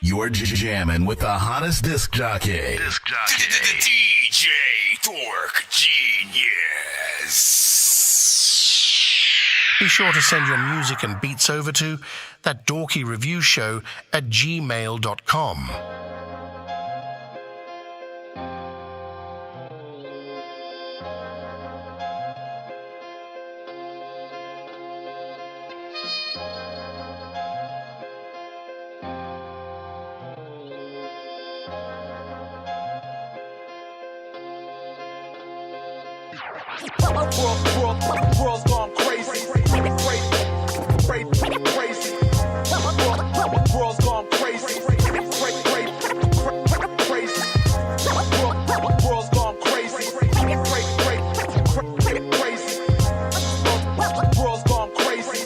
You're jamming with the hottest disc jockey. DJ Dork Genius. Be sure to send your music and beats over to ThatDorkyReviewShow@gmail.com. World's gone crazy. Crazy. World's gone crazy. Crazy. World's gone crazy. Crazy. World's gone crazy.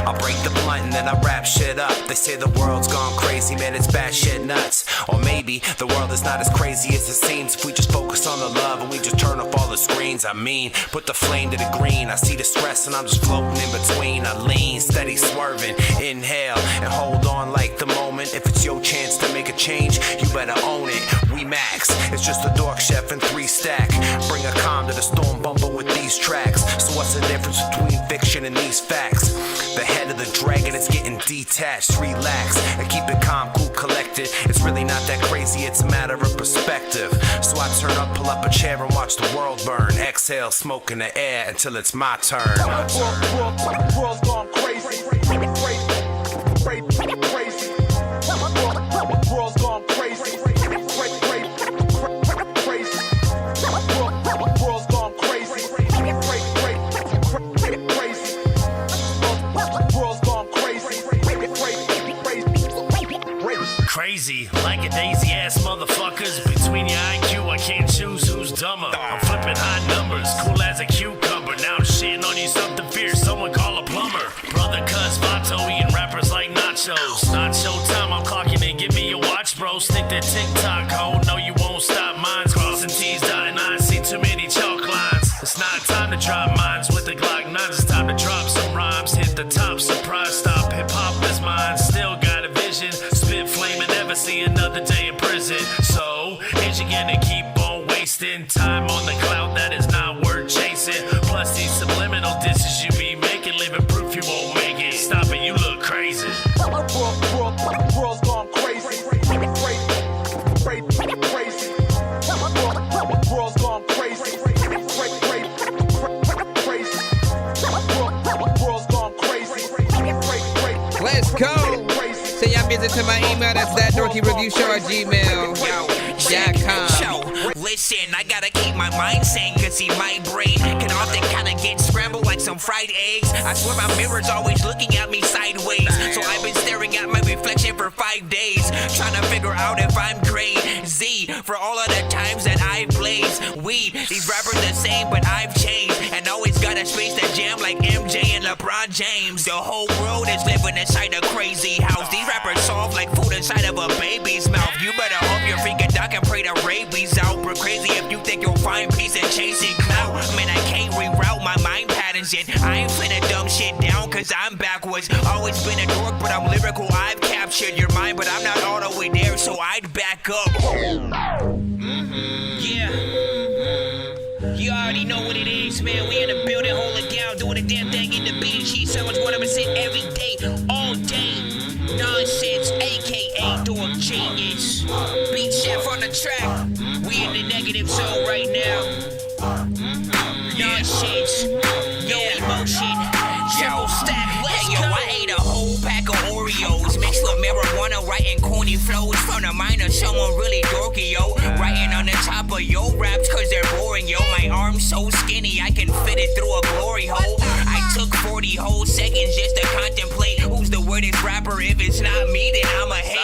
I break the blunt and then I wrap shit up. They say the world's gone crazy, man, it's bad shit nuts. Or maybe the world is not as crazy as it seems if we just focus on the love and we just turn off all the screens. I mean, put the flame to the green. I see the stress and I'm just floating in between. I lean, steady swerving, inhale and hold on like the moment. If it's your chance to make a change, you better own it. We max, it's just a dork chef and 3 stack. Bring a calm to the storm bumper with these tracks. So what's the difference between fiction and these facts? The head of the dragon is getting detached. Relax and keep it calm, cool, collected. It's really not that crazy, it's a matter of perspective. So I turn up, pull up a chair and watch the world burn. Exhale, smoke in the air until it's my turn. World's gone crazy. Crazy. World's gone crazy. World's gone crazy. Crazy, like a daisy ass motherfuckers. Between your IQ, I can't choose who's dumber. I'm flipping high numbers, cool as a cucumber. Now I'm shitting on you something fierce, someone call a plumber. Brother cuz Vato eating rappers like nachos. Not showtime, I'm clocking in, give me your watch, bro. Stick that Tik-Tok code, no you won't stop mines. Crossing T's, dotting I's, see too many chalk lines. It's not time to drop mines with the Glock 9. It's time to drop some rhymes, hit the top, surprise, stop, hip-hop is mine. Still got a vision, spit flame and never see another day in prison. So, is you gonna keep on wasting time on the cloud that is not worth chasing? Plus these subliminal disses you be making, living proof you won't make it. Stop it, you look crazy. World's gone crazy. Crazy. World's gone crazy. World's gone crazy. Let's go. Send your visit to my email. That's ThatDorkyReviewShow@gmail.com. Listen, I gotta keep my mind sane, cause see my brain can often kinda get scrambled like some fried eggs. I swear my mirror's always looking at me sideways, so I've been staring at my reflection for 5 days, trying to figure out if I'm crazy for all of the times that I blaze weed. These rappers the same, but I've changed and always got a space to jam like MJ and LeBron James. The whole world is living inside a crazy house. These rappers soft like food inside of a baby's mouth. You better hope your freaking doc and pray the rabies out. But crazy if you think you'll find peace and chasing clout. Man, I can't reroute my mind patterns yet. I ain't finna dumb shit down cause I'm backwards. Always been a dork, but I'm lyrical. I've captured your mind, but I'm not all the way there, so I'd back up. Yeah. You already know what it is, man. We in the building, hold it down, doing the damn thing in the beat sheet. So much 100% every day, all day. Nonsense, aka Dork Genius. Beat chef on the track. We in the negative zone right now. Nonsense, yo emotion, triple stack. Let's go. I ate a whole pack of Oreos mixed with marijuana, writing corny flows from the mind of someone really dorky, yo. Writing on the top of your raps cause they're boring, yo. My arm's so skinny I can fit it through a glory hole. I took 40 whole seconds just to contemplate who's the weirdest rapper. If it's not me, then I'm a hate.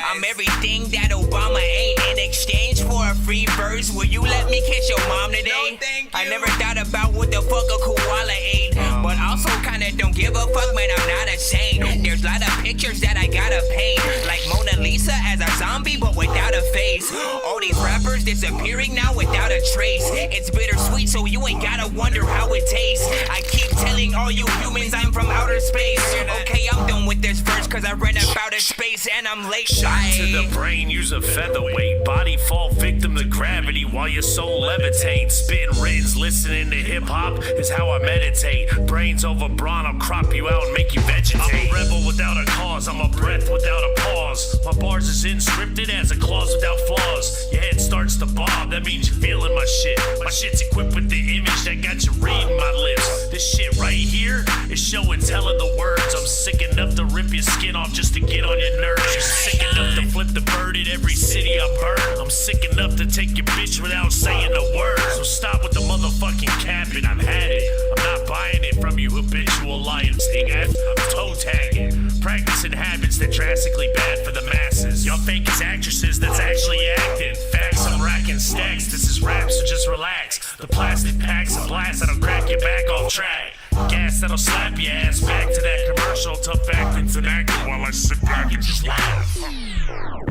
I'm everything that Obama ain't. In exchange for a free verse, will you let me kiss your mom today? No, thank you. I never thought about what the fuck a koala ate, but also kinda don't give a fuck, man, I'm not insane. There's a lot of pictures that I gotta paint, like Mona Lisa as a zombie but without a face. All these rappers disappearing now without a trace. It's bittersweet, so you ain't gotta wonder how it tastes. I keep telling all you humans I'm from outer space. Okay, I'm done with this verse cause I ran up out of space and I'm late. Shot to the brain, use a featherweight. Body fall victim to gravity while your soul levitates. Spitting rids, listening to hip hop is how I meditate. Brains over brawn, I'll crop you out and make you vegetate. I'm a rebel without a cause, I'm a breath without a pause. My bars is inscripted as a clause without flaws. Your head starts to bob, that means you're feeling my shit. My shit's equipped with the image that got you reading my lips. This shit right here is show and tell of the words. I'm sick enough to rip your skin off just to get on your nerves. I'm sick enough to flip the bird at every city I burn. I'm sick enough to take your bitch without saying a word. So stop with the motherfucking capping, I've had it. I'm not buying it from you habitual liars. I'm toe tagging, practicing habits that drastically bad for the masses. Y'all fake as actresses that's actually acting. Facts, I'm racking stacks, this is rap, so just relax. The plastic packs a blast that'll crack your back off track. Gas that'll slap your ass back to that commercial. Tough acting's an acting while I sit back and just laugh.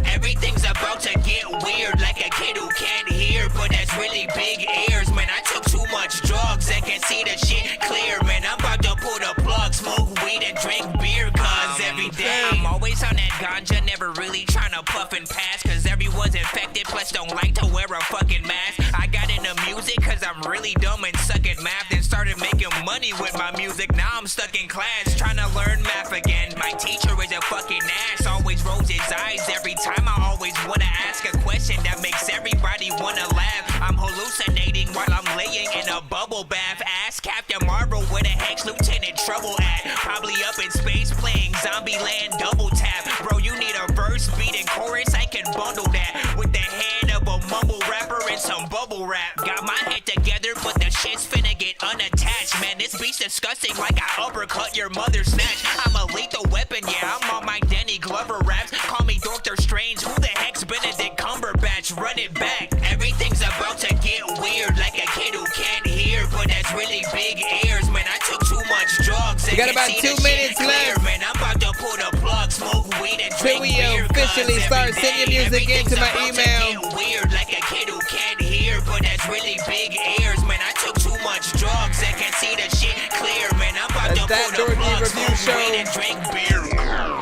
Everything's about to get weird like a kid who can't hear, but that's really big ears. Man, I took too much drugs and can see the shit clear. Man, I'm about to pull the plug, smoke weed and drink beer, cause every day I'm always on that ganja, never really trying to puff and pass, cause everyone's infected, plus don't like to wear a fucking mask. I got into music cause I'm really dumb and suck at math, and started making money with my music. Now I'm stuck in class trying to learn math again. My teacher is a fucking ass, always rolls his eyes every time I always wanna ask a question that makes everybody wanna laugh. I'm hallucinating while I'm laying in a bubble bath. Ask Captain Marvel where the heck's Lieutenant Trouble at. Probably up in space playing Zombieland double tap. Bro, you need a verse, beat, and chorus, I can bundle that with the head of a mumble rapper and some bubble rap. Got my head together, but the shit's finna get unattached. Man, this beat's disgusting like I uppercut your mother's snatch. I'm a lethal weapon, yeah, I'm on my Danny Glover raps. Call me Doctor Strange, who the heck's Benedict Cumberbatch? Run it back. Everything's about to get weird like a kid who can't hear, but that's really big ears. Man, I took too much drugs. We got about 2 minutes left. Man, I'm about to pull the plug, smoke weed and drink we beer, officially start sending music into my email. Get weird like a kid who can't hear, but that's really big ears. Man, I took too much drugs and can see the shit clear. Man, I'm about to pull the plug, smoke weed and drink beer.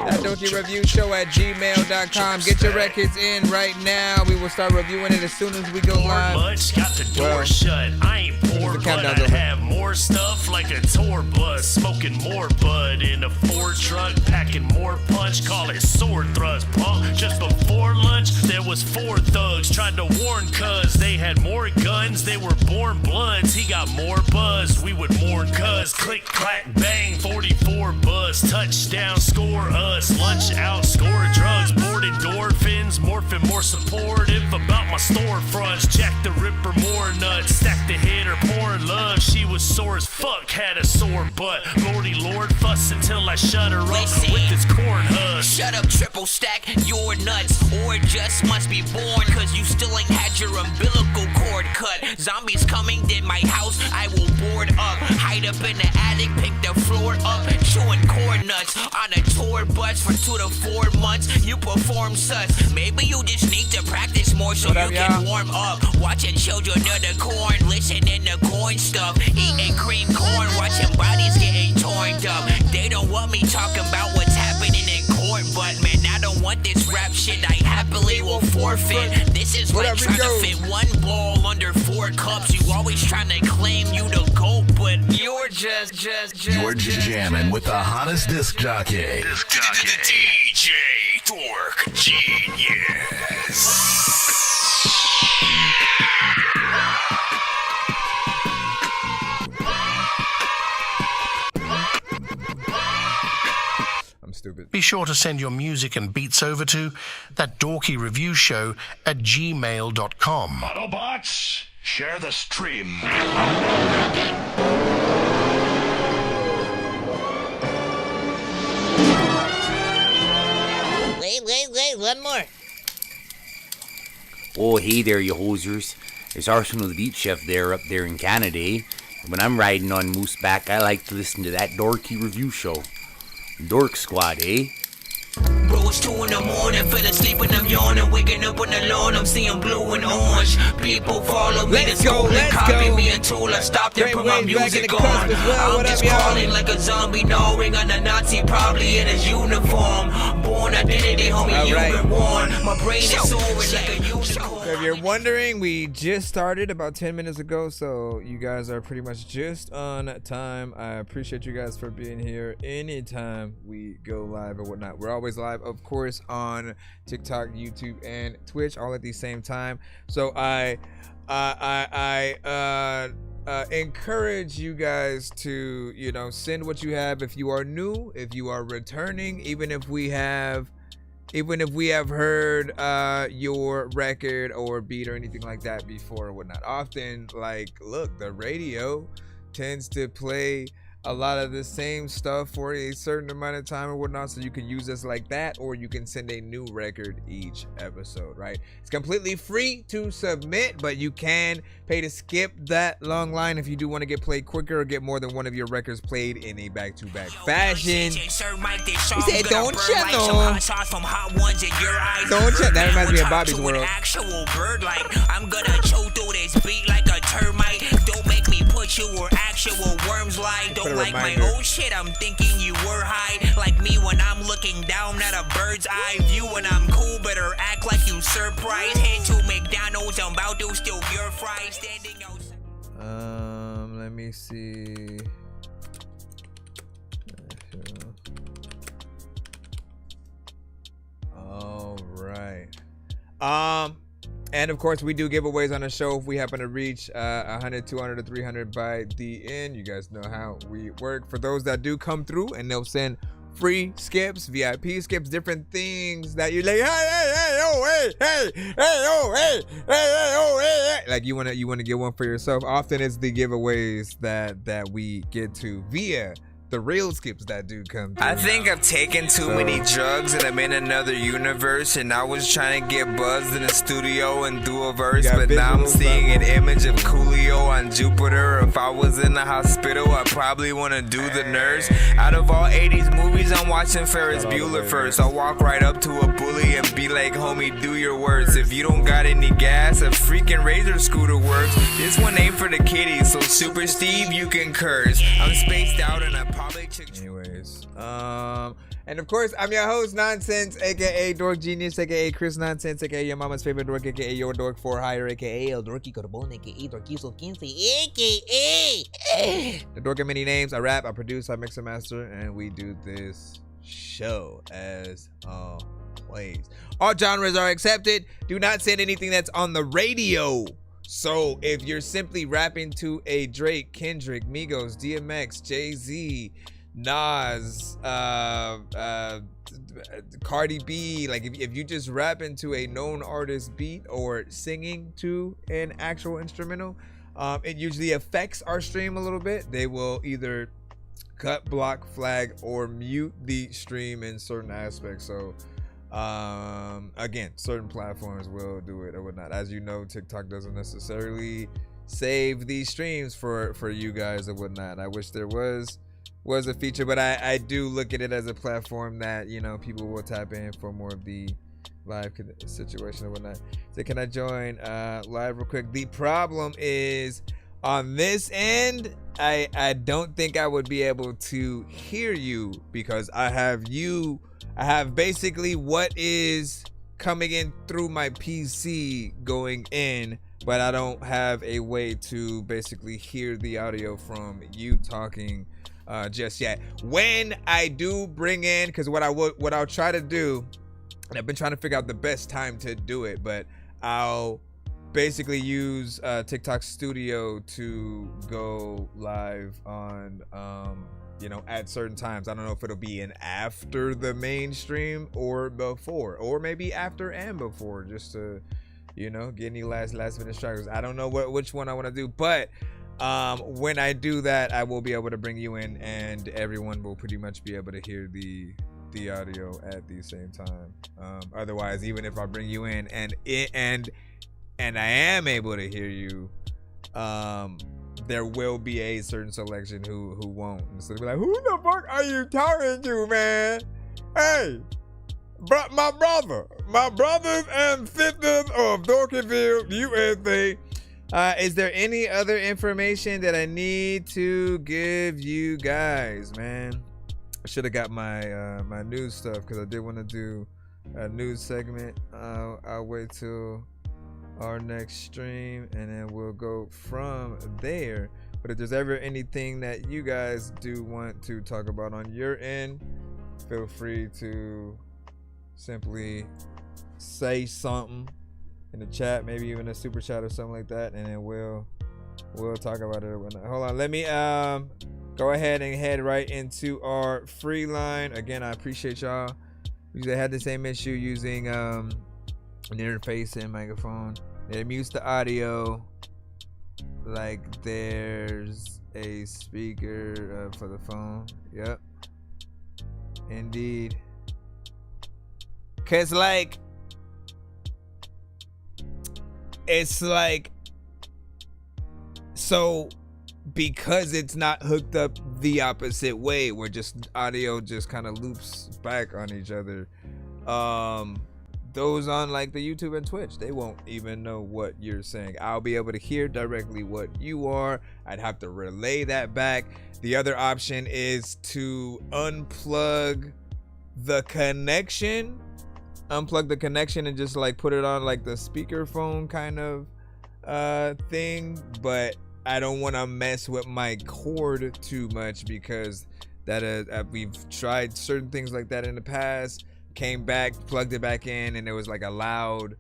ThatDorkyReviewShow at gmail.com. Get your records in right now. We will start reviewing it as soon as we go live. Much got the door shut. I ain't poor, but I have more stuff like a tour bus. Smoking more bud in a Ford truck, packing more punch. Call it sword thrust, punk. Just before lunch, there was 4 thugs tried to warn cuz they had more guns. They were born bloods. He got more buzz. We would mourn cuz. Click, clack, bang. 44 buzz. Touchdown, score us. Lunch out, score drugs. Bored endorphins. Morphing more supportive about my storefronts. Jack the Ripper, more nuts. Stack the hitter, pouring love. She was sore as fuck, had a sore butt. Lordy Lord, fuss until I shut her up with this corn husk. Shut up, triple stack, you're nuts. Or just must be born, cause you still ain't had your umbilical cord cut. Zombies coming, then my house, I will board up. Hide up in the attic, pick the floor up. Chewing corn nuts on a tour bus for 2 to 4 months. You perform sus. Maybe you just need to practice more so you can warm up. Watching children of the corn, listening to corn stuff. Eating cream corn, watching bodies getting torn up. They don't want me talking about what's happening in court, but man, I don't want this rap shit. I happily will forfeit. This is like trying to fit 1 ball under 4 cups. You always trying to claim you the GOAT, but you're just You're jamming with the hottest disc jockey. DJ Dork Genius. Stupid. Be sure to send your music and beats over to ThatDorkyReviewShow at gmail.com. Autobots, share the stream. Wait, one more. Oh, hey there, you hosers. It's Arsenal the Beat Chef there up there in Canada, eh? When I'm riding on Mooseback, I like to listen to That Dorky Review Show. Dork Squad, eh? bro, it's 2 in the morning. Fell asleep and I'm yawning. Waking up on the lawn, I'm seeing blue and orange. People follow me to school and copy me a tool. I stopped and put my music on. I'm just crawling like a zombie, gnawing on a Nazi, probably in his uniform. Born identity, homie, you've been warned. My brain is soaring like a unicorn. So if you're wondering, we just started about 10 minutes ago, so you guys are pretty much just on time. I appreciate you guys for being here anytime we go live or whatnot. We're always live, of course, on TikTok, YouTube, and Twitch, all at the same time. So I encourage you guys to, you know, send what you have if you are new, if you are returning, even if we have heard your record or beat or anything like that before or whatnot. Often, like, look, the radio tends to play a lot of the same stuff for a certain amount of time or whatnot, so you can use us like that, or you can send a new record each episode, right? It's completely free to submit, but you can pay to skip that long line if you do want to get played quicker or get more than one of your records played in a back-to-back fashion. He said, don't you know? Don't you? That reminds me of Bobby's World. Actual bird, like I'm gonna choke through this beat like a termite. Don't make me put you where actual worms lie. Don't like my old shit, I'm thinking you were high. Like me when I'm looking down at a bird's eye view. When I'm cool, better act like you surprised. Head to McDonald's, I'm about to steal your fries. Standing outside. Let me see. All right. And of course, we do giveaways on the show if we happen to reach 100, 200, or 300 by the end. You guys know how we work. For those that do come through, and they'll send free skips, VIP skips, different things that you're like, like you wanna get one for yourself. Often it's the giveaways that we get to via the real skips that do come through. I think I've taken too many drugs and I'm in another universe, and I was trying to get buzzed in the studio and do a verse, but now I'm seeing an image of Coolio on Jupiter. If I was in the hospital, I probably want to do the nurse. Out of all 80s movies, I'm watching Ferris Bueller first. I'll walk right up to a bully and be like, homie, do your worst. If you don't got any gas, a freaking Razor scooter works. This one ain't for the kiddies, so Super Steve, you can curse. I'm spaced out and I anyways, and of course, I'm your host, Nonsense, aka Dork Genius, aka Chris Nonsense, aka your mama's favorite dork, aka your dork for hire, aka El Dorky Corbón, aka Dorkizo 15, aka the dork of many names. I rap, I produce, I mix and master, and we do this show as always. All genres are accepted. Do not send anything that's on the radio. So if you're simply rapping to a Drake, Kendrick, Migos, DMX, Jay-Z, Nas, Cardi B, like if you just rap into a known artist beat or singing to an actual instrumental, it usually affects our stream a little bit. They will either cut, block, flag, or mute the stream in certain aspects. So again, certain platforms will do it or whatnot. As you know, TikTok doesn't necessarily save these streams for you guys or whatnot. I wish there was a feature, but I do look at it as a platform that, you know, people will tap in for more of the live situation or whatnot. So can I join live real quick? The problem is on this end, I don't think I would be able to hear you because I have basically what is coming in through my PC going in, but I don't have a way to basically hear the audio from you talking just yet. When I do bring in, because what I'll try to do, and I've been trying to figure out the best time to do it, but I'll basically use TikTok Studio to go live on you know, at certain times. I don't know if it'll be in after the mainstream or before, or maybe after and before, just to, you know, get any last minute stragglers. I don't know which one I want to do, but when I do that, I will be able to bring you in, and everyone will pretty much be able to hear the audio at the same time. Otherwise, even if I bring you in and I am able to hear you, there will be a certain selection who won't. So they'll be like, who the fuck are you talking to, man? Hey, my brothers and sisters of Dorkyville, USA. Is there any other information that I need to give you guys, man? I should have got my my news stuff because I did want to do a news segment. I'll wait till our next stream and then we'll go from there. But if there's ever anything that you guys do want to talk about on your end, feel free to simply say something in the chat, maybe even a super chat or something like that, and then we'll talk about it. Hold on, let me go ahead and head right into our free line. Again, I appreciate y'all. Usually I had the same issue using an interface and microphone. It mutes the audio like there's a speaker for the phone. Yep, indeed. Cause like it's like, so because it's not hooked up the opposite way where just audio just kind of loops back on each other, those on like the YouTube and Twitch, they won't even know what you're saying. I'll be able to hear directly what you are. I'd have to relay that back. The other option is to unplug the connection and just like put it on like the speakerphone kind of thing, but I don't want to mess with my cord too much because that we've tried certain things like that in the past, came back, plugged it back in, and it was like a loud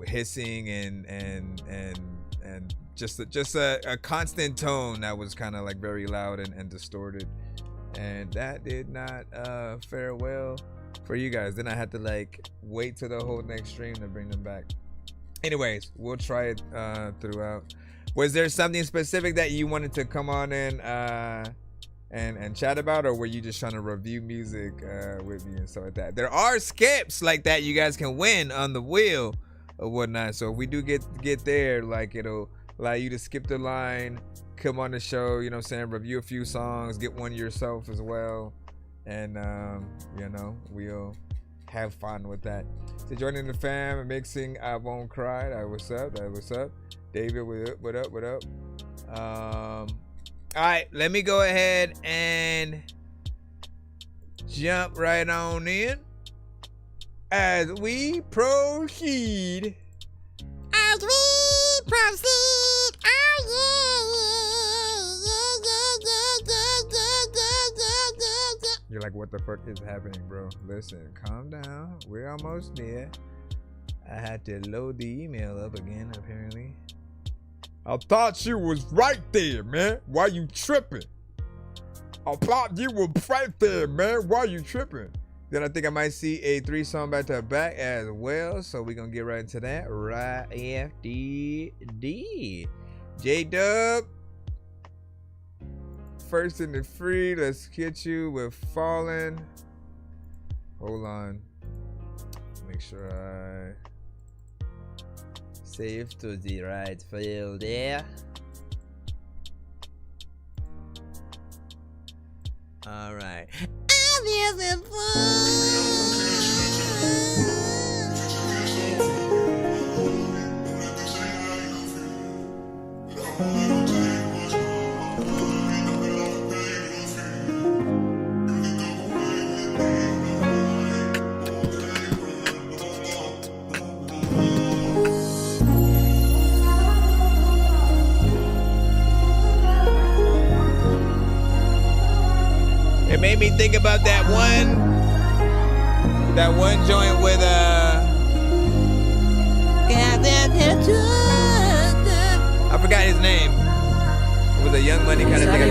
hissing and just a constant tone that was kind of like very loud and distorted, and that did not fare well for you guys. Then I had to like wait till the whole next stream to bring them back. Anyways, we'll try it throughout. Was there something specific that you wanted to come on and chat about, or were you just trying to review music with me and stuff like that? There are skips like that you guys can win on the wheel or whatnot. So if we do get there, like it'll allow you to skip the line, come on the show, you know what I'm saying, review a few songs, get one yourself as well, and we'll have fun with that. So joining the fam and mixing I Won't Cry. What's up? David, what up? All right, let me go ahead and jump right on in as we proceed. You're like, what the fuck is happening, bro? Listen, calm down. We're almost there. I had to load the email up again, apparently. I thought you was right there, man. Why you tripping? I thought you was right there, man. Why you tripping? Then I think I might see a 3-song back to back as well. So we're going to get right into that right after D. J-Dub. First in the free, let's get you with Fallen. Hold on. Make sure I save to the right file there. All right. It made me think about that one joint with I forgot his name. It was a Young Money kind of thing.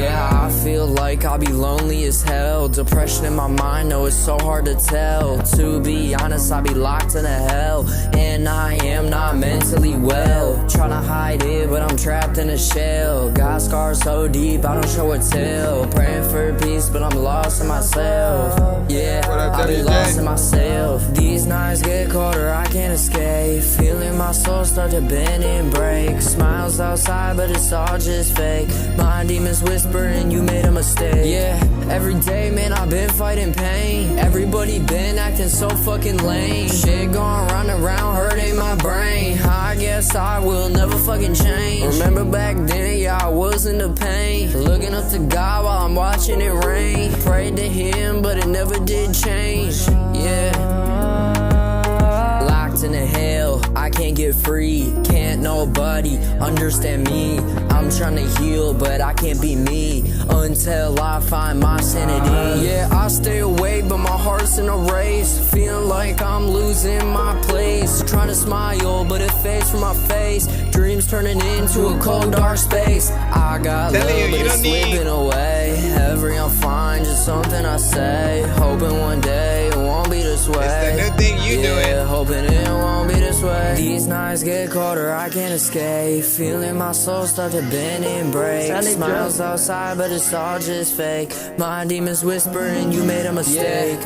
Yeah, I feel like I'll be lonely as hell. Depression in my mind, no, it's so hard to tell. To be honest, I'll be locked in a hell, and I am not mentally well. Trying to hide it, but I'm trapped in a shell. Got scars so deep, I don't show a tell. Praying for peace, but I'm lost in myself. Yeah, I'll be lost in myself. These nights get colder, I can't escape. Feeling my soul start to bend and break. Smiles outside, but it's all just fake. My demons whisper and you make made a mistake. Yeah, every day, man, I've been fighting pain. Everybody been acting so fucking lame. Shit going round and round, hurting my brain. I guess I will never fucking change. Remember back then, yeah, I was in the pain. Looking up to God while I'm watching it rain. Prayed to him, but it never did change. Yeah. Locked in a hell, I can't get free. Can't nobody understand me. I'm trying to heal, but I can't be me until I find my sanity. Yeah, I stay awake, but my heart's in a race. Feeling like I'm losing my place. Trying to smile, but it fades from my face. Dreams turning into a cold, dark space. I got love, but it's slipping away. Every I'm fine, just something I say. Hoping one day it won't be this way. It's the new thing you doing. Hoping it won't be this way. These nights get colder, I can't escape. Feeling my soul start to bend and break. Smiles outside, but it's all just fake. My demons whispering, you made a mistake.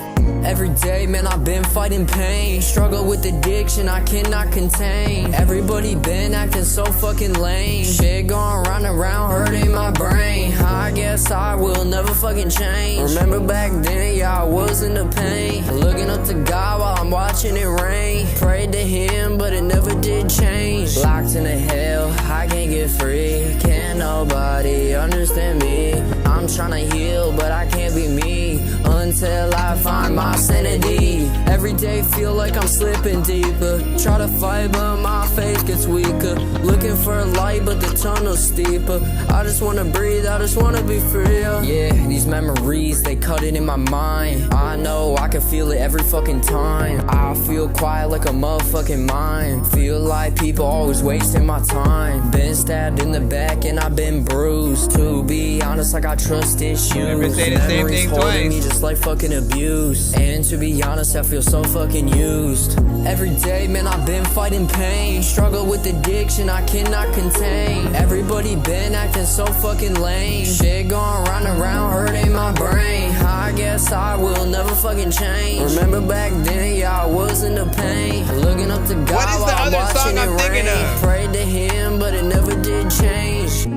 Every day, man, I've been fighting pain. Struggle with addiction, I cannot contain. Everybody been acting so fucking lame. Shit going round and round, hurting my brain. I guess I will never fucking change. Remember back then, yeah, I was in the pain. Looking up to God while I'm watching it rain. Prayed to him, but it never did change. Locked in a hell, I can't get free. Can't nobody understand me. I'm trying to heal, but I can't be me until I find my sanity. Every day feel like I'm slipping deeper. Try to fight, but my faith gets weaker. Looking for a light, but the tunnel's steeper. I just wanna breathe, I just wanna be free. Yeah, these memories, they cut it in my mind. I know I can feel it every fucking time. I feel quiet like a motherfucking mine. Feel like people always wasting my time. Been stabbed in the back and I've been bruised. To be honest, I got trust issues. Never say the same thing holding me twice. just like fucking abuse. And to be honest, I feel so fucking used. Every day, man, I've been fighting pain. Struggle with addiction, I cannot contain. Everybody been acting so fucking lame. Shit going round and round, hurting my brain. I guess I will never fucking change. Remember back then, yeah, I was in the pain. Looking up to God What is the while I'm other song watching I'm it thinking rain. of? Prayed to him, but it never did change.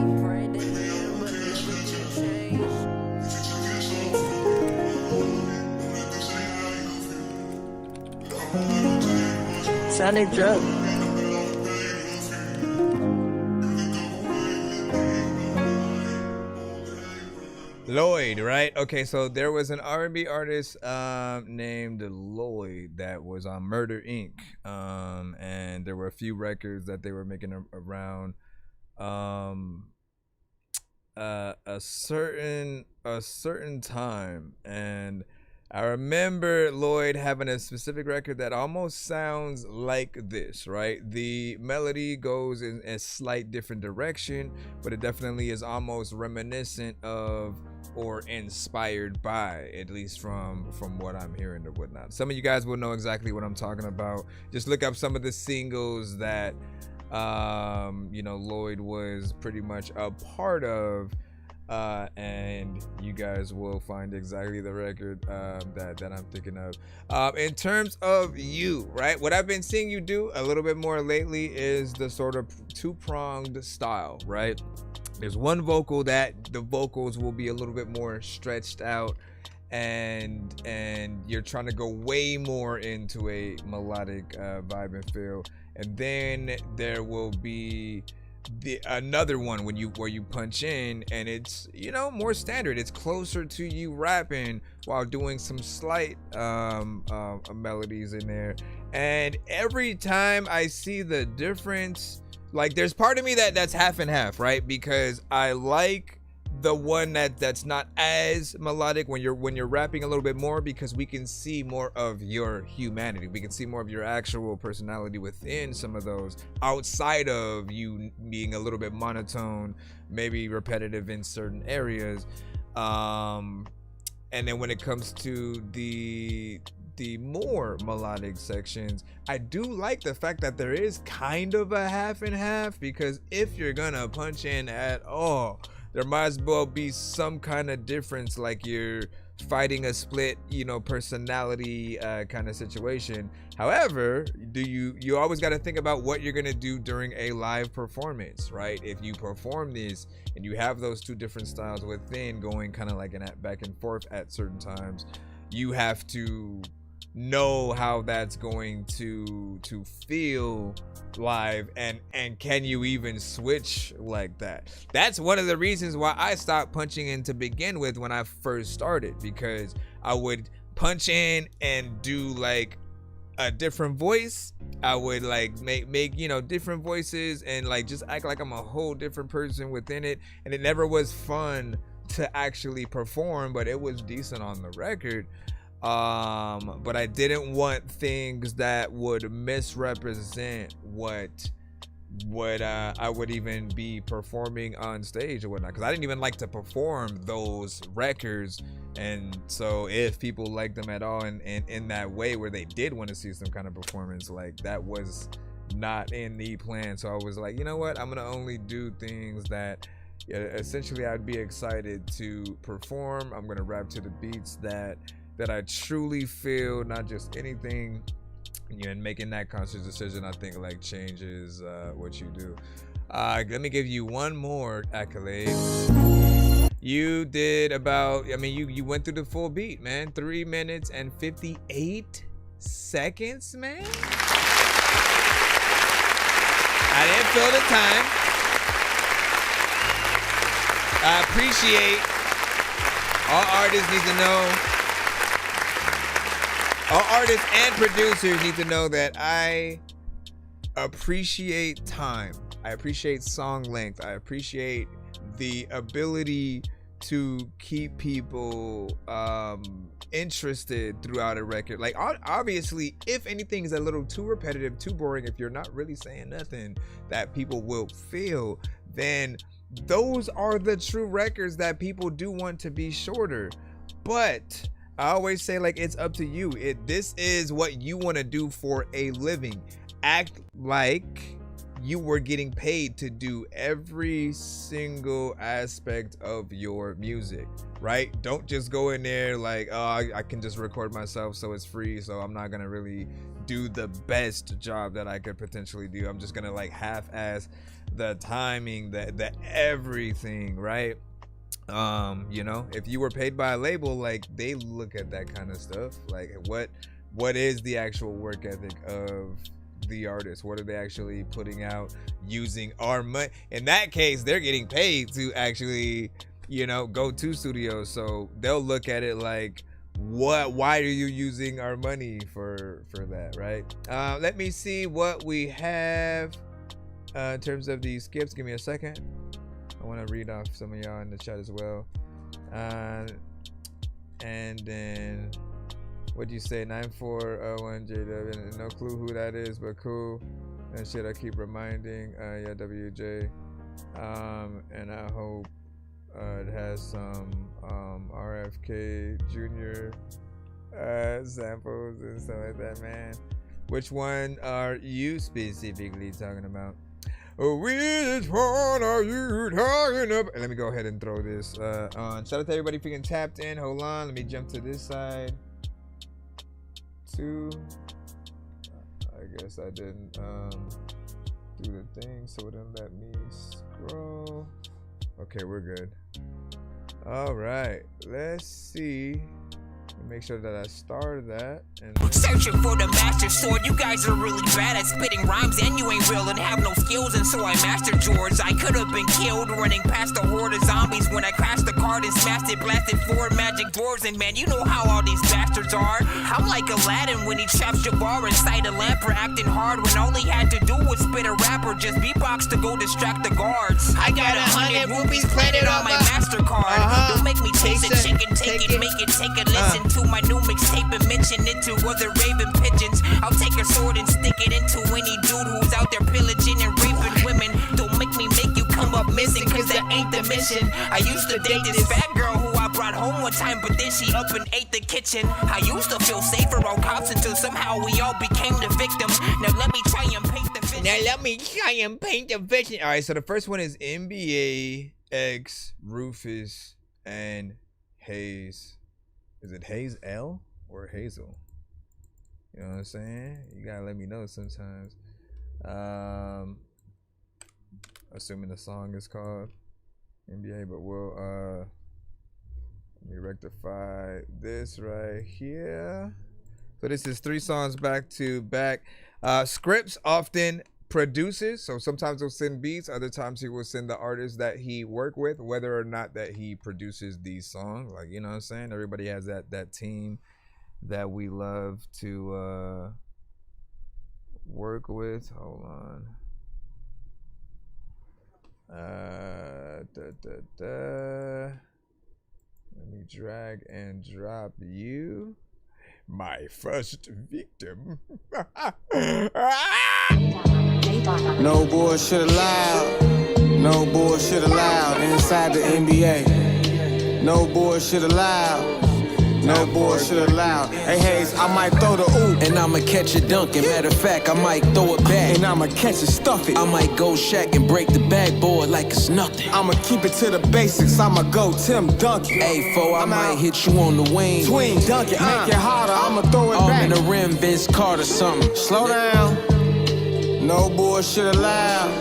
Sounded drunk. Lloyd, right? Okay, so there was an R&B artist named Lloyd that was on Murder Inc. And there were a few records that they were making around a certain time, and I remember Lloyd having a specific record that almost sounds like this, right? The melody goes in a slight different direction, but it definitely is almost reminiscent of or inspired by, at least from what I'm hearing or whatnot. Some of you guys will know exactly what I'm talking about. Just look up some of the singles that Lloyd was pretty much a part of, and you guys will find exactly the record that I'm thinking of. In terms of you, right, what I've been seeing you do a little bit more lately is the sort of two-pronged style, right? There's one vocal that the vocals will be a little bit more stretched out, and you're trying to go way more into a melodic vibe and feel. And then there will be another one where you punch in, and it's more standard. It's closer to you rapping while doing some slight melodies in there. And every time I see the difference, like, there's part of me that's half and half, right? Because I like the one that's not as melodic when you're rapping a little bit more, because we can see more of your humanity. We can see more of your actual personality within some of those, outside of you being a little bit monotone, maybe repetitive in certain areas. And then when it comes to the more melodic sections, I do like the fact that there is kind of a half and half, because if you're gonna punch in at all, there might as well be some kind of difference, like you're fighting a split, personality kind of situation. However, you always got to think about what you're gonna do during a live performance, right? If you perform this and you have those two different styles within going kind of like back and forth at certain times, you have to know how that's going to feel live, and can you even switch like that? That's one of the reasons why I stopped punching in to begin with when I first started, because I would punch in and do like a different voice. I would like make different voices and like just act like I'm a whole different person within it, and it never was fun to actually perform, but it was decent on the record. But I didn't want things that would misrepresent what I would even be performing on stage or whatnot, because I didn't even like to perform those records. And so if people liked them at all and in that way where they did want to see some kind of performance, like that was not in the plan. So I was like, you know what, I'm gonna only do things that essentially I'd be excited to perform. I'm gonna rap to the beats that I truly feel, not just anything. And making that conscious decision, I think, like changes what you do. Let me give you one more accolade. You did about, you went through the full beat, man. 3 minutes and 58 seconds, man. I didn't feel the time. I appreciate, all artists need to know, all artists and producers need to know that I appreciate time. I appreciate song length. I appreciate the ability to keep people interested throughout a record. Like, obviously, if anything is a little too repetitive, too boring, if you're not really saying nothing that people will feel, then those are the true records that people do want to be shorter. But I always say, like, it's up to you. This is what you want to do for a living. Act like you were getting paid to do every single aspect of your music, right? Don't just go in there like, oh, I can just record myself, so it's free, so I'm not gonna really do the best job that I could potentially do. I'm just gonna like half-ass the timing, the everything, right? If you were paid by a label, like, they look at that kind of stuff. Like, what is the actual work ethic of the artist? What are they actually putting out using our money? In that case, they're getting paid to actually, go to studios. So they'll look at it like, why are you using our money for that, right? Let me see what we have in terms of these skips. Give me a second. I want to read off some of y'all in the chat as well. And then, what'd you say? 9401JW. No clue who that is, but cool. And shit, I keep reminding. Yeah, WJ. And I hope it has some RFK Jr. Samples and stuff like that, man. Which one are you specifically talking about? Which one are you talking about? Let me go ahead and throw this on. Shout out to everybody freaking tapped in. Hold on. Let me jump to this side. 2. I guess I didn't do the thing, so it didn't let me scroll. Okay, we're good. All right. Let's see. Make sure that I started that. And searching for the master sword. You guys are really bad at spitting rhymes, and you ain't real and have no skills, and so I mastered yours. I could have been killed running past a horde of zombies when I crashed the card and smashed it, blasted 4 magic doors. And man, you know how all these bastards are. I'm like Aladdin when he traps Jabbar inside a lamp for acting hard, when all he had to do was spit a rap or just beatbox to go distract the guards. I got 100 rupees planted on my MasterCard. Don't make me taste a chicken, take it, make it, take a listen to my new mixtape and mention it to other raving pigeons. I'll take a sword and stick it into any dude who's out there pillaging and raping women. Don't make me make you come up missing, cause that ain't the mission. I used to date this fat girl who I brought home one time, but then she up and ate the kitchen. I used to feel safe around cops until somehow we all became the victims. Now let me try and paint the vision. All right, so the first one is NBA X Rufus and Hayes. Is it Hazel or Hazel? You know what I'm saying? You gotta let me know sometimes. Assuming the song is called NBA, but we'll let me rectify this right here. So this is 3 songs back to back. Scripts often produces, so sometimes he'll send beats, other times he will send the artists that he work with, whether or not that he produces these songs. Like, you know what I'm saying? Everybody has that team that we love to work with. Hold on. Let me drag and drop you. My first victim. No bullshit allowed. No bullshit allowed inside the NBA. No bullshit allowed. No bullshit allowed. Hey Hayes, I might throw the oop and I'ma catch it dunking. Matter of fact, I might throw it back and I'ma catch it, stuff it. I might go shack and break the backboard like it's nothing. I'ma keep it to the basics. I'ma go Tim Duncan. Hey, I might hit you on the wing. Tween Duncan, make it harder. I'ma throw it back. I'm in the rim, Vince Carter something. Slow down. No bullshit allowed.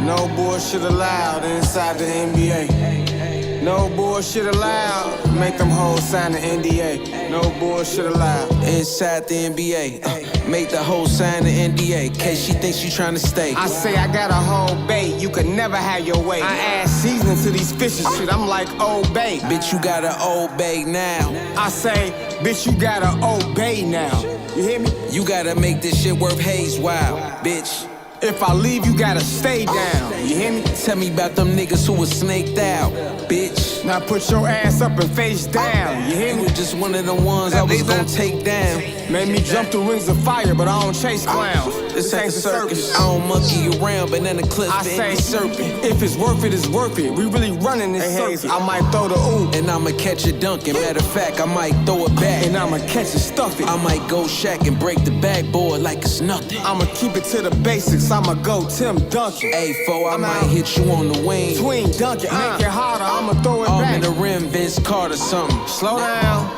No bullshit allowed inside the NBA. No bullshit allowed. Make them hoes sign the NDA. No bullshit allowed. Inside the NBA. Make the hoes sign the NDA. Case she thinks she trying to stay. I say I got a whole bait. You could never have your way. I add seasoning to these fishes shit. I'm like Old Bay. Bitch, you gotta obey now. I say, bitch, you gotta obey now. You hear me? You gotta make this shit worth Hayes while, bitch. If I leave, you gotta stay down. You hear me? Tell me about them niggas who was snaked out, bitch. Now put your ass up and face down. You hear me? You just one of the ones I was gonna take down. Made me jump through rings of fire, but I don't chase clowns. This ain't the circus. I don't monkey around, but then the cliff I say, serpent. If it's worth it, it's worth it. We really running this circuit. I might throw the ooh and I'ma catch it dunking. Matter of fact, I might throw it back and I'ma catch it, stuff it. I might go shack and break the backboard like it's nothing. I'ma keep it to the basics. I'ma go Tim Duncan. Hey, I might hit you on the wing. Tween Duncan, make it harder. I'ma throw it back. I'm in the rim, Vince Carter something. Slow down.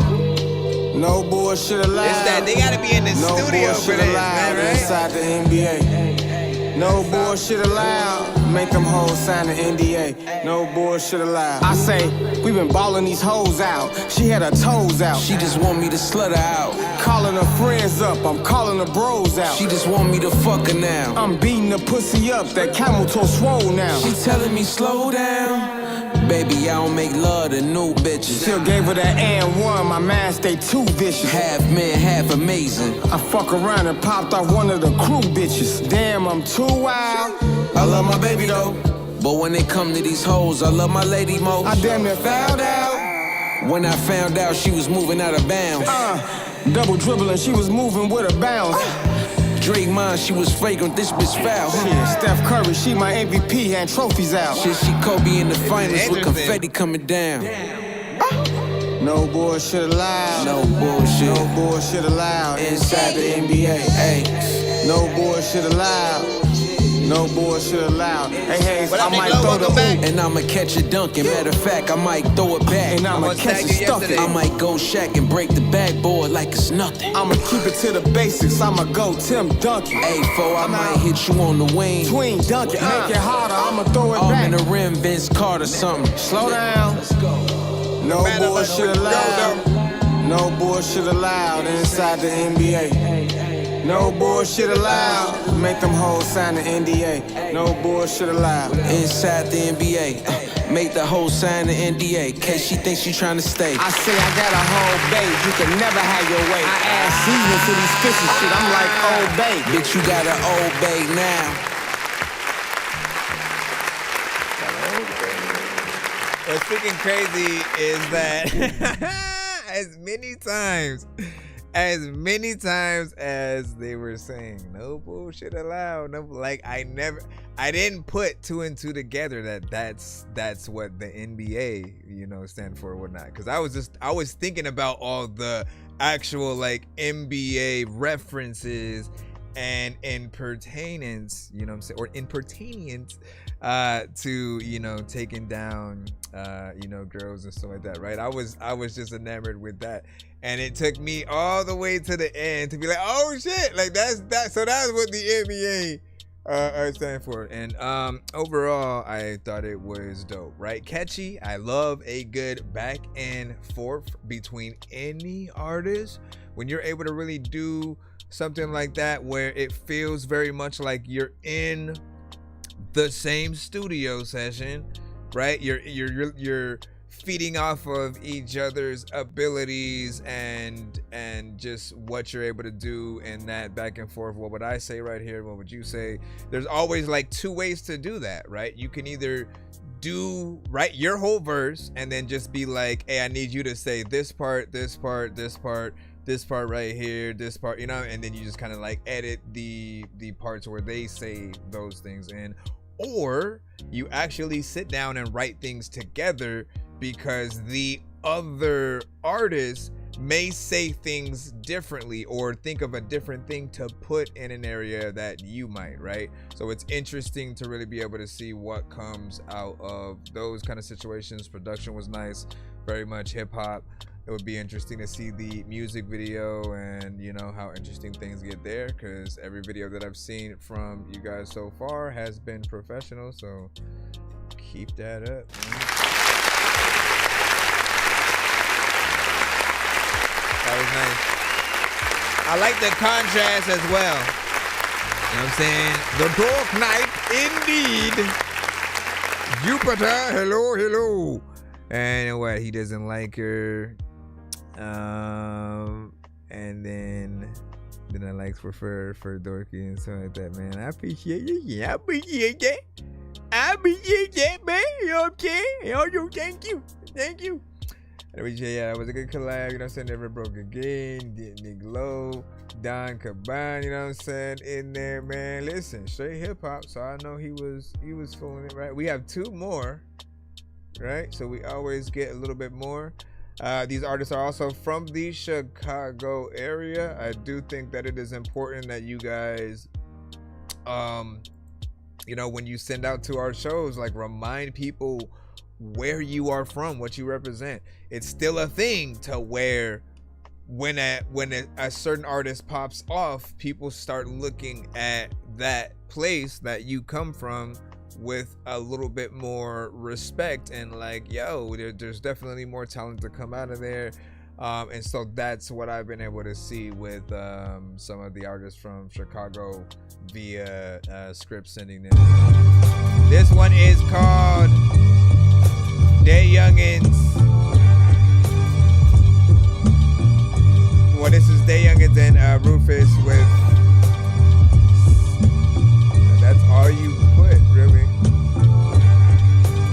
No bullshit allowed. It's that they gotta be in the no studio for this, man, right? Inside the NBA. No bullshit allowed. Make them hoes sign the NDA. No bullshit allowed. I say, we been balling these hoes out. She had her toes out. She just want me to slut her out. Calling her friends up, I'm calling her bros out. She just want me to fuck her now. I'm beating the pussy up, that camel toe swole now. She telling me slow down. Baby, I don't make love to new bitches. Still gave her that and1, my man stay too vicious. Half man, half amazing. I fuck around and popped off one of the crew bitches. Damn, I'm too wild. I love my baby though, but when it come to these hoes, I love my lady most. I damn near found out. When I found out she was moving out of bounds. Double dribbling, she was moving with a bounce. Drake mine, she was flagrant, this bitch foul. Shit, Steph Curry, she my MVP, and trophies out. Shit, she Kobe in the finals with confetti coming down. No bullshit allowed. No bullshit. No bullshit allowed inside the NBA. Hey, no bullshit allowed. No bullshit allowed. Hey, Hayes, I might throw the back and I'ma catch it dunking. Matter of fact, I might throw it back and I'ma catch it, stuff it. I might go shack and break the backboard like it's nothing. I'ma keep it to the basics. I'ma go Tim Duncan. Hey, I might hit you on the wing. Tween Duncan, make it harder. I'ma throw it back. I'm in the rim, Vince Carter something. Slow down. Let's go. No bullshit allowed. No bullshit allowed inside the NBA. No bullshit allowed. Make them hoes sign the NDA. No bullshit allowed. Inside the NBA. Make the hoes sign the NDA. Case she thinks she trying to stay. I say I got a whole bait. You can never have your way. I add seasoning to these fishes shit. I'm like Old Bay. Bitch, you gotta obey now. What's freaking crazy is that as many times as they were saying no bullshit allowed, no, like I didn't put 2 and 2 together that's what the NBA stand for or whatnot, because I was thinking about all the actual like NBA references and in pertainance, you know what I'm saying, or in pertainance to, you know, taking down, you know, girls and stuff like that, right? I was just enamored with that, and it took me all the way to the end to be like, oh shit, like that's so that's what the NBA stand for. And overall, I thought it was dope, right? Catchy. I love a good back and forth between any artist. When you're able to really do something like that, where it feels very much like you're in the same studio session, right? You're feeding off of each other's abilities and just what you're able to do in that back and forth. What would I say right here? What would you say? There's always like two ways to do that, right? You can either do right your whole verse and then just be like, hey, I need you to say this part, this part, this part, this part right here, this part, you know, and then you just kind of like edit the parts where they say those things in. Or you actually sit down and write things together, because the other artist may say things differently or think of a different thing to put in an area that you might, right? So it's interesting to really be able to see what comes out of those kind of situations. Production was nice, very much hip hop. It would be interesting to see the music video and, you know, how interesting things get there, because every video that I've seen from you guys so far has been professional. So keep that up, man. That was nice. I like the contrast as well. You know what I'm saying? The Dark Knight, indeed. Jupiter, hello, hello. And what, he doesn't like her. And then I like for Dorky and stuff like that, man. I appreciate it. Yeah, I appreciate that. I appreciate that, man. You know what I'm saying? Oh, thank you. Thank you. Yeah, it was a good collab, you know what I'm saying? Never Broke Again, Nick Lowe, Don Caban, you know what I'm saying? In there, man. Listen, straight hip hop, so I know he was feeling it, right? We have two more, right? So we always get a little bit more. These artists are also from the Chicago area. I do think that it is important that you guys, you know, when you send out to our shows, like, remind people where you are from, what you represent. It's still a thing to where when a certain artist pops off, people start looking at that place that you come from with a little bit more respect and like, yo, there's definitely more talent to come out of there. And so that's what I've been able to see with some of the artists from Chicago via script sending them. This one is called Day Youngins. Well, this is Day Youngins and Rufus with That's All You Put, really.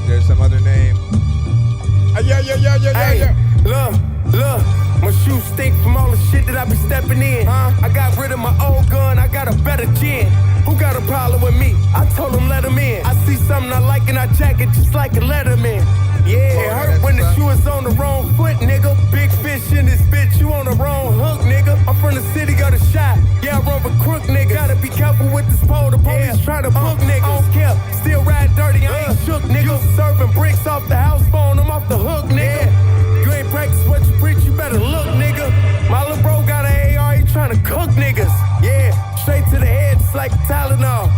There's some other name. Look, my shoes stink from all the shit that I be stepping in. I got rid of my old gun, I got a better gin. Who got a problem with me? I told him let him in. I see something I like and I jack it just like a Letterman. Yeah, it hurt when the shoe is on the wrong foot, nigga. Big fish in this bitch, you on the wrong hook, nigga. I'm from the city, got a shot. Yeah, I run with crook niggas. Gotta be careful with this pole, the police try to book niggas. I don't care, still ride dirty, I ain't shook, nigga. Serving bricks off the house phone, I'm off the hook, nigga. You ain't practice what you preach, you better look, nigga. My little bro got an AR, he tryna cook niggas. Yeah, straight to the head, just like Tylenol.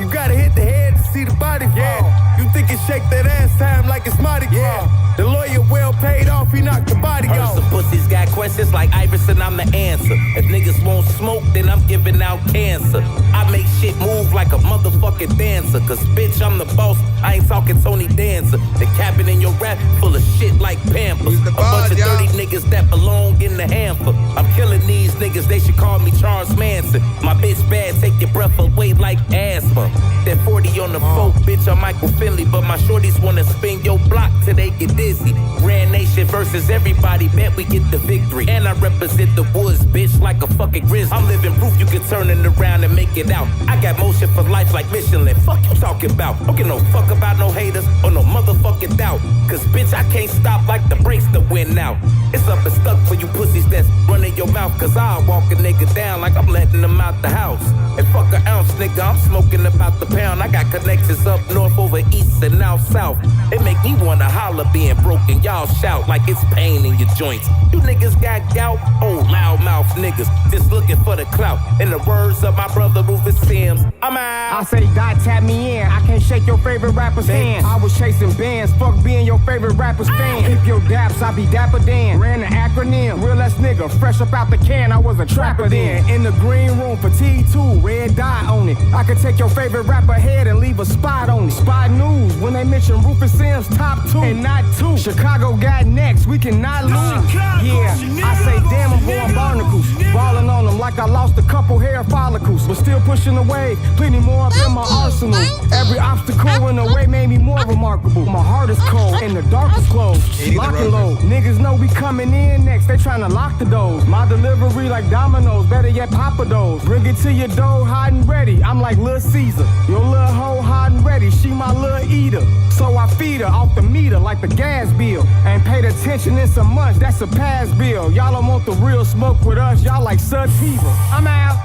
You gotta hit the head to see the body fall. Yeah, you think it shake that ass time like it's Mardi Gras. Yeah, the lawyer well paid off, he knocked the body off. Some pussies got questions like Iverson, I'm the answer. If niggas won't smoke, then I'm giving out cancer. I make shit move like a motherfucking dancer. Cause bitch, I'm the boss, I ain't talking Tony Dancer. The cabin in your rap full of shit like Pampers. A bunch of dirty niggas that belong in the hamper. I'm killing these niggas, they should call me Charles Manson. My bitch bad, take your breath away like asthma. That 40 on the folk, bitch, I'm Michael Finley. But my shorties wanna spin your block till they get dizzy. Grand Nation versus everybody, bet we get the victory. And I represent the woods, bitch, like a fucking grizzly. I'm living proof you can turn it around and make it out. I got motion for life like Michelin. Fuck you talking about? Don't give no fuck about no haters or no motherfucking doubt. Cause bitch, I can't stop like the brakes to win out. It's up and stuck for you pussies that's running your your mouth, cause I'll walk a nigga down like I'm letting them out the house. And fuck an ounce, nigga, I'm smoking about the pound. I got connections up north, over east, and now south. It make me wanna holler being broken. Y'all shout like it's pain in your joints. You niggas got gout? Oh, loudmouth niggas, just looking for the clout. In the words of my brother Rufus Sims, I'm out. I say, God tap me in. I can't shake your favorite rapper's hand. I was chasing bands, fuck being your favorite rapper's fan. Keep your daps, I be Dapper Dan. Ran the acronym, real ass nigga, fresh up out the can. I was a trapper then. In the green room for T2, red dot on it. I could take your favorite rapper head and leave a spot on it. Spot news when they mention Rufus Sims top 2 and not 2. Chicago got next, we cannot lose. Yeah, I say damn, I'm going barnacles. Balling on them like I lost a couple hair follicles, but still pushing the wave, plenty more up in my arsenal. Every obstacle in the way made me more remarkable. My heart is cold and the dark is closed. Lock and load, niggas know we coming in next. They tryna lock the doors. My delivery like dominoes, better yet Papa Do's. Bring it to your door hot and ready. I'm like Lil Caesar, your little hoe hot and ready. She my little eater, so I feed her off the meter like the gas bill. Ain't paid attention in some months, that's a pass bill. Y'all don't want the real smoke with us, y'all like Sativa. I'm out.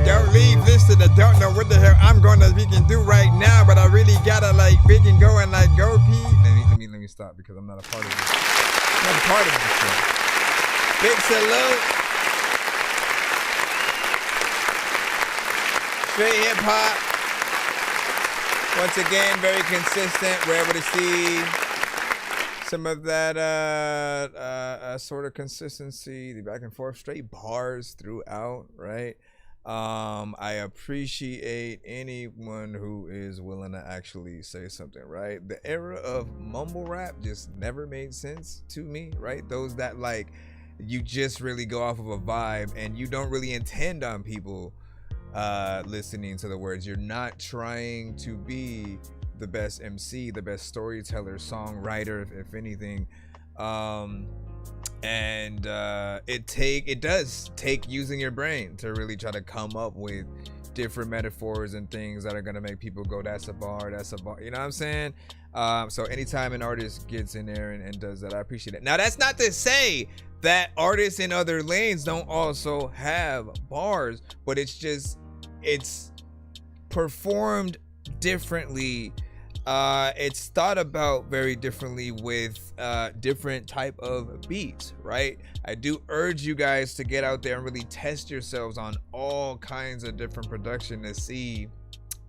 Don't leave this to the don't know what the hell I'm gonna freaking do right now, but I really gotta like big and go and like go pee. Let me stop because I'm not a part of this. I'm not a part of this show. Big salute. Straight hip hop. Once again, very consistent. We're able to see some of that sort of consistency, the back and forth, straight bars throughout, right? I appreciate anyone who is willing to actually say something, right? The era of mumble rap just never made sense to me, right? Those that like, you just really go off of a vibe and you don't really intend on people listening to the words. You're not trying to be the best MC, the best storyteller, songwriter, if anything. And it does take using your brain to really try to come up with different metaphors and things that are gonna make people go, that's a bar, you know what I'm saying? So anytime an artist gets in there and does that, I appreciate it. Now that's not to say that artists in other lanes don't also have bars, but it's performed differently. It's thought about very differently with different type of beats, right? I do urge you guys to get out there and really test yourselves on all kinds of different production to see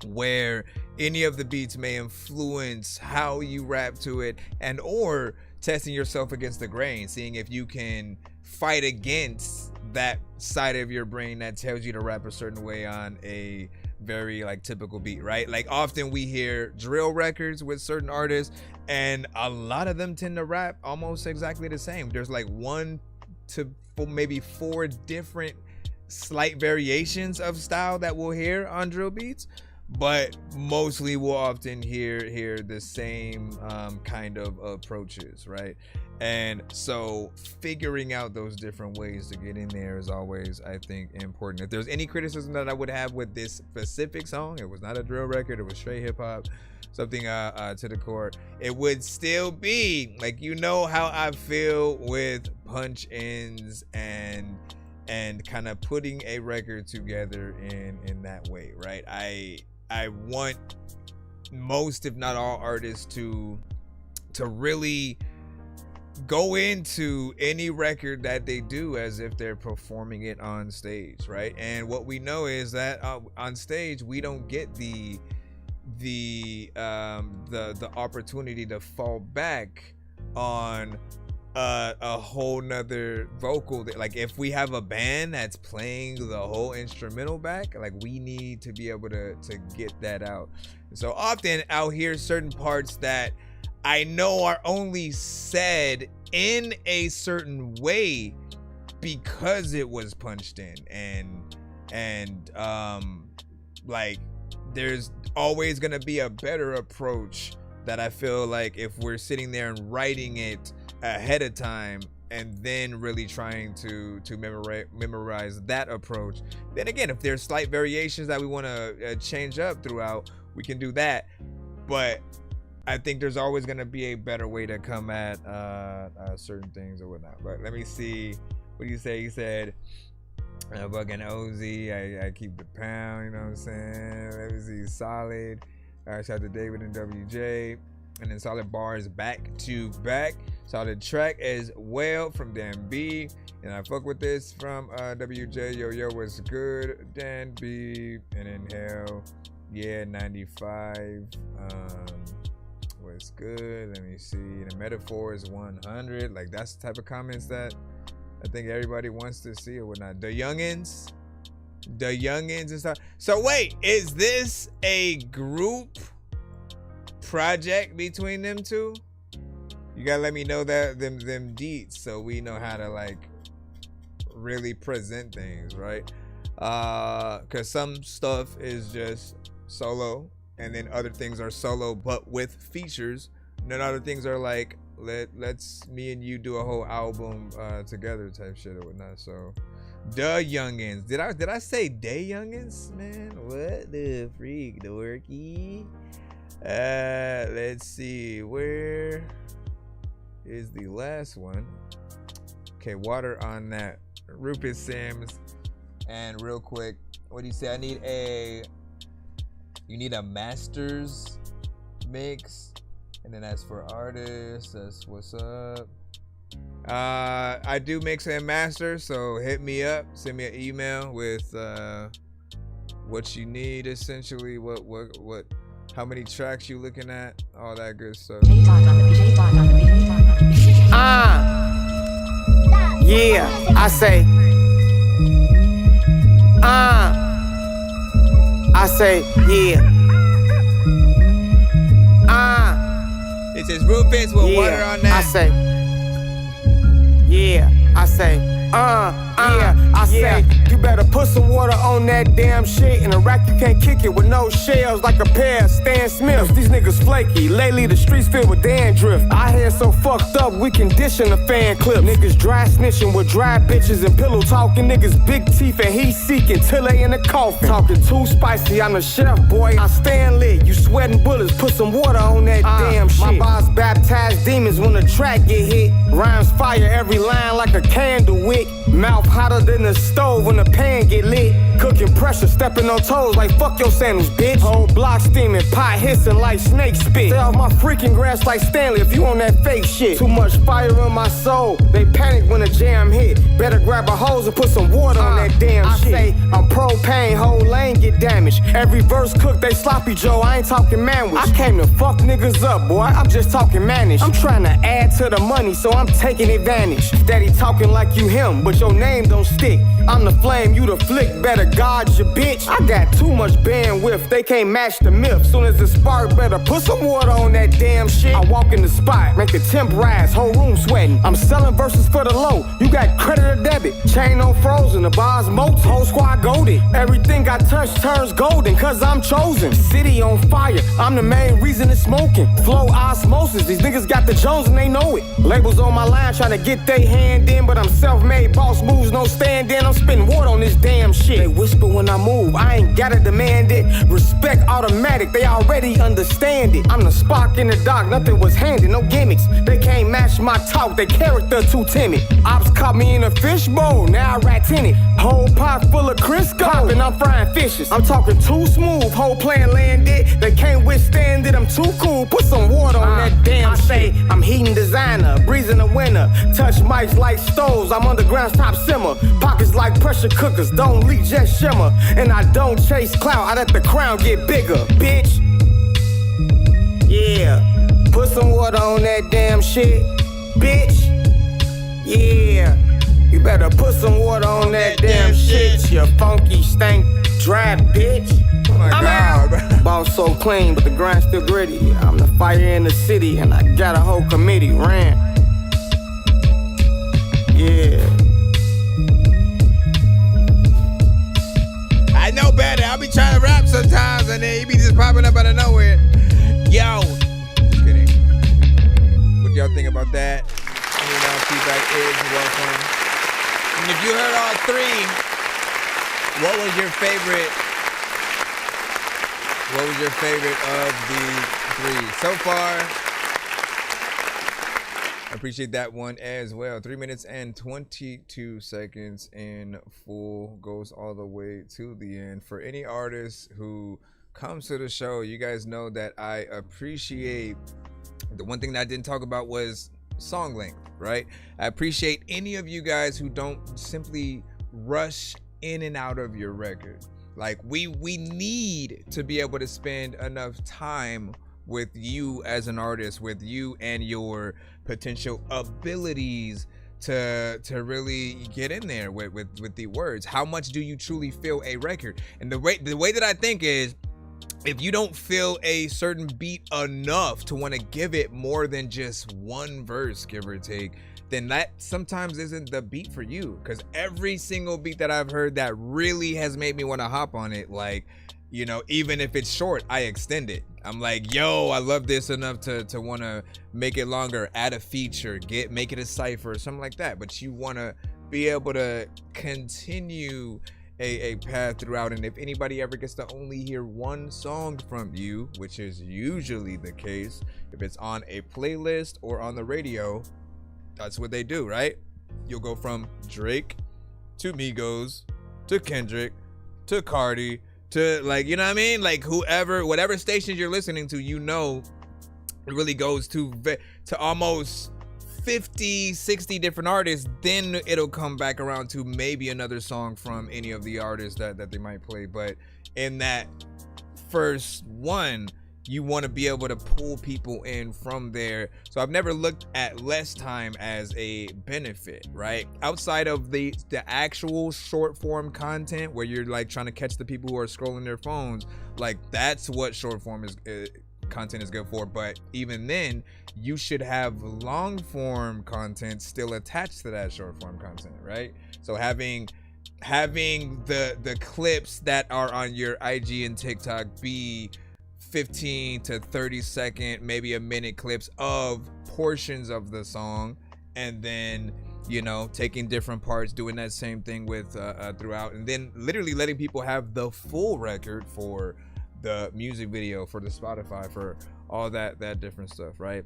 where any of the beats may influence how you rap to it, and or testing yourself against the grain, seeing if you can fight against that side of your brain that tells you to rap a certain way on a very like typical beat, right? Like often we hear drill records with certain artists and a lot of them tend to rap almost exactly the same. There's like 1 to maybe 4 different slight variations of style that we'll hear on drill beats, but mostly we'll often hear the same kind of approaches, right? And so figuring out those different ways to get in there is always, I think, important. If there's any criticism that I would have with this specific song, it was not a drill record, it was straight hip hop, something to the core, it would still be like, you know how I feel with punch ins and kind of putting a record together in that way, right? I want most, if not all, artists to really go into any record that they do as if they're performing it on stage, right? And what we know is that on stage we don't get the opportunity to fall back on a whole nother vocal. Like if we have a band that's playing the whole instrumental back, like we need to be able to get that out. So often I'll hear certain parts that I know are only said in a certain way because it was punched in, and like there's always gonna be a better approach that I feel like if we're sitting there and writing it ahead of time and then really trying to memorize that approach, then again, if there's slight variations that we want to change up throughout, we can do that. But I think there's always going to be a better way to come at certain things or whatnot. But let me see What do you say? He said, fucking OZ, I keep the pound, you know what I'm saying? Let me see, solid. Shout out to David and WJ. And then solid bars back to back. Solid track as well from Dan B. And I fuck with this from WJ. Yo, what's good? Dan B. And then hell, yeah, 95. What's good? Let me see. The metaphor is 100. Like, that's the type of comments that I think everybody wants to see or whatnot. The youngins and stuff. So wait, is this a group project between them two? You gotta let me know that them deets so we know how to like really present things, right? Cause some stuff is just solo and then other things are solo but with features, and then other things are like let's me and you do a whole album together type shit or whatnot. So the youngins, did I say they youngins, man? What the freak, Dorky? Let's see, where is the last one? Okay, water on that. Rupert Sims. And real quick, what do you say? You need a masters mix. And then as for artists, that's what's up. I do mix and master, so hit me up. Send me an email with what you need, essentially. What how many tracks you looking at, all that good stuff. Yeah, I say. Yeah. It says Rufus with water on that. I say. Yeah, I say. You better put some water on that damn shit. In Iraq, you can't kick it with no shells like a pair of Stan Smiths. These niggas flaky. Lately, the streets filled with dandruff. I hear so fucked up, we condition the fan clip. Niggas dry snitching with dry bitches and pillow talking. Niggas big teeth and heat seeking till they in the coffin. Talking too spicy, I'm the chef, boy. I stand lit. You sweating bullets, put some water on that damn shit. My bars baptize demons when the track get hit. Rhymes fire every line like a candle wick. Mouth hotter than the stove when the pan get lit. Cooking pressure, stepping on toes like fuck your sandals, bitch. Whole block steaming, pot hissing like snake spit. Stay off my freaking grass like Stanley if you on that fake shit. Too much fire in my soul, they panic when the jam hit. Better grab a hose and put some water on that damn shit. I say I'm propane, whole lane get damaged. Every verse cooked, they sloppy Joe, I ain't talking manwich. I came to fuck niggas up, boy, I'm just talking managed. I'm trying to add to the money, so I'm taking advantage. Steady talking like you him, but your name don't stick. I'm the flame, you the flick, better guard your bitch. I got too much bandwidth, they can't match the myth. Soon as it spark, better put some water on that damn shit. I walk in the spot, make the temp rise, whole room sweating. I'm selling verses for the low, you got credit or debit. Chain on frozen, the bars moats, whole squad golded. Everything I touch turns golden, cause I'm chosen. City on fire, I'm the main reason it's smoking. Flow osmosis, these niggas got the Jones and they know it. Labels on my line trying to get they hand in, but I'm self-made, boss moves, no stand in. I'm spitting water on this damn shit. They whisper when I move, I ain't gotta demand it. Respect automatic, they already understand it. I'm the spark in the dark, nothing was handed, no gimmicks. They can't match my talk, their character too timid. Ops caught me in a fishbowl, now I rat in it. Whole pot full of Crisco, and I'm frying fishes. I'm talking too smooth, whole plan landed. They can't withstand it, I'm too cool. Put some water on that damn shit. Say I'm heating designer, breezing the winter. Touch mics like stoves, I'm underground's top simmer. Pockets like pressure cookers, don't leak, just shimmer. And I don't chase clout, I let the crown get bigger, bitch. Yeah, put some water on that damn shit, bitch. Yeah, you better put some water on that damn shit, you funky stank dry bitch. Oh my God, bro. Ball so clean, but the grind still gritty. I'm the fire in the city, and I got a whole committee ran. Yeah. I know better. I'll be trying to rap sometimes, and then he be just popping up out of nowhere. Yo. Just kidding. What y'all think about that? You know, feedback is welcome. And if you heard all three, what was your favorite? What was your favorite of the three? So far, Appreciate that one as well. 3 minutes and 22 seconds in full, goes all the way to the end. For any artist who comes to the show, you guys know that I appreciate, the one thing that I didn't talk about was song length, right? I appreciate any of you guys who don't simply rush in and out of your record. Like we need to be able to spend enough time with you as an artist, with you and your potential abilities to really get in there with the words. How much do you truly feel a record? And the way that I think is, if you don't feel a certain beat enough to want to give it more than just one verse, give or take, then that sometimes isn't the beat for you. Because every single beat that I've heard that really has made me want to hop on it, like, you know, even if it's short, I extend it. I'm like, yo, I love this enough to want to make it longer, add a feature, make it a cipher or something like that. But you want to be able to continue a path throughout. And if anybody ever gets to only hear one song from you, which is usually the case, if it's on a playlist or on the radio, that's what they do, right? You'll go from Drake to Migos to Kendrick to Cardi to, like, you know what I mean? Like whatever stations you're listening to, you know, it really goes to almost 50, 60 different artists. Then it'll come back around to maybe another song from any of the artists that they might play. But in that first one, you want to be able to pull people in from there. So I've never looked at less time as a benefit, right? Outside of the actual short form content where you're like trying to catch the people who are scrolling their phones, like that's what short form content is good for. But even then, you should have long form content still attached to that short form content, right? So having the clips that are on your IG and TikTok be 15 to 30 second, maybe a minute clips of portions of the song, and then, you know, taking different parts, doing that same thing with throughout, and then literally letting people have the full record for the music video, for the Spotify, for all that different stuff, right?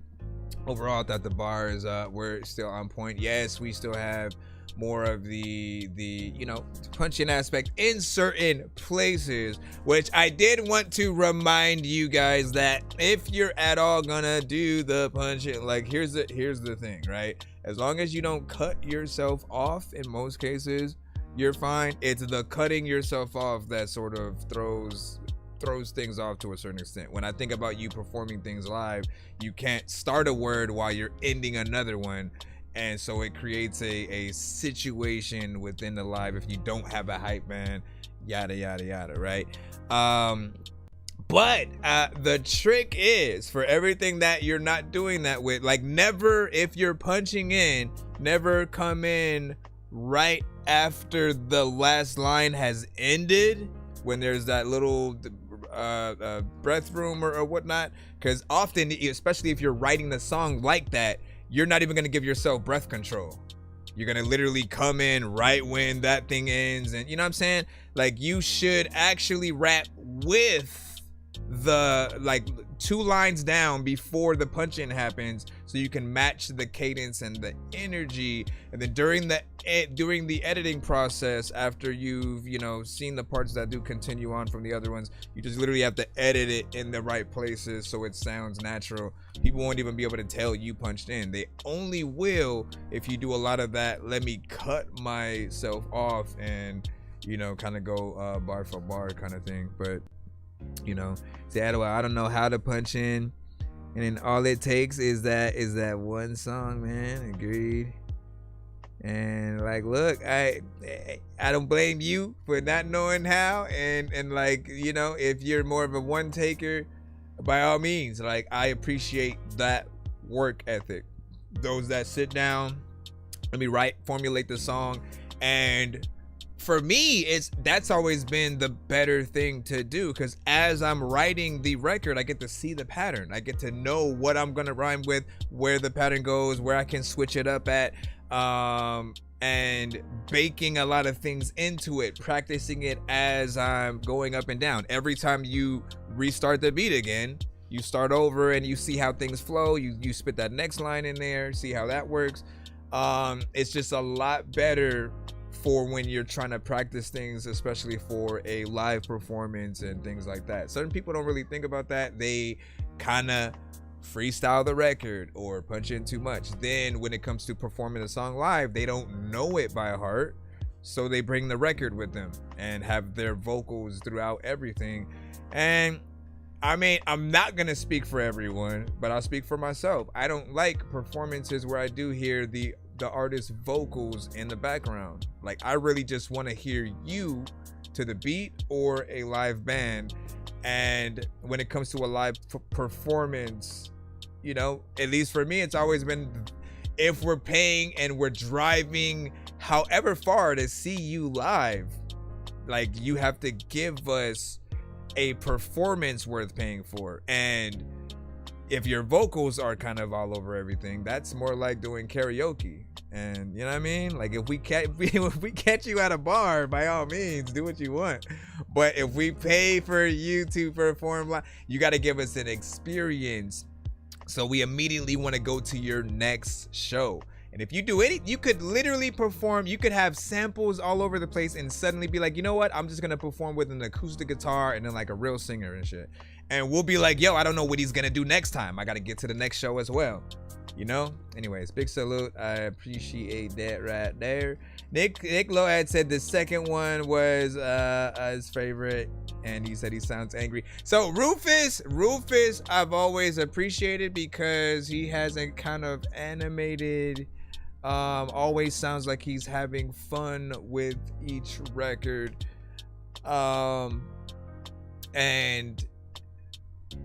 Overall, I thought the bars were still on point. Yes, we still have more of the you know, punching aspect in certain places, which I did want to remind you guys that if you're at all gonna do the punching, like here's the thing, right? As long as you don't cut yourself off, in most cases you're fine. It's the cutting yourself off that sort of throws things off to a certain extent. When I think about you performing things live, you can't start a word while you're ending another one. And so it creates a situation within the live if you don't have a hype man, yada, yada, yada, right? But the trick is, for everything that you're not doing that with, like never, if you're punching in, never come in right after the last line has ended, when there's that little breath room or whatnot. Because often, especially if you're writing the song like that, you're not even going to give yourself breath control. You're going to literally come in right when that thing ends. And you know what I'm saying? Like, you should actually rap with the, like, 2 lines down before the punch-in happens, so you can match the cadence and the energy. And then during the editing process, after you've, you know, seen the parts that do continue on from the other ones, you just literally have to edit it in the right places so it sounds natural. People won't even be able to tell you punched in. They only will if you do a lot of that, let me cut myself off and, you know, kind of go bar for bar kind of thing. But, you know, say, I don't know how to punch in, and then all it takes is that one song, man. Agreed. And like, look, I don't blame you for not knowing how, and like, you know, if you're more of a one taker, by all means, like, I appreciate that work ethic. Those that sit down, let me formulate the song. And for me, that's always been the better thing to do, because as I'm writing the record, I get to see the pattern. I get to know what I'm gonna rhyme with, where the pattern goes, where I can switch it up at, and baking a lot of things into it, practicing it as I'm going up and down. Every time you restart the beat again, you start over and you see how things flow. You spit that next line in there, see how that works. It's just a lot better for when you're trying to practice things, especially for a live performance and things like that. Certain people don't really think about that. They kind of freestyle the record or punch in too much. Then when it comes to performing a song live, they don't know it by heart, so they bring the record with them and have their vocals throughout everything. And I mean, I'm not gonna speak for everyone, but I'll speak for myself. I don't like performances where I do hear the artist's vocals in the background. Like, I really just want to hear you to the beat or a live band. And when it comes to a live performance, you know, at least for me, it's always been, if we're paying and we're driving however far to see you live, like, you have to give us a performance worth paying for. And if your vocals are kind of all over everything, that's more like doing karaoke. And you know what I mean? Like, if we catch you at a bar, by all means, do what you want. But if we pay for you to perform live, you got to give us an experience. So we immediately want to go to your next show. And if you do it, you could literally perform. You could have samples all over the place and suddenly be like, you know what? I'm just going to perform with an acoustic guitar and then like a real singer and shit. And we'll be like, yo, I don't know what he's going to do next time. I got to get to the next show as well. You know? Anyways, big salute. I appreciate that right there. Nick Load said the second one was his favorite, and he said he sounds angry. So Rufus, I've always appreciated because he has a kind of animated, always sounds like he's having fun with each record. And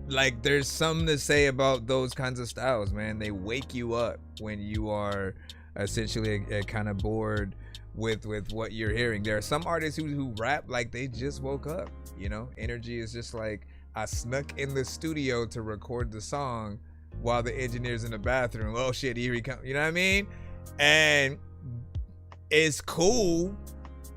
like, there's something to say about those kinds of styles, man. They wake you up when you are essentially kind of bored with what you're hearing. There are some artists who rap like they just woke up, you know. Energy is just like, I snuck in the studio to record the song while the engineer's in the bathroom. Oh shit, here he comes. You know what I mean? And it's cool,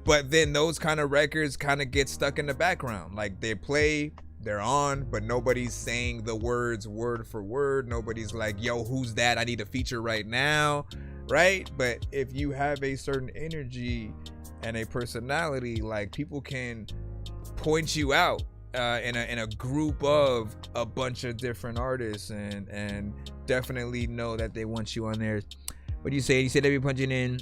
but then those kind of records kind of get stuck in the background. Like, they play, they're on, but nobody's saying the words word for word. Nobody's like, yo, who's that? I need a feature right now, right? But if you have a certain energy and a personality, like, people can point you out in a group of a bunch of different artists and definitely know that they want you on there. What do you say? You said they be punching in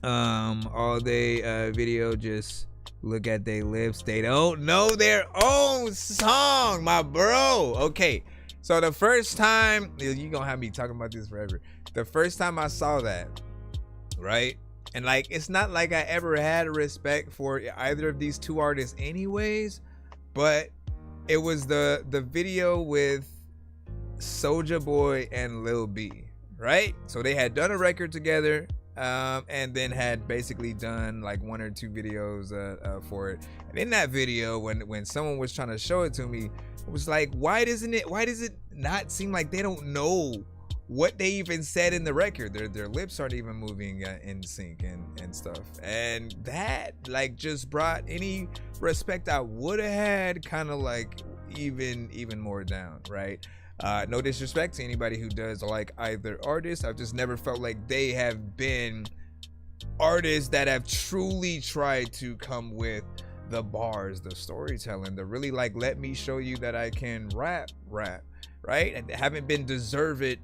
all day video, just look at their lips. They don't know their own song, my bro. Okay, so the first time, you gonna have me talking about this forever. The first time I saw that, right? And like, it's not like I ever had respect for either of these two artists anyways, but it was the video with Soulja Boy and Lil B, right? So they had done a record together, and then had basically done like one or two videos for it. And in that video, when someone was trying to show it to me, it was like, why does it not seem like they don't know what they even said in the record? Their lips aren't even moving in sync and stuff. And that like just brought any respect I would have had kind of like even more down, right? No disrespect to anybody who does like either artist. I've just never felt like they have been artists that have truly tried to come with the bars, the storytelling, the really like, let me show you that I can rap, right? And haven't been deserved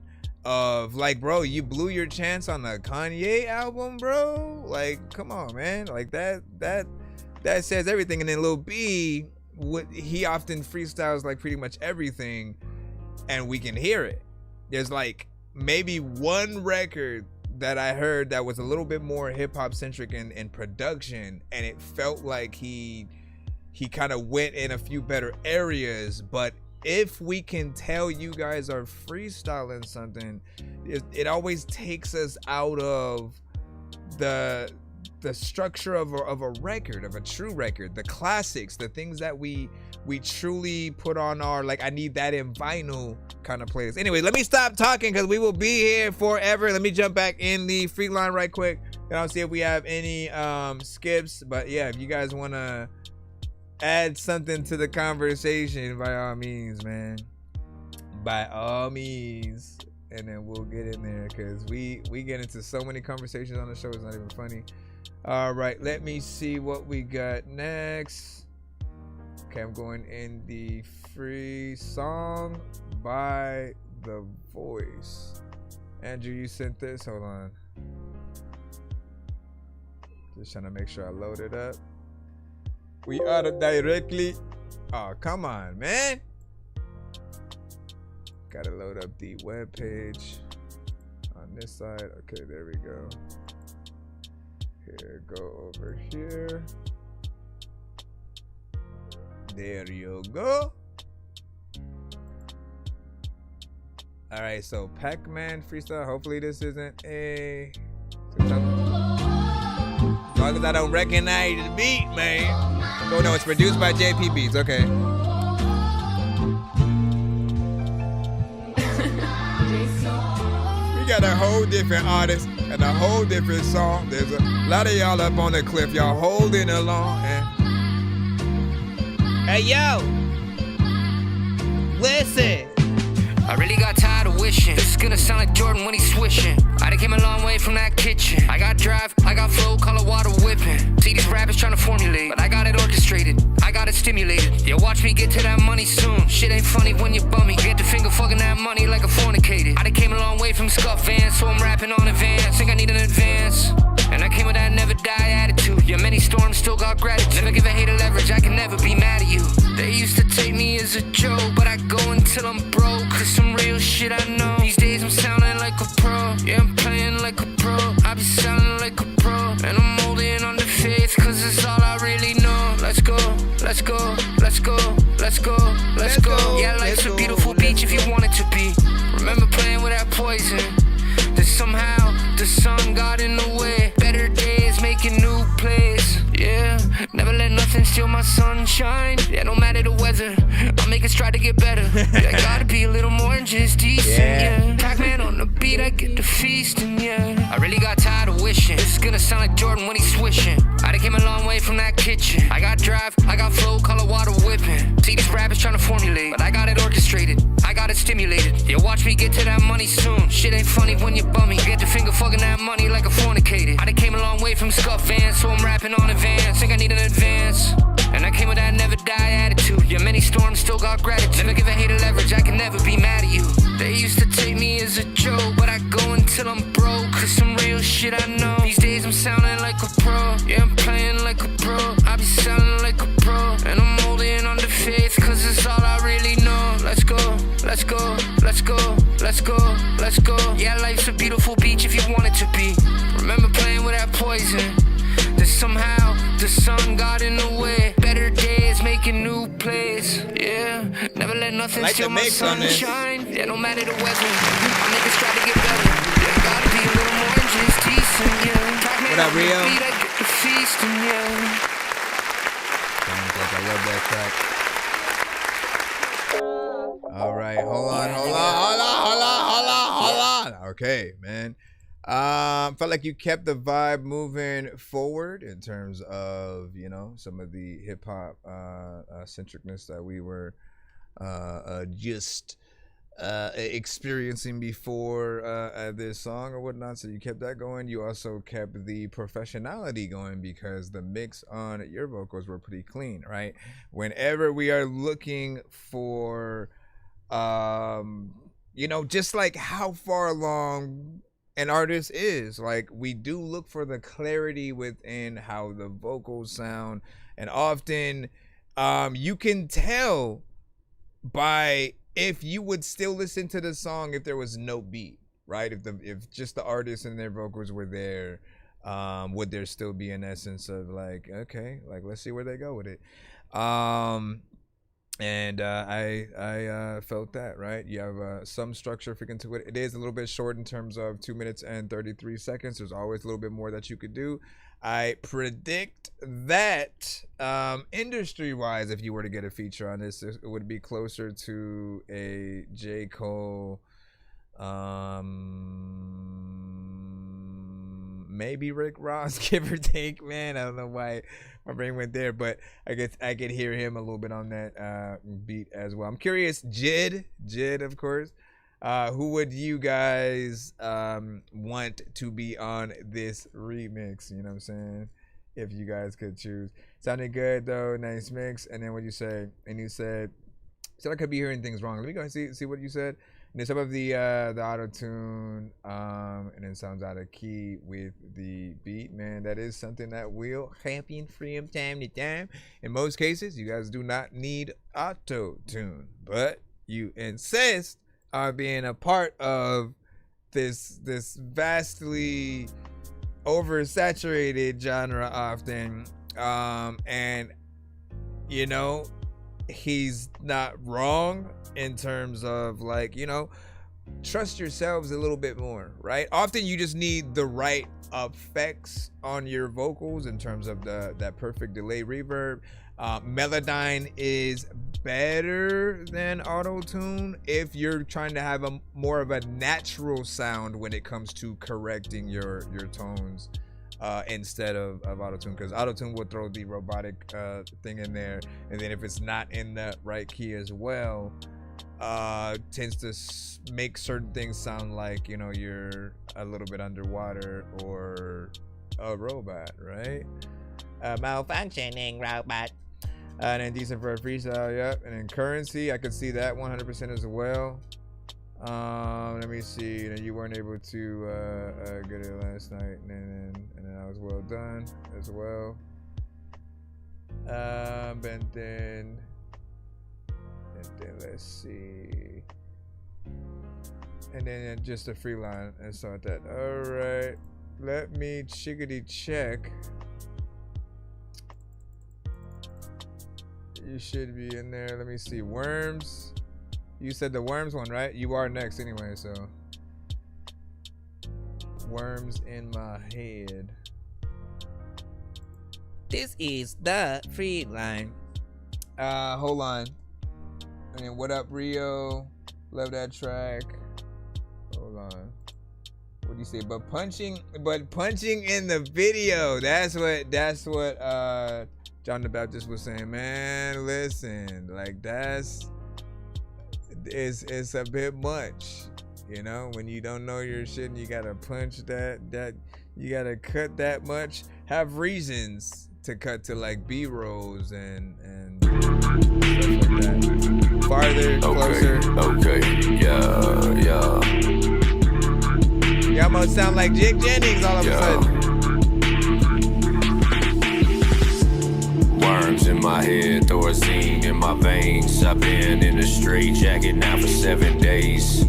of like, bro, you blew your chance on the Kanye album, bro. Like, come on, man. Like that says everything. And then Lil B, he often freestyles like pretty much everything, and we can hear it. There's like maybe one record that I heard that was a little bit more hip-hop centric in production, and it felt like he kind of went in a few better areas. But if we can tell you guys are freestyling something, it always takes us out of the structure of a record, of a true record, the classics, the things that we truly put on our, like, I need that in vinyl kind of playlist. Anyway, let me stop talking because we will be here forever. Let me jump back in the free line right quick, and I'll see if we have any skips. But yeah, if you guys want to add something to the conversation, by all means, man. by all means, and then we'll get in there because we get into so many conversations on the show. It's not even funny. All right, let me see what we got next. Okay, I'm going in the free song by The Voice. Andrew, you sent this. Hold on. Just trying to make sure I load it up. We are directly. Oh, come on, man. Gotta load up the web page on this side. Okay, there we go. Here, go over here. There you go. All right, so Pac-Man freestyle. Hopefully this isn't a. As long as I don't recognize the beat, man. Oh no, it's produced by JP Beats. Okay. We got a whole different artist and a whole different song. There's a lot of y'all up on the cliff. Y'all holding along. Hey yo, listen. I really got tired of wishing. This is gonna sound like Jordan when he's swishing. I done came a long way from that kitchen. I got drive, I got flow, color water whipping. See these rappers trying to formulate, but I got it orchestrated. I got it stimulated. Yeah, watch me get to that money soon. Shit ain't funny when you bummy. Get the finger fucking that money like a fornicated. I done came a long way from scuff vans, so I'm rapping on advance. Think I need an advance. And I came with that never die attitude. Yeah, many storms still got gratitude. Never give a hater leverage, I can never be mad at you. They used to take me as a joke, but I go until I'm broke. Cause some real shit I know. These days I'm sounding like a pro. Yeah, I'm playing like a pro. I be sounding like a pro. And I'm holding on to faith, cause it's all I really know. Let's go, let's go, let's go, let's go, let's go. Yeah, life's a beautiful beach if you want it to be. Remember playing with that poison. Then somehow the sun got in the way. Better days making new plays. Yeah, never let nothing steal my sunshine. Yeah, no matter the weather, I'll make it try to get better. Yeah, I gotta be a little more than just decent. Yeah, Pac-Man on the beat, I get the feasting. Yeah, I really got tired of wishing. This is gonna sound like Jordan when he's swishing. I done came a long way from that kitchen. I got drive, I got flow, color water whipping. See these rappers trying to formulate, but I got it orchestrated. I got it stimulated. Yeah, watch me get to that money soon. Shit ain't funny when you bummy. Get the finger fucking that money like a fornicated. I done came a long way from scuff vans, so I'm rapping on advance. Think I need an advance. And I came with that never die attitude. Yeah, many storms still got gratitude. Never give a hater leverage, I can never be mad at you. They used to take me as a joke, but I go until I'm broke. Cause some real shit I know. These days I'm sounding like a pro. Yeah, I'm playing like a pro. I be sounding like a pro. And I'm holding on to faith, cause it's all I really know. Let's go, let's go, let's go, let's go, let's go. Yeah, life's a beautiful beach if you want it to be. Remember playing with that poison. Then somehow the sun got in the way. Better days making new plays. Yeah, never let nothing steal my sunshine. Yeah, no matter the weather, I'll make it try to get better. Yeah, I gotta be a little more than just decent. Yeah, what up, Rio? I get the feasting. Yeah. I love that track. All right, hold on. Okay, man. Felt like you kept the vibe moving forward in terms of, you know, some of the hip hop centricness that we were just experiencing before this song or whatnot. So you kept that going. You also kept the professionality going because the mix on your vocals were pretty clean, right? Whenever we are looking for, you know, just like how far along an artist is, like, we do look for the clarity within how the vocals sound, and often you can tell by if you would still listen to the song if there was no beat, right? If just the artist and their vocals were there, would there still be an essence of like, okay, like let's see where they go with it. And I felt that, right? You have some structure figured into it. It is a little bit short in terms of 2 minutes and 33 seconds. There's always a little bit more that you could do. I predict that industry-wise, if you were to get a feature on this, it would be closer to a J. maybe Rick Ross, give or take, man. I don't know why my brain went there, but I guess I could hear him a little bit on that beat as well. I'm curious, Jid, of course. Who would you guys want to be on this remix? You know what I'm saying? If you guys could choose. Sounded good though, nice mix. And then what you say? And you said I could be hearing things wrong. Let me go and see what you said. And then some of the auto tune, and then sounds out of key with the beat. Man, that is something that will happen from time to time. In most cases, you guys do not need auto tune, but you insist on being a part of this vastly oversaturated genre often, and you know, he's not wrong in terms of, like, you know, trust yourselves a little bit more, right? Often you just need the right effects on your vocals in terms of that perfect delay reverb. Melodyne is better than auto-tune if you're trying to have a more of a natural sound when it comes to correcting your tones instead of auto-tune, because auto-tune will throw the robotic thing in there, and then if it's not in the right key as well, tends to make certain things sound like, you know, you're a little bit underwater or a robot, right? Malfunctioning robot. And then decent for a freestyle, yep. And then currency, I could see that 100% as well. Let me see. You know, you weren't able to get it last night, and then I was well done as well. And then let's see. And then just a free line and start that. All right, let me chickadee check. You should be in there. Let me see. Worms. You said the Worms one, right? You are next anyway, so. Worms in my head. This is the free line. Hold on. And then what up, Rio? Love that track. Hold on. What do you say? But punching in the video. That's what John the Baptist was saying. Man, listen, like it's a bit much, you know, when you don't know your shit and you gotta punch that you gotta cut that much. Have reasons to cut to like B-rolls and stuff like that. Farther, closer. Okay, yeah. You almost sound like Jake Jennings all of a sudden. Worms in my head, Thorazine in my veins. I've been in a straight jacket now for 7 days.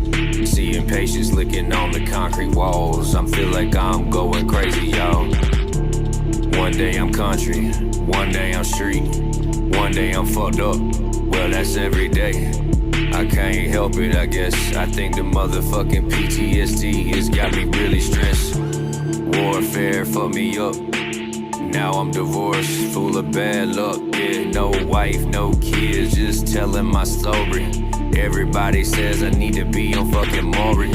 Seeing patients licking on the concrete walls. I feel like I'm going crazy, y'all. One day I'm country, one day I'm street, one day I'm fucked up. Well, that's every day. I can't help it, I guess. I think the motherfucking PTSD has got me really stressed. Warfare fucked me up. Now I'm divorced, full of bad luck. Yeah, no wife, no kids, just telling my story. Everybody says I need to be on fucking Maury.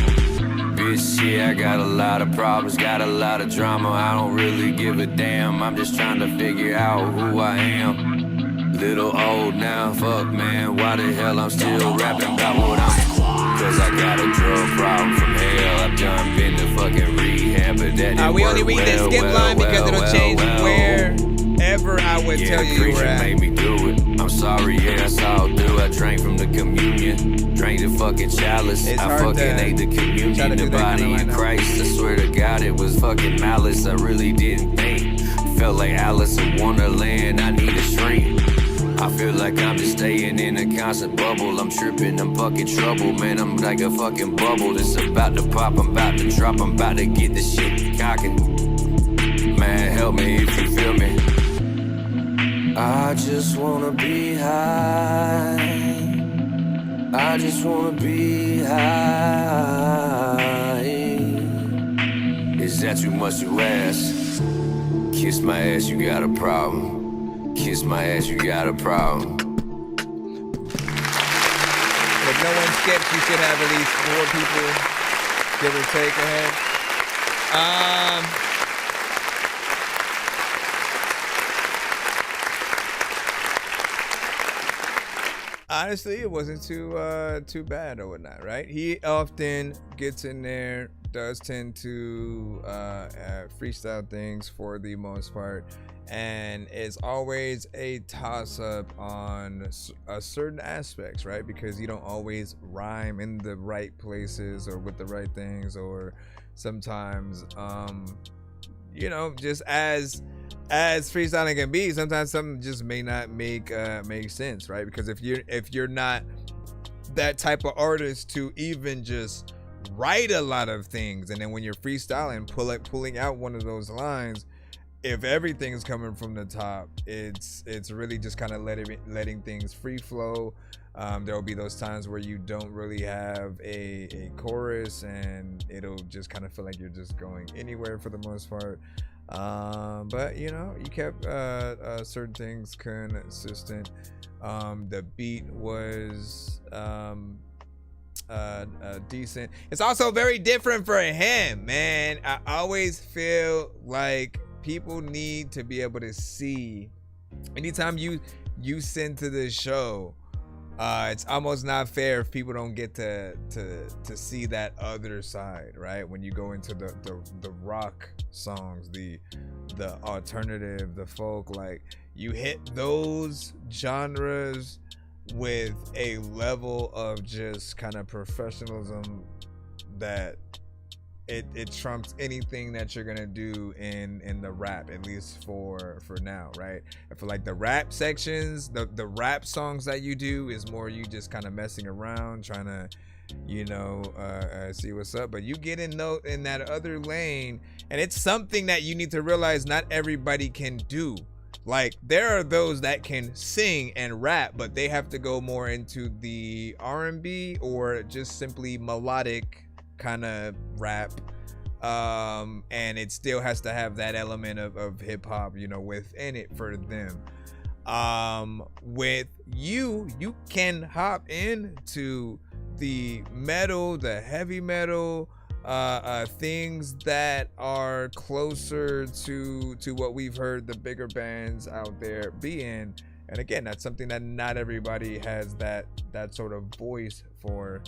Bitch, yeah, I got a lot of problems, got a lot of drama. I don't really give a damn. I'm just trying to figure out who I am. Little old now, fuck man, why the hell I'm still rapping about what I'm. Cause I got a drug problem from hell. I've done been to fucking rehab, but that didn't we only read the skip line because it'll change wherever I would tell you you were at. Made me do it. I'm sorry, yeah, that's all I do. I drank from the communion, drank the fucking chalice. I fucking ate the communion, the body of Christ. I swear to God, it was fucking malice. I really didn't think. Felt like Alice in Wonderland. I need a shrink. I feel like I'm just staying in a constant bubble. I'm tripping, I'm fucking trouble, man. I'm like a fucking bubble. It's about to pop, I'm about to drop, I'm about to get this shit cocking. Man, help me if you feel me. I just wanna be high. I just wanna be high. Is that too much to ask? Kiss my ass, you got a problem. Kiss my ass, you got a problem. If no one skips, you should have at least 4 people, give or take, ahead. honestly, it wasn't too bad or whatnot, right? He often gets in there, does tend to freestyle things for the most part, and it's always a toss-up on certain aspects, right? Because you don't always rhyme in the right places or with the right things, or sometimes you know, just as freestyling can be, sometimes something just may not make sense, right? Because if you're not that type of artist to even just write a lot of things, and then when you're freestyling, pulling out one of those lines, if everything's coming from the top, it's really just kind of letting things free flow. There will be those times where you don't really have a chorus, and it'll just kind of feel like you're just going anywhere for the most part. But you know, you kept certain things consistent. The beat was decent. It's also very different for him, man. I always feel like people need to be able to see. Anytime you send to the show, it's almost not fair if people don't get to see that other side, right? When you go into the rock songs, the alternative, the folk, like, you hit those genres with a level of just kind of professionalism that it trumps anything that you're gonna do in the rap, at least for now, right? I feel like the rap sections, the rap songs that you do is more you just kind of messing around, trying to, you know, see what's up. But you get in that other lane, and it's something that you need to realize not everybody can do. Like, there are those that can sing and rap, but they have to go more into the R&B or just simply melodic kind of rap, and it still has to have that element of hip-hop, you know, within it for them. With you can hop into the metal, the heavy metal, things that are closer to what we've heard the bigger bands out there being. And again, that's something that not everybody has that sort of voice for.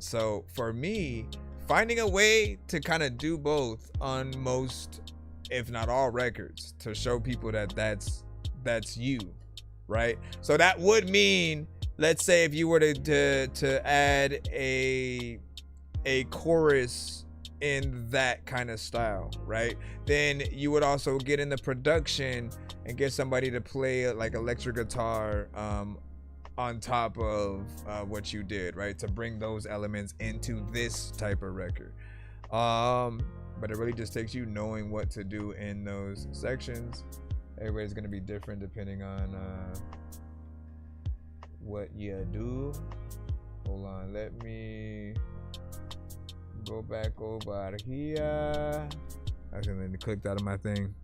So for me, finding a way to kind of do both on most, if not all, records, to show people that that's you, right? So that would mean, let's say if you were to add a chorus in that kind of style, right? Then you would also get in the production and get somebody to play like electric guitar on top of what you did, right? To bring those elements into this type of record. But it really just takes you knowing what to do in those sections. Everybody's gonna be different depending on what you do. Hold on, let me go back over here. I accidentally clicked out of my thing.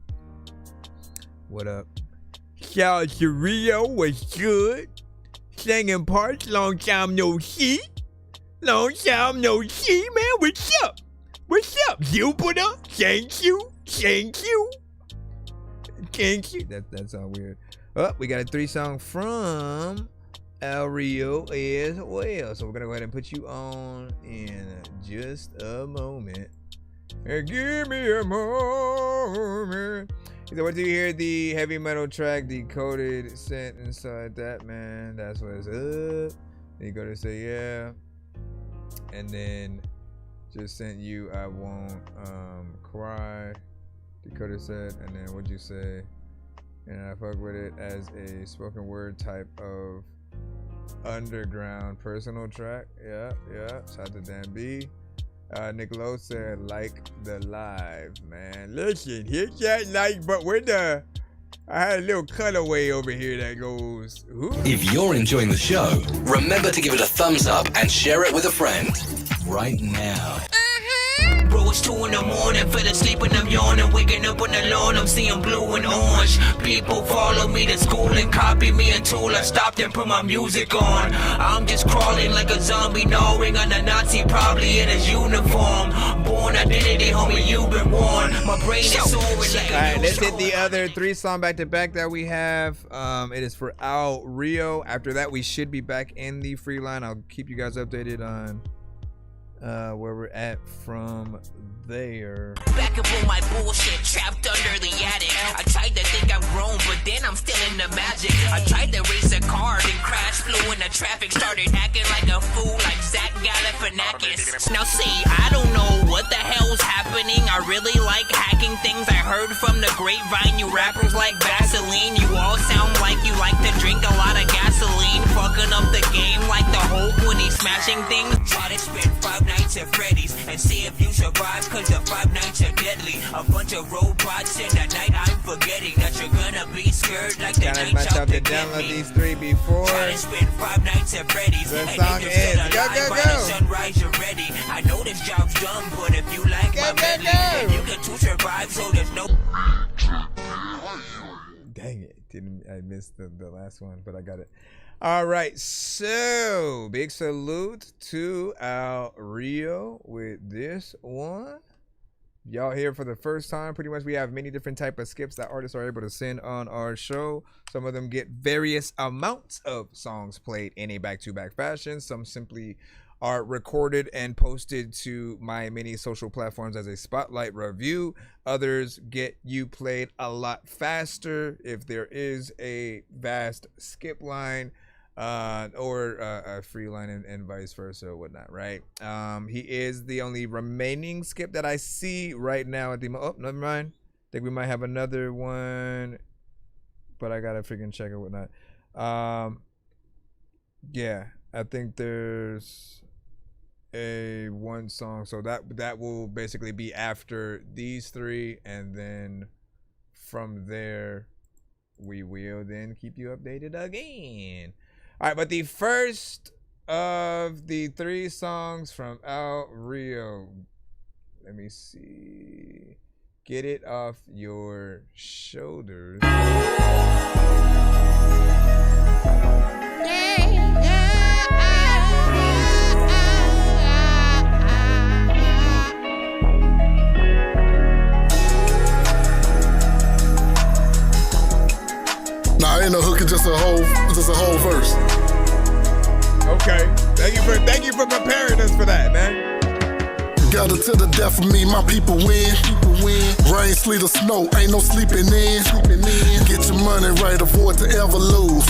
What up? Shout out to Rio, what's good? Singing parts, long time no see. Long time no see, man. What's up? What's up, Jupiter? Thank you. Thank you. Thank you. That's all weird. Oh, we got a 3-song from El Rio as well. So we're gonna go ahead and put you on in just a moment. And give me a moment. So what do you hear the heavy metal track decoded sent inside that, man? That's what's up. Then you go to say yeah. And then just sent you I won't cry. Decoded said, and then what'd you say? And I fuck with it as a spoken word type of underground personal track. Yeah. Shout out to Dan B. Nick Lowe said, like the live, man. Listen, hit that like, but I had a little cutaway over here that goes, ooh. If you're enjoying the show, remember to give it a thumbs up and share it with a friend right now. Bro, it's 2 in the morning, fell asleep and I'm yawning, waking up on the lawn, I'm seeing blue and orange. People follow me to school and copy me until I stopped and put my music on. I'm just crawling like a zombie, gnawing on a Nazi, probably in his uniform. Born identity, homie, you've been warned. My my brain is soaring like All right, let's hit the other 3-song back-to-back that we have. It is for Al Rio. After that, we should be back in the free line. I'll keep you guys updated on where we're at from there. Back up on my bullshit, trapped under the attic. I tried to think I'm grown, but then I'm still in the magic. I tried to race a car, then crash, flew in the traffic, started acting like a fool, like Zach Galifianakis. Now see, I don't know what the hell's happening. I really like hacking things. I heard from the grapevine, you rappers like Vaseline. You all sound like you like to drink a lot of gasoline, fucking up the game like the Hulk when he's smashing things. Try to spend 5 nights at Freddy's and see if you survive. Cause the 5 nights are deadly. A bunch of robots in the night. I'm forgetting that you're gonna be scared like the night Gotta out to download get me. these 3 before Try to spend 5 nights at Freddy's. the And song if you're still ends. Go, alive go, by the go. sunrise, you're ready. I know this job's dumb, but if you like my medley, then you can too survive, so there's no. Dang it. I missed the last one, but I got it. All right, so big salute to Al Rio with this one. Y'all here for the first time. Pretty much we have many different type of skips that artists are able to send on our show. Some of them get various amounts of songs played in a back-to-back fashion. Some simply are recorded and posted to my many social platforms as a spotlight review. Others get you played a lot faster if there is a vast skip line or a free line and vice versa or whatnot, right? He is the only remaining skip that I see right now at the oh, never mind. I think we might have another one, but I gotta freaking check or whatnot. Yeah, I think there's a 1 song, so that will basically be after these 3, and then from there we will then keep you updated again. All right, but the first of the 3 songs from Al Rio, let me see. Get It Off Your Shoulders. Nah, ain't no hook, it's just a whole verse. Okay. Thank you for preparing us for that, man. Got it to the death of me, my people win. Rain, sleet, or snow, ain't no sleeping in. Get your money right, avoid to ever lose.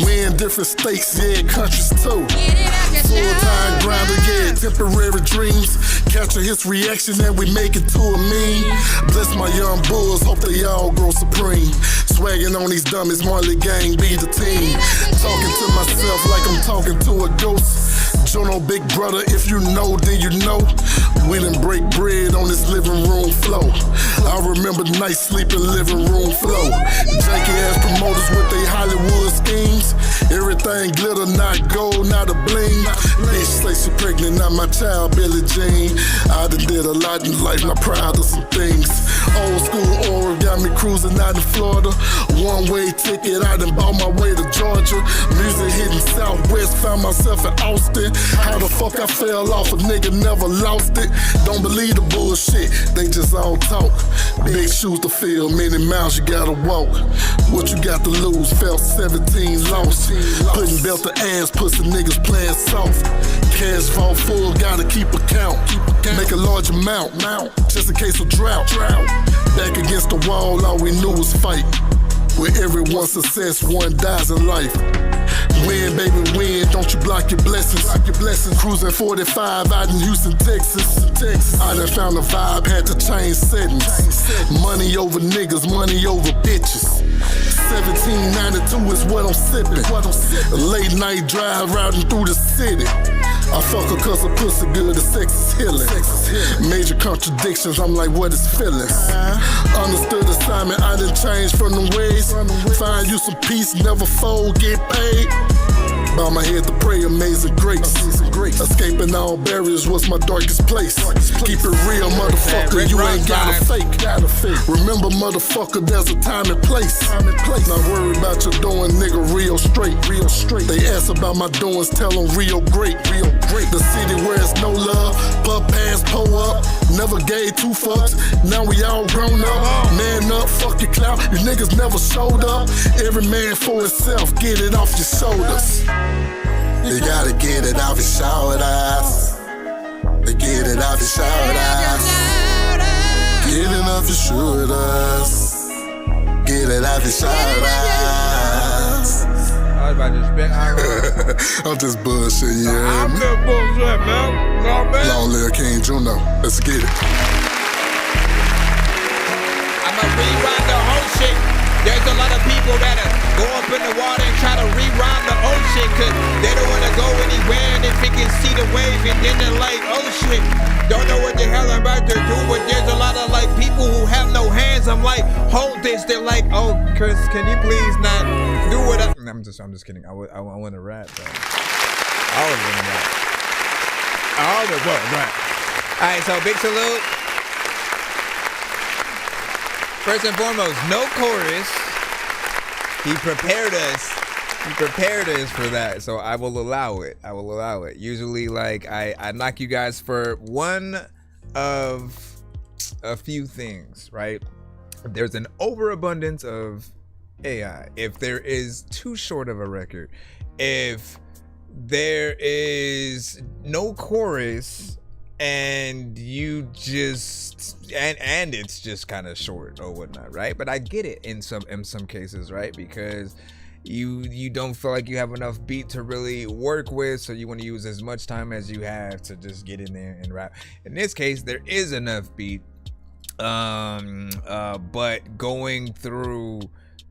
Win different states, yeah, countries too. Full-time grinder, yeah, temporary dreams. Capture his reaction and we make it to a meme. Bless my young bulls, hope they all grow supreme. Swagging on these dummies, Marley Gang be the team. Talking to myself like I'm talking to a ghost. Jono, big brother, if you know, then you know. We done break bread on this living room floor. I remember nights sleeping living room floor. Janky ass promoters with they Hollywood schemes. Everything glitter, not gold, not a bling. Bitch say she pregnant, not my child, Billie Jean. I done did a lot in life, not proud of some things. Old school aura got me cruising out in Florida. One-way ticket, I done bought my way to Georgia. Music hitting Southwest, found myself in Austin. How the fuck I fell off, a nigga never lost it. Don't believe the bullshit, they just all talk. Big shoes to fill, many miles you gotta walk. What you got to lose, felt 17 lost. Putting belt to ass, pussy niggas playing soft. Cash fall full, gotta keep a count. Make a large amount, just in case of drought. Back against the wall, all we knew was fight. With every one success, one dies in life. Win, baby, win, don't you block your blessings. Cruising 45 out in Houston, Texas. I done found a vibe, had to change settings. Money over niggas, money over bitches. 1792 is what I'm sipping. A late night drive riding through the city. I fuck her cause her pussy good, the sex is healing. Major contradictions, I'm like, what is feelings? Understood assignment, I done changed from the ways. Find you some peace, never fold, get paid. Bow my head to pray, amazing grace. Escaping all barriers was my darkest place. Keep it real, motherfucker, you ain't gotta fake. Remember, motherfucker, there's a time and place. Not worry about your doing, nigga, real straight. They ask about my doings, tell them real great. The city where it's no love, pub pass, pull up. Never gave 2 fucks. Now we all grown up. Man up, fuck your clout. You niggas never showed up. Every man for himself, get it off your shoulders. You gotta get it off your shoulders. Get it off your shoulders. Get it off your shoulders. Get it off your shoulders. I was about to spit. I'm just bullshitting, yeah. I'm just bullshit, man. Long live King Juno. Let's get it. I'ma rerun the whole shit. There's a lot of people that go up in the water and try to rerun the ocean, cause they don't wanna go anywhere and if they can see the wave and then they're like, oh shit, don't know what the hell I'm about to do, but there's a lot of like people who have no hands. I'm like, hold this. They're like, oh, Chris, can you please not do what I'm just kidding. I want to rap, though. I was gonna rap. I always was rap. All right, so big salute. First and foremost, no chorus. He prepared us. He prepared us for that, so I will allow it. I will allow it. Usually, like, I knock you guys for one of a few things, right? There's an overabundance of AI. If there is too short of a record, if there is no chorus and you just and it's just kind of short or whatnot, right? But I get it in some cases, right? Because you don't feel like you have enough beat to really work with, so you want to use as much time as you have to just get in there and rap. In this case, there is enough beat, but going through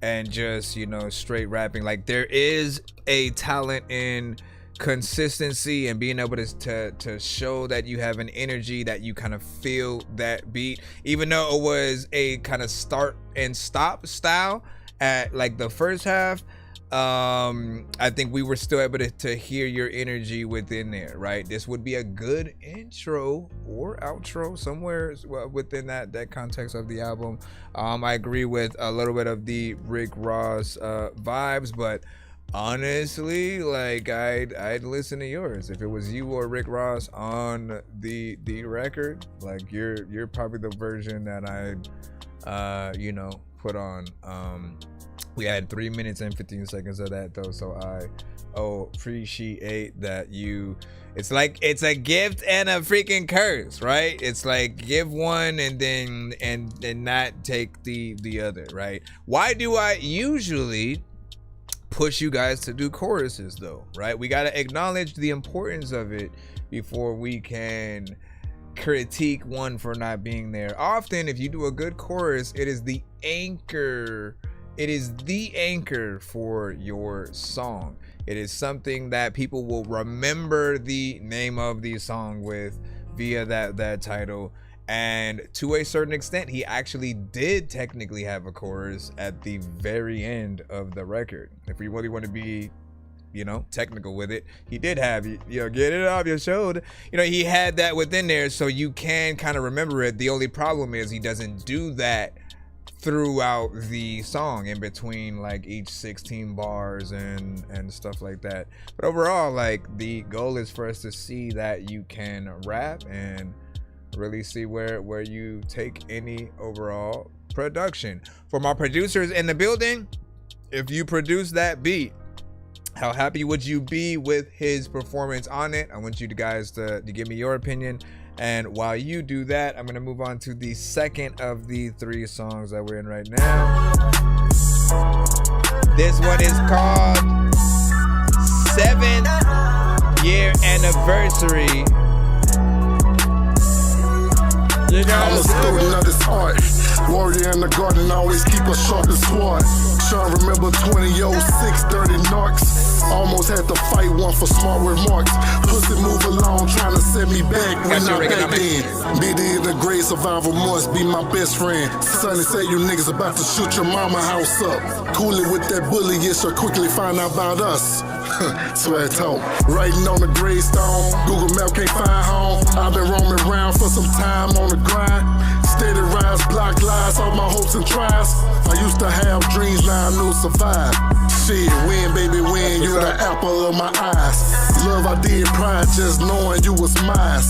and just, you know, straight rapping, like, there is a talent in consistency and being able to show that you have an energy, that you kind of feel that beat, even though it was a kind of start and stop style at like the first half. I think we were still able to hear your energy within there, right? This would be a good intro or outro somewhere within that context of the album. I agree with a little bit of the Rick Ross vibes, but honestly, like, I'd listen to yours if it was you or Rick Ross on the record. Like, you're probably the version that I'd you know, put on. We had 3 minutes and 15 seconds of that though, so I appreciate that you. It's like it's a gift and a freaking curse, right? It's like give one and then not take the other, right? Why do I usually push you guys to do choruses though, right? We got to acknowledge the importance of it before we can critique one for not being there. Often if you do a good chorus, it is the anchor. It is the anchor for your song. It is something that people will remember the name of the song with via that title. And to a certain extent, he actually did technically have a chorus at the very end of the record. If we really want to be, you know, technical with it, he did have, you know, get it off your shoulder. You know, he had that within there, so you can kind of remember it. The only problem is he doesn't do that throughout the song, in between like each 16 bars and stuff like that. But overall, like, the goal is for us to see that you can rap and really see where you take any overall production. For my producers in the building, if you produce that beat, how happy would you be with his performance on it? I want you guys to give me your opinion. And while you do that, I'm gonna move on to the second of the 3 songs that we're in right now. This one is called 7-year Anniversary. You know, I'm a student of this art. Warrior in the garden, always keep a sharp and sword. Sure remember 2006, dirty narcs. Almost had to fight one for smart remarks. Pussy move along, trying to set me back when I back then. BD the great survival must be my best friend. Sonny said you niggas about to shoot your mama house up. Cool it with that bully, yes, or quickly find out about us. Swear talk. Writing on the gravestone, Google Map can't find home. I've been roaming around for some time on the grind. Steady rise, block lies, all my hopes and tries. I used to have dreams, now I know survive. Shit, win, baby, win, you the apple of my eyes. Love I did pride just knowing you was mine.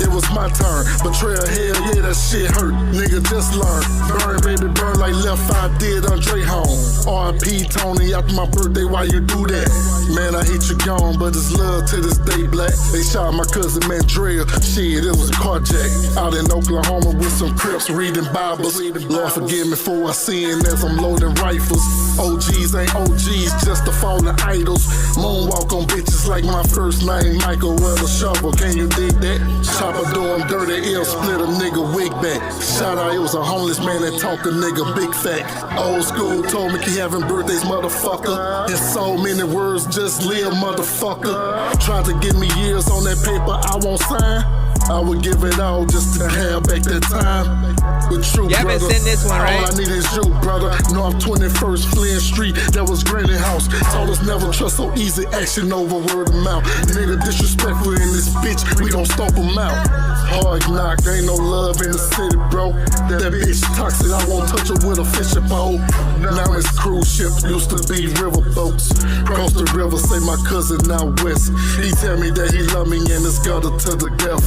It was my turn. Betrayal, hell yeah, that shit hurt. Nigga, just learn. Burn, baby, burn like Left 5 did Andre home. R.I.P. Tony, after my birthday, why you do that? Man, I hate you gone, but it's love to this day, black. They shot my cousin Mandrea. Shit, it was a carjack. Out in Oklahoma with some Crips reading Bibles. Lord, forgive me for I sin as I'm loading rifles. OGs ain't OGs, just the fallen idols. Moonwalk on bitches like my first name, Michael with a shovel. Can you dig that? Chopper doing dirty ill, split a nigga wig back. Shout out, it was a homeless man that talk a nigga big fat. Old school told me keep having birthdays, motherfucker. In so many words, just live, motherfucker. Tried to give me years on that paper, I won't sign. I would give it all just to have back that time. With true brother, seen this one, right? all I need is you, brother. North 21st Flynn Street, that was Granny House. Told us never trust so easy, action over word of mouth. Nigga disrespectful in this bitch, we gon' stomp him out. Hard knock, ain't no love in the city, bro. That bitch toxic, I won't touch her with a fishing pole. Now it's cruise ship, used to be river boats. Cross the river, say my cousin out west. He tell me that he love me and it's gutter to the death.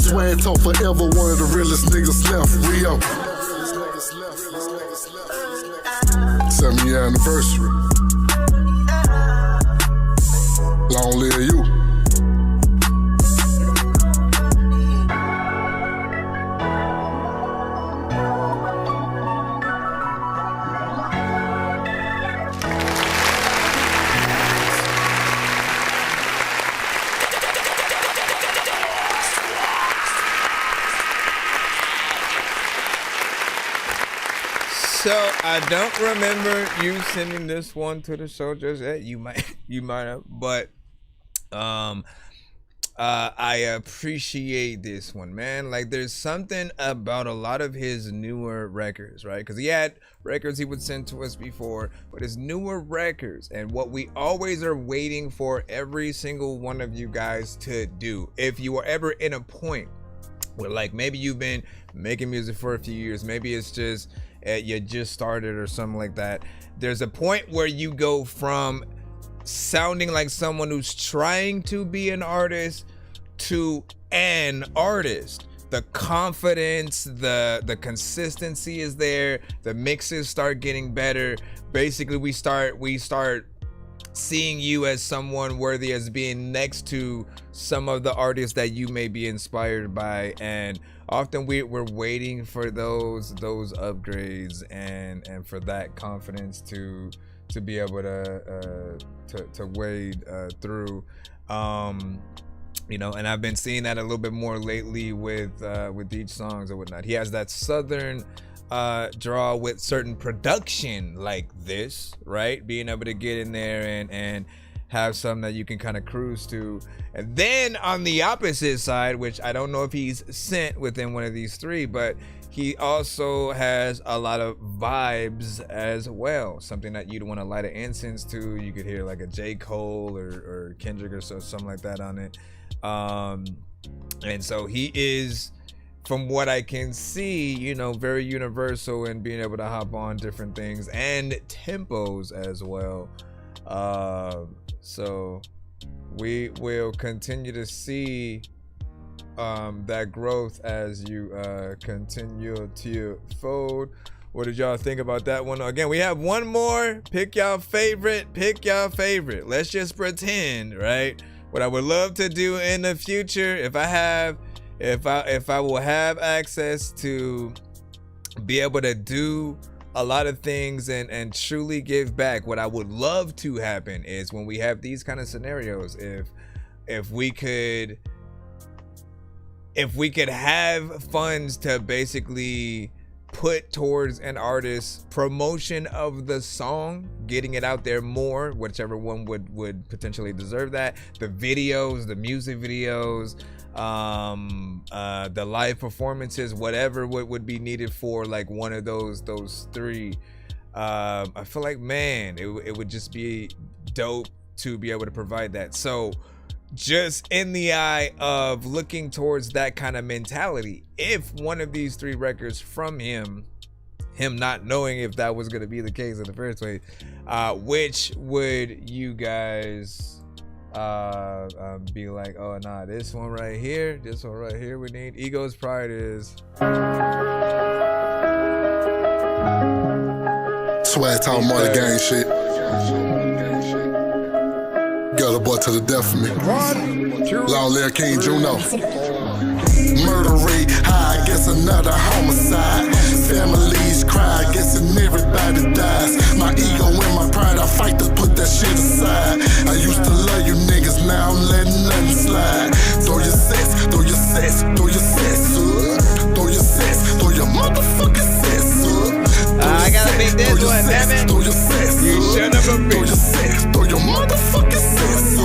Swear talk forever, one of the realest niggas left. Rio. 7-year anniversary. Long live you. So I don't remember you sending this one to the show just yet. You might have, but I appreciate this one, man. Like, there's something about a lot of his newer records, right? Because he had records he would send to us before, but his newer records and what we always are waiting for every single one of you guys to do. If you are ever in a point where, like, maybe you've been making music for a few years, maybe it's just you just started or something like that. There's a point where you go from sounding like someone who's trying to be an artist to an artist. The confidence, the consistency is there. The mixes start getting better. Basically, we start seeing you as someone worthy as being next to some of the artists that you may be inspired by, and often we're waiting for those upgrades and for that confidence to be able to wade through, you know. And I've been seeing that a little bit more lately with each songs or whatnot. He has that southern draw with certain production like this, right? Being able to get in there and have something that you can kind of cruise to. And then on the opposite side, which I don't know if he's sent within one of these three, but he also has a lot of vibes as well. Something that you'd want to light an incense to. You could hear like a J. Cole or Kendrick or something like that on it. And so he is, from what I can see, you know, very universal in being able to hop on different things and tempos as well. So we will continue to see that growth as you continue to fold. What did y'all think about that one? Again, we have one more. Pick y'all favorite. Let's just pretend, right? What I would love to do in the future, if I will have access to be able to do a lot of things and truly give back, what I would love to happen is when we have these kind of scenarios, if we could have funds to basically put towards an artist's promotion of the song, getting it out there more, whichever one would potentially deserve that. The videos, the music videos, the live performances, whatever would be needed for like one of those three. I feel like, man, it would just be dope to be able to provide that. So just in the eye of looking towards that kind of mentality, if one of these three records from him not knowing if that was going to be the case in the first place, which would you guys be like, oh nah, this one right here we need. Ego's Pride is Swag talk more the gang shit. Got a boy to the death of me. Long live King Juno. Murder rate high, I guess another homicide. Families cry, guessing everybody dies. My ego and my pride, I fight to put that shit aside. I used to love you niggas, now I'm letting nothing slide. Throw your sex, throw your sex, throw your sex, throw your sex, throw your motherfucking sex. I gotta make this one, damn it. Throw your sex, you should never be. Throw your sex, throw your motherfucking sex.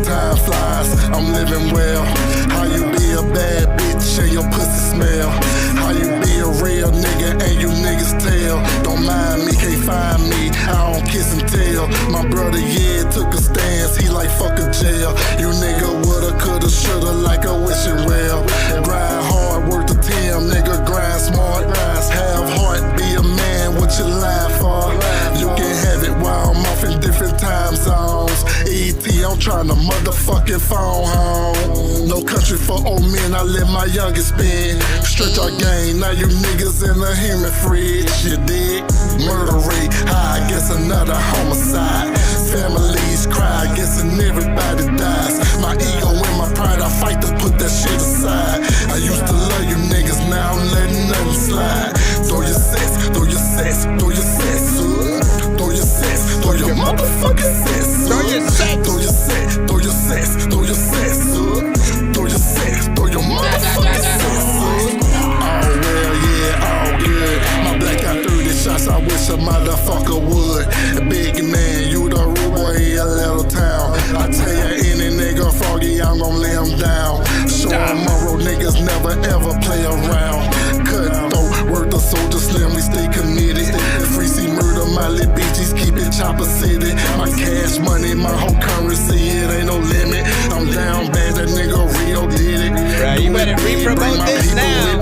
Time flies, I'm living well. How you be a bad bitch and your pussy smell? How you be a real nigga and you niggas tell? Don't mind me, can't find me, I don't kiss and tell. My brother, yeah, took a stance, he like fuck a jail. You nigga woulda, coulda, shoulda, like a wishing well. Grind hard, work the team, nigga, grind smart. Have heart, be a man, what you lie for? You can have it while I'm off in different time zones. ET, I'm trying to motherfucking phone home. No country for old men, I let my youngest spin. Stretch our game, now you niggas in the human fridge. You dig? Murder rate high, I guess another homicide. Families cry, guessing everybody dies. My ego and my pride, I fight to put that shit aside. I used to love you niggas, now I'm letting nothing slide. Throw your sex, throw your sex, throw your sex, throw your sex, throw your motherfucking sex. Throw your sex, throw your sex, throw your sex, throw your sex, throw your sex, throw your motherfucking sex. All well, yeah, all good. My black got 30 shots, I wish a motherfucker would. Big man, you the rude boy in a little town. I tell ya, any nigga froggy, I'm gon' lay him down. Show him moral, niggas never ever play around. Cutthroat, work the soldier slim, we stay committed. Free C murder, my lit bitches, keep it chopper city. My cash money, my whole currency, it ain't no limit. I'm down bad, that nigga Rio did it. Right, you better re-promote this now.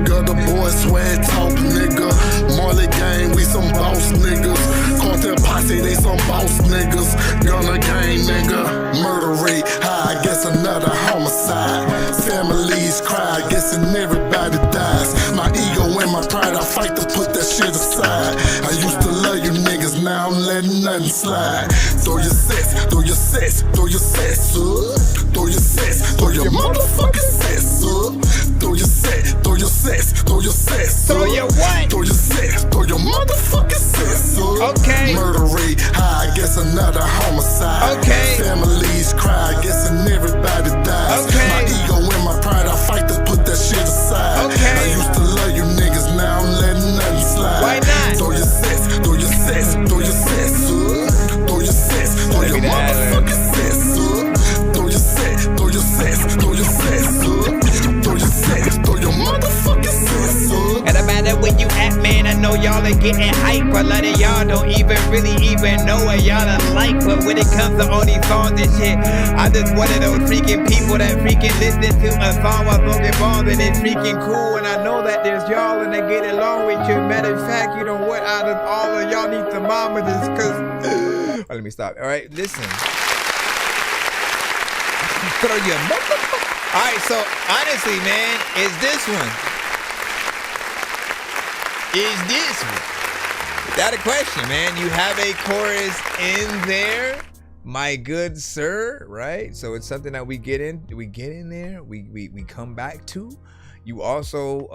Got the boy swag talk, nigga. Marley gang, we some boss niggas. Cartel posse, they some boss niggas. Gunna gang, nigga. Murder rate high, I guess another homicide. Families cry, guessing everybody dies. My ego and my pride, I fight to put that shit aside. I used to love you niggas, now I'm letting nothing slide. Throw your sex, throw your sex, throw your sex, throw your sex, throw your motherfucking sex, throw your sex, throw your sex, throw your sex, throw your what? Throw your sex, throw your motherfucking sex. Okay. Murder rate high, I guess another homicide. Okay. Families cry, guessing everybody dies. Okay. My ego and my pride, I fight to put that shit aside. Okay. I used to love you niggas, now I'm letting nothing slide. Why not? Throw your sex, throw your sex, throw your sex, throw your sex, throw your motherfucking sex. Throw your sex, throw your sex, throw your sex, throw your sex, throw your motherfucking sex. And no matter where you at, man, I know y'all are getting hype. A lot of y'all don't really even know what y'all are like. But when it comes to all these songs and shit, I'm just one of those freaking people that freaking listen to a song while smoking bombs and it's freaking cool. And I know that there's y'all and I get along with you. Matter of fact, you know what? Out of all of y'all need to mama this, cause let me stop. All right, listen. Throw your motherfucker. All right, so honestly, man, is this one? Is this one? Without a question, man. You have a chorus in there, my good sir, right? So it's something that we get in there, we come back to. You also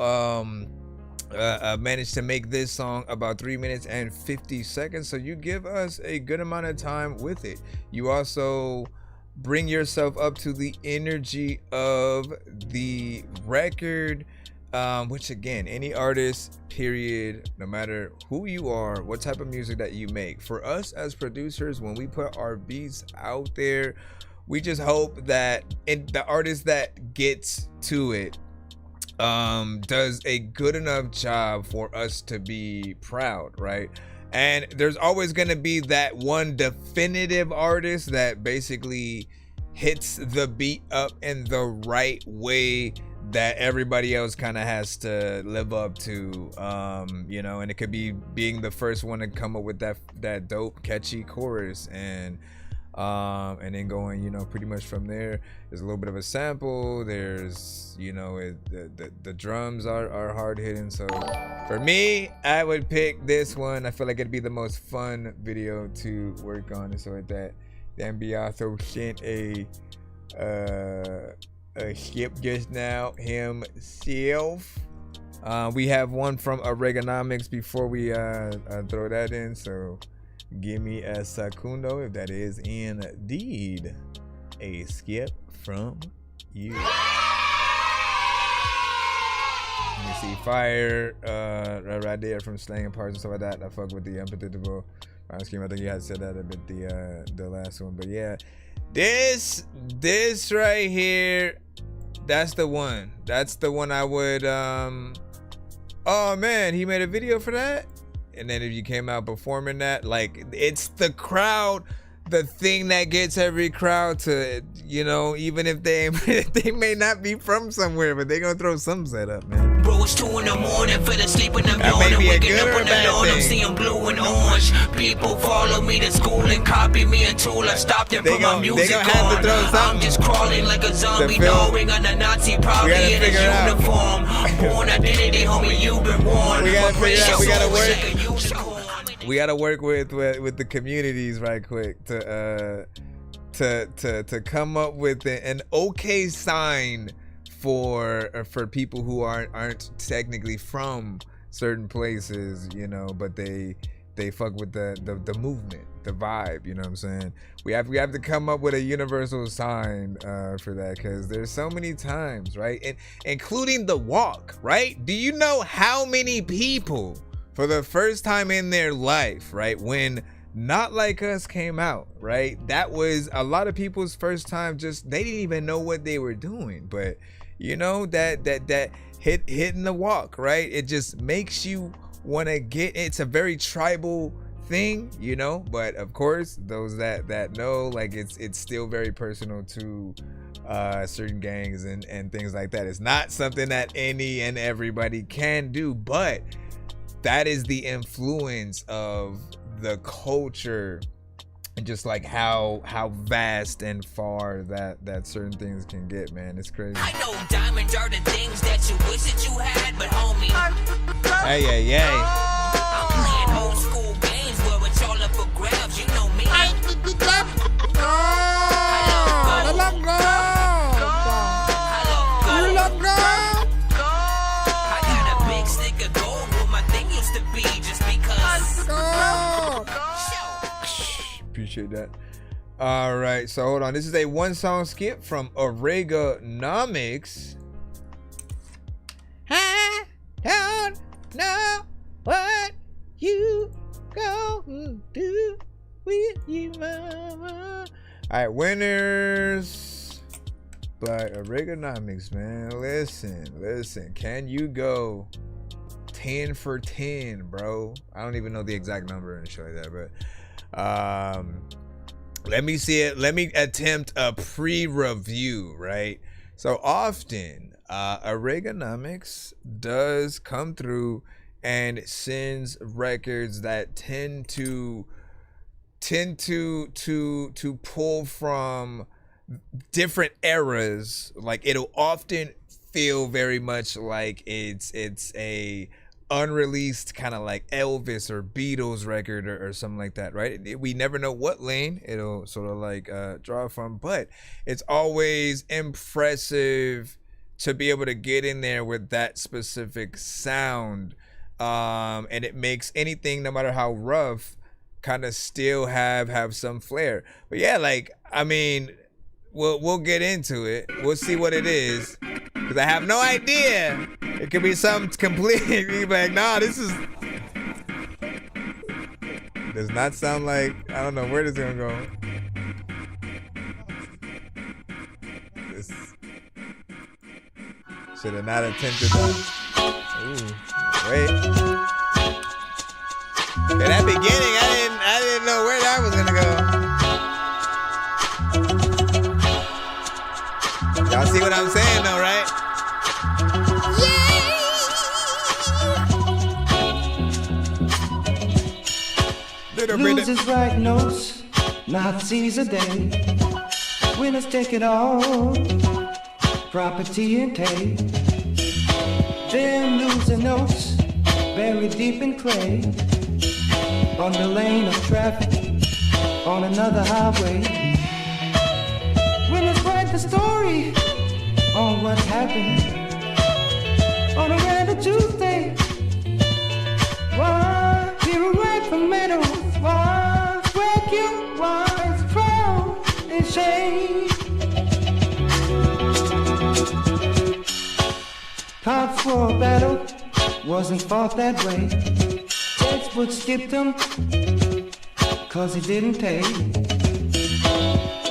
managed to make this song about 3 minutes and 50 seconds. So you give us a good amount of time with it. You also bring yourself up to the energy of the record, which again, any artist, period, no matter who you are, what type of music that you make, for us as producers, when we put our beats out there, we just hope that the artist that gets to it does a good enough job for us to be proud, right? And there's always going to be that one definitive artist that basically hits the beat up in the right way that everybody else kind of has to live up to, you know, and it could be being the first one to come up with that dope, catchy chorus. And And then going, you know, pretty much from there. There's a little bit of a sample. There's, you know, the drums are hard hitting. So for me, I would pick this one. I feel like it'd be the most fun video to work on and so like that. Then Beato sent a skip just now himself. We have one from Oregonomics before we throw that in, so give me a secundo if that is indeed a skip from you. Let me see, fire right there from Slang and Parts and stuff like that. I fuck with the unpredictable scheme. I think you had said that a bit the last one, but yeah, this right here, that's the one. That's the one I would oh man, he made a video for that. And then if you came out performing that, like, it's the crowd, the thing that gets every crowd to, you know, even if they may not be from somewhere, but they gonna throw some set up, man. Bro, it's 2 in the morning, fell asleep and I'm yawning, waking up on the lawn, I'm seeing blue and orange. People follow me to school and copy me until I stop and put my music on. I'm just crawling like a zombie, knowing I'm a Nazi, probably in a uniform. Born identity, homie, you've been warned. We gotta figure out, we gotta work with the communities right quick to come up with an okay sign for people who aren't technically from certain places, you know, but they fuck with the movement, the vibe, you know what I'm saying? We have to come up with a universal sign for that, because there's so many times, right? And including the walk, right? Do you know how many people for the first time in their life, right, when Not Like Us came out, right, that was a lot of people's first time, just they didn't even know what they were doing, but you know, that hitting the walk, right, it just makes you want to get, it's a very tribal thing, you know, but of course those that know, like, it's still very personal to certain gangs and things like that. It's not something that any and everybody can do, but that is the influence of the culture, and just like how vast and far that certain things can get, man. It's crazy. I know diamonds are the things that you wish that you had, but homie, hey. I'm playing old school games where it's all up for grabs, you know me. I got a big stick of gold where my thing used to be, just because. Appreciate that. All right, so hold on. This is a one song skip from Oregonomics. I don't know what you gonna do with you, mama. All right, winners by Oregonomics, man. Listen. Can you go 10 for 10, bro? I don't even know the exact number and shit like that, but let me see it. Let me attempt a pre-review, right? So often Oregonomics does come through and sends records that tend to pull from different eras. Like, it'll often feel very much like it's a unreleased kind of like Elvis or Beatles record or something like that, right? We never know what lane it'll sort of like draw from, but it's always impressive to be able to get in there with that specific sound, and it makes anything, no matter how rough, kind of still have some flair. But yeah, like, I mean, we'll get into it. We'll see what it is, because I have no idea. It could be something completely like, nah, this does not sound like, I don't know where this is gonna go. This should have not attempted that. Ooh, wait. In that beginning, I didn't know where that was gonna go. Y'all see what I'm saying though, right? Losers write notes Nazis a day. Winners take it all. Property and take. Them losing notes buried deep in clay. On the lane of traffic, on another highway. Winners write the story on what happened on a random Tuesday. One hero right from meadows, one square cute, one is proud and shame. Pops for a battle wasn't fought that way. Textbook skipped him, cause he didn't take.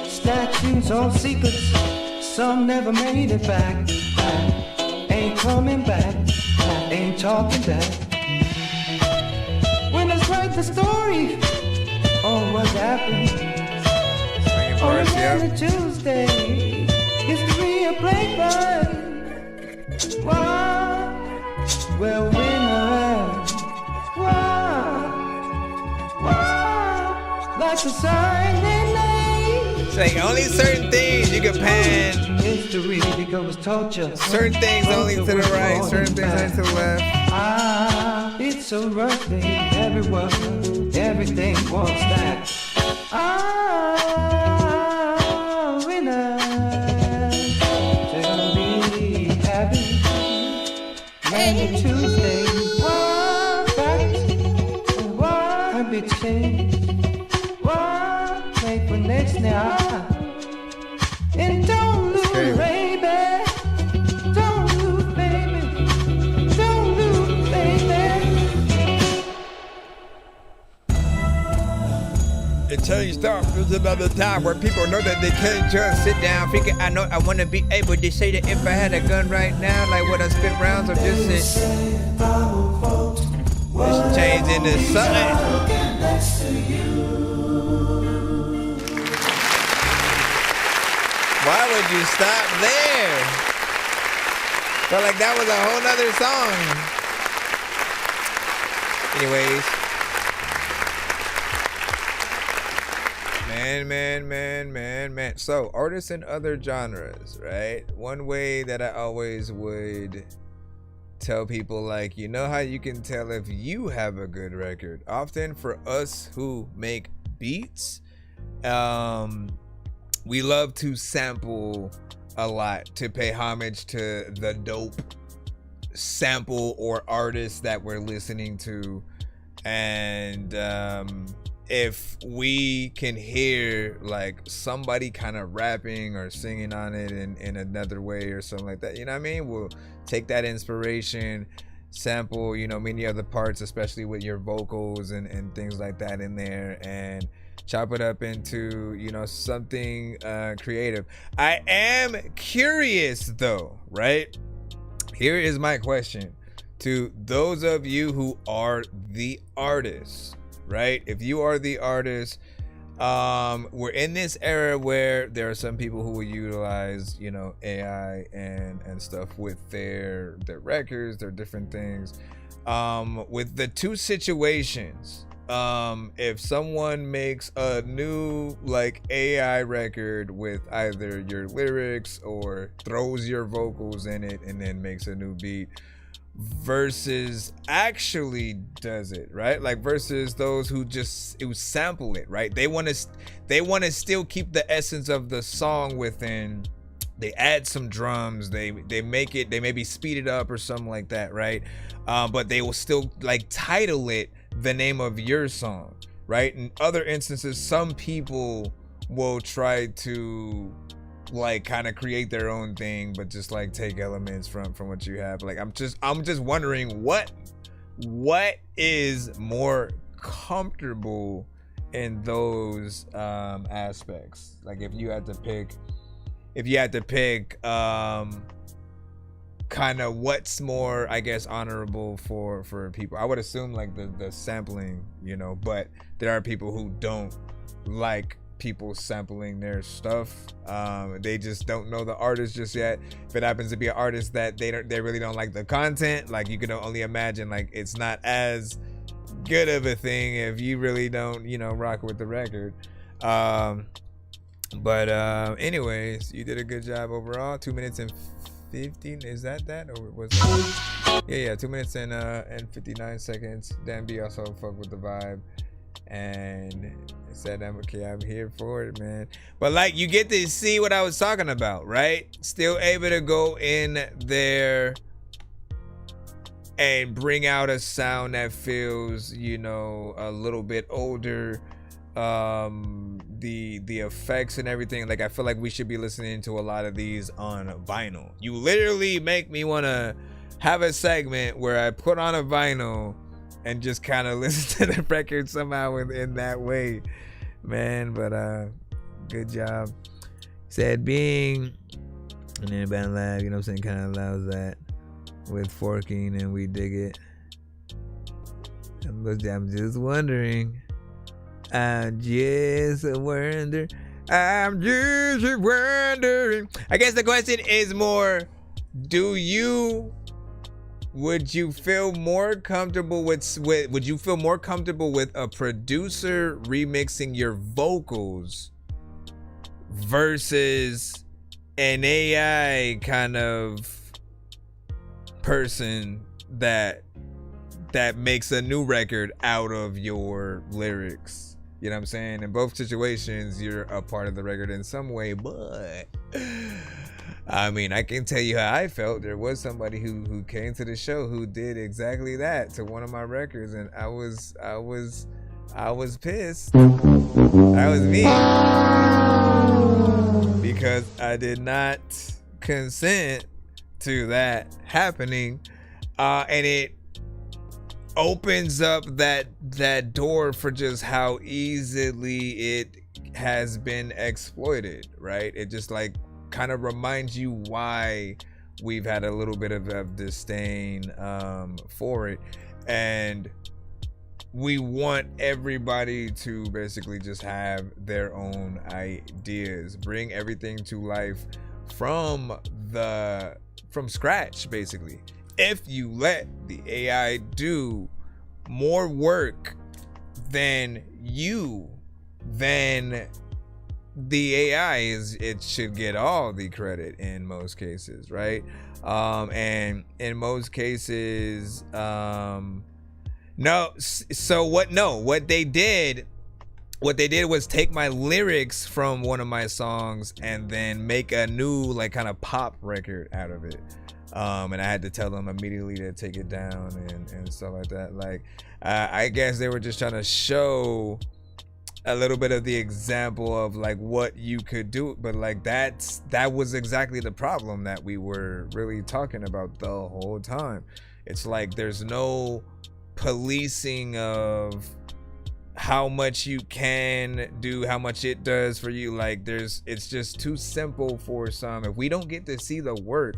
Statues all secrets, some never made it back. Ain't coming back, ain't talking back. When I write the story on what happened on a random Tuesday, history a playboy. Wow, well, winners. Wow, like a sign they made. Say only certain things you can pan. History because torture. Certain things only to the right, certain things only to the left. Ah, it's so rusty everywhere. Everything wants that. Ah, winners. Tell me, happy Monday, Tuesday. Bitch change. What make for next now? And don't lose, baby. Don't lose, baby. Don't lose, baby. Until you start, there's another time where people know that they can't just sit down. Figure, I know I want to be able to say that if I had a gun right now, like would I spit rounds or just sit? It's changed into something. Why would you stop there? Felt like that was a whole nother song. Anyways. Man. So, artists in other genres, right? One way that I always would tell people, like, you know how you can tell if you have a good record? Often for us who make beats, we love to sample a lot to pay homage to the dope sample or artist that we're listening to. And if we can hear like somebody kind of rapping or singing on it in another way or something like that, you know what I mean? We'll take that inspiration, sample, you know, many other parts, especially with your vocals and things like that in there, and chop it up into, you know, something creative. I am curious though, right? Here is my question to those of you who are the artists, right? If you are the artist, we're in this era where there are some people who will utilize, you know, AI and stuff with their records, their different things. With the two situations, if someone makes a new like AI record with either your lyrics or throws your vocals in it and then makes a new beat, versus actually does it, right? Like versus those who sample it, right? They want to still keep the essence of the song within. They add some drums, they make it, they maybe speed it up or something like that, right? But they will still like title it the name of your song, right? In other instances, some people will try to like kind of create their own thing, but just like take elements from what you have. Like I'm just wondering what is more comfortable in those aspects. Like if you had to pick kind of what's more, I guess, honorable for people. I would assume like the sampling, you know, but there are people who don't like people sampling their stuff. They just don't know the artist just yet. If it happens to be an artist that they really don't like the content, like you can only imagine like it's not as good of a thing if you really don't, you know, rock with the record. But anyways, you did a good job overall. 2 minutes and 15. Is that or was that? Yeah. 2 minutes and 59 seconds. Dan B also fucked with the vibe and said, "I'm okay. I'm here for it, man." But like, you get to see what I was talking about, right? Still able to go in there and bring out a sound that feels, you know, a little bit older. The effects and everything, like I feel like we should be listening to a lot of these on vinyl. You literally make me want to have a segment where I put on a vinyl and just kind of listen to the record somehow in that way, man. But good job. Said being and then band lab, you know what I'm saying, kind of allows that with forking, and we dig it. I'm just wondering. I'm just wondering. I guess the question is more, would you feel more comfortable with a producer remixing your vocals versus an AI kind of person that makes a new record out of your lyrics? You know what I'm saying? In both situations, you're a part of the record in some way, but I mean, I can tell you how I felt. There was somebody who came to the show who did exactly that to one of my records, and I was pissed. That was me, because I did not consent to that happening, and it opens up that door for just how easily it has been exploited, right? It just like kind of reminds you why we've had a little bit of disdain for it, and we want everybody to basically just have their own ideas, bring everything to life from scratch, basically. If you let the AI do more work than you, then the AI it should get all the credit in most cases, right? And in most cases, what they did was take my lyrics from one of my songs and then make a new like kind of pop record out of it. And I had to tell them immediately to take it down and stuff like that. Like, I guess they were just trying to show a little bit of the example of like what you could do, but like that was exactly the problem that we were really talking about the whole time. It's like there's no policing of how much you can do, how much it does for you. Like it's just too simple for some. If we don't get to see the work,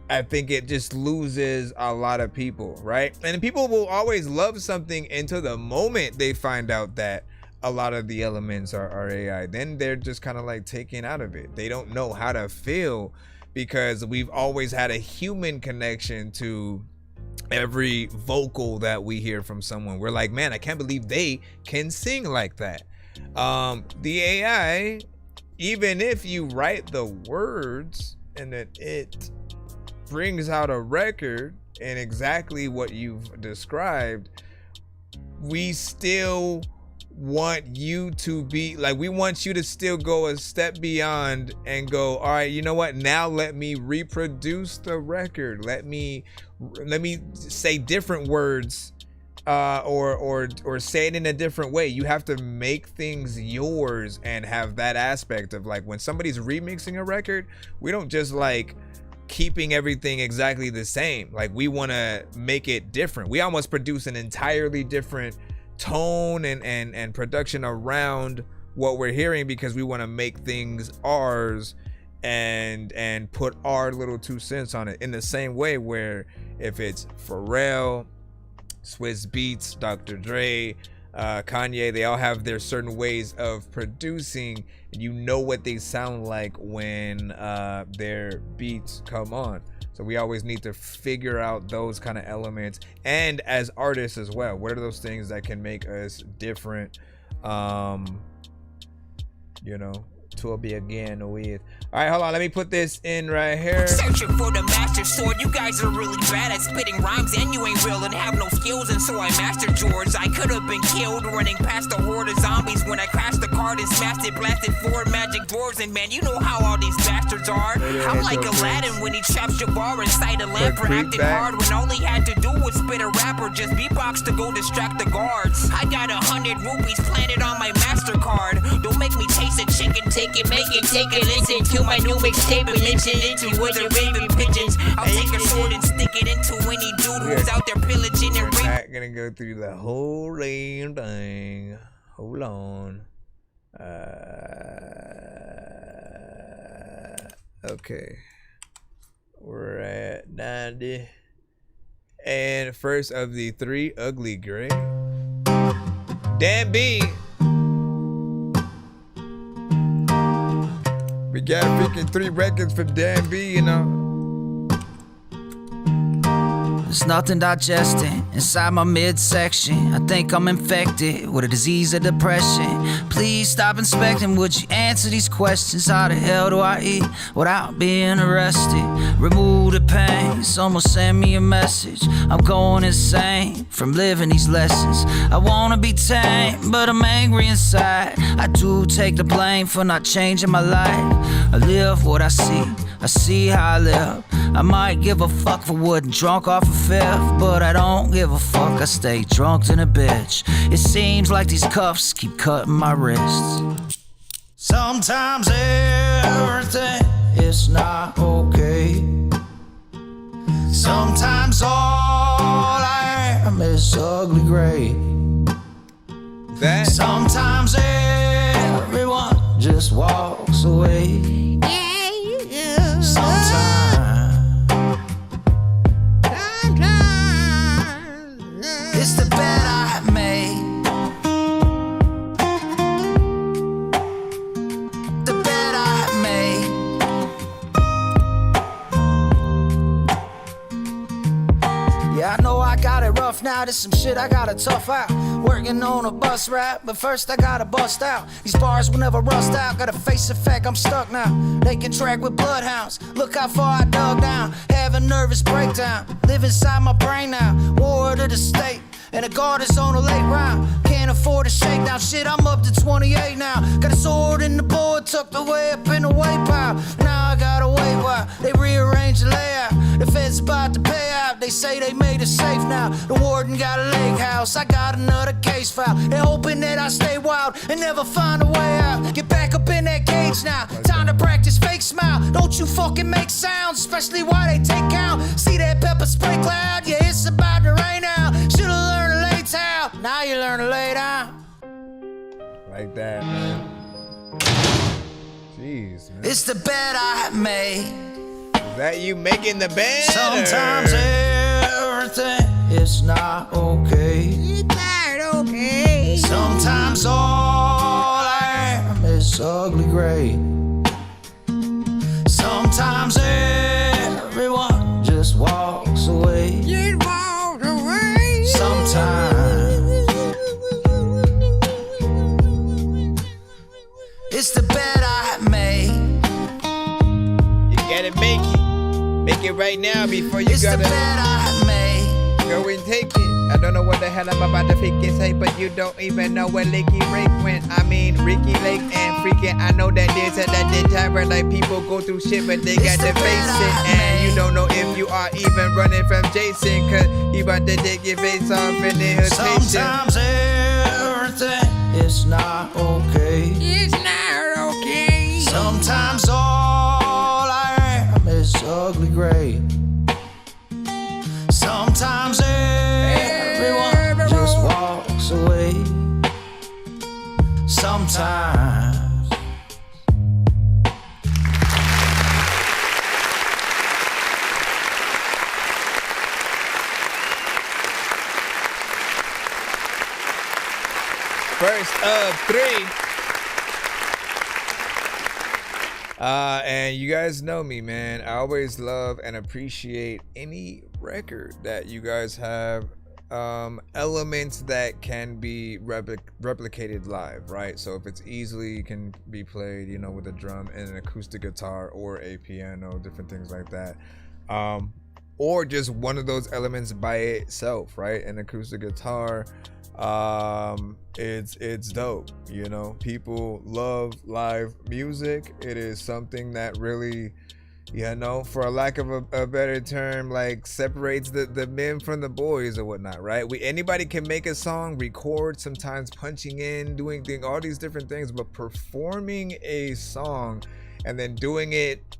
I think it just loses a lot of people, right? And people will always love something until the moment they find out that a lot of the elements are AI. Then they're just kind of like taken out of it. They don't know how to feel, because we've always had a human connection to every vocal that we hear from someone. We're like, man, I can't believe they can sing like that. The AI, even if you write the words and that it brings out a record and exactly what you've described, we still want you to be like, we want you to still go a step beyond and go, all right, you know what, now let me reproduce the record, let me say different words, or say it in a different way. You have to make things yours and have that aspect of like, when somebody's remixing a record, we don't just like keeping everything exactly the same. Like, we want to make it different. We almost produce an entirely different tone and production around what we're hearing, because we want to make things ours and put our little 2 cents on it. In the same way where if it's Pharrell, Swiss Beats, Dr. Dre, Kanye, they all have their certain ways of producing, and you know what they sound like when their beats come on. So we always need to figure out those kind of elements, and as artists as well, what are those things that can make us different, you know, to begin with. All right, hold on, let me put this in right here. Searching for the master sword. You guys are really bad at spitting rhymes, and you ain't real and have no skills, and so I mastered yours. I could have been killed running past a horde of zombies when I crashed the card and smashed it, blasted 4 magic dwarves, and man, you know how all these bastards are. I'm like Aladdin when he traps Jabbar inside a lamp for acting hard when all he had to do was spit a rap or just beatbox to go distract the guards. I got 100 rupees planted on my MasterCard. Don't make me taste a chicken, take it, make it, take a listen to my new mixtape and mention it to with the raving pigeons. I'll take a sword and stick it into any dude who's out there pillaging and raping. We're not gonna go through the whole damn thing. Hold on. Okay. We're at 90. And first of the 3 ugly gray. Dan B. We got freaking 3 records from Dan B, you know. There's nothing digesting inside my midsection. I think I'm infected with a disease of depression. Please stop inspecting. Would you answer these questions? How the hell do I eat without being arrested? Remove the pain. Someone send me a message. I'm going insane from living these lessons. I wanna be tame, but I'm angry inside. I do take the blame for not changing my life. I live what I see how I live. I might give a fuck for wooden drunk off a fifth, but I don't give a fuck, I stay drunk than a bitch. It seems like these cuffs keep cutting my wrists. Sometimes everything is not okay. Sometimes all I am is ugly gray. Sometimes everyone just walks away. It's the bed I made. The bed I made. Yeah, I know I got it rough now. There's some shit I gotta tough out. Working on a bus rap, but first I gotta bust out. These bars will never rust out. Gotta face the fact I'm stuck now. They can track with bloodhounds. Look how far I dug down. Have a nervous breakdown. Live inside my brain now. War to the state. And the guard is on a late round. Can't afford a shakedown. Shit, I'm up to 28 now. Got a sword in the board tucked away up in the weight pile. Now I gotta wait while they rearrange the layout. The feds about to pay out. They say they made it safe now. The warden got a lake house. I got another case file. They're hoping that I stay wild and never find a way out. Get back up in that cage now. Time to practice fake smile. Don't you fucking make sounds, especially while they take count. See that pepper spray cloud? Yeah, it's about to rain now. Should've learned to lay down. Now you learn to lay down. Like that, man. Jeez, man. It's the bed I made. Is that you making the bed? Sometimes everything is not okay. It's not okay. Sometimes all I am is ugly gray. Sometimes everyone just walks away. Just walks away. Sometimes it's the bed I made. You gotta make it. Make it right now before you gotta go and take it. I don't know what the hell I'm about to freaking say, but you don't even know where Licky Rake went. I mean, Ricky Lake and freaking, I know that there's that time where like people go through shit, but they got to face it. And you don't know if you are even running from Jason, cause he about to take your face off and then he'll taste it. Sometimes everything is not okay. It's not okay. Sometimes all I am is ugly gray. Sometimes everyone just walks away. Sometimes. First of 3. And you guys know me, man. I always love and appreciate any record that you guys have elements that can be replicated live, right? So if it's easily can be played, you know, with a drum and an acoustic guitar or a piano, different things like that. Or just one of those elements by itself, right? An acoustic guitar, it's dope. You know, people love live music. It is something that really, you know, for a lack of a better term, like separates the men from the boys or whatnot, right? Anybody can make a song, record, sometimes punching in, doing all these different things, but performing a song and then doing it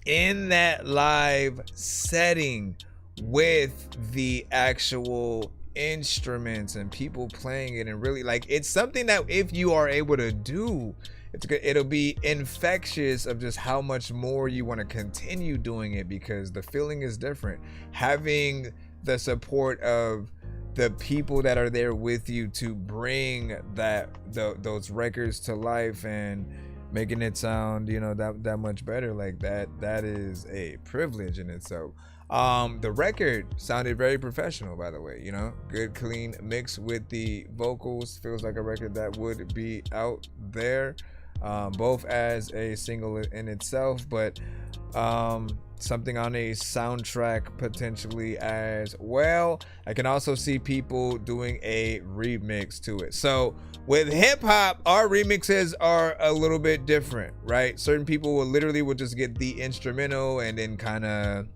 in that live setting with the actual instruments and people playing it, and really, like, it's something that if you are able to do, it'll be infectious of just how much more you want to continue doing it, because the feeling is different. Having the support of the people that are there with you to bring those records to life and making it sound, you know, that much better, like that is a privilege in itself. The record sounded very professional, by the way, you know, good clean mix with the vocals. Feels like a record that would be out there, both as a single in itself, but something on a soundtrack potentially as well. I can also see people doing a remix to it. So with hip hop, our remixes are a little bit different, right? Certain people will just get the instrumental and then kind of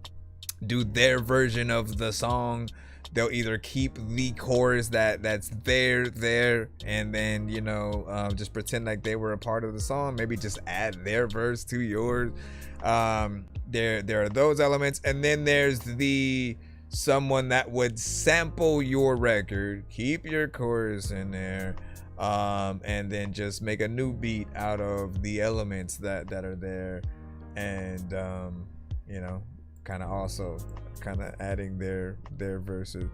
do their version of the song. They'll either keep the chorus that's there, and then, you know, just pretend like they were a part of the song. Maybe just add their verse to yours. There are those elements, and then there's someone that would sample your record, keep your chorus in there, and then just make a new beat out of the elements that are there, and you know, kind of also adding their verses.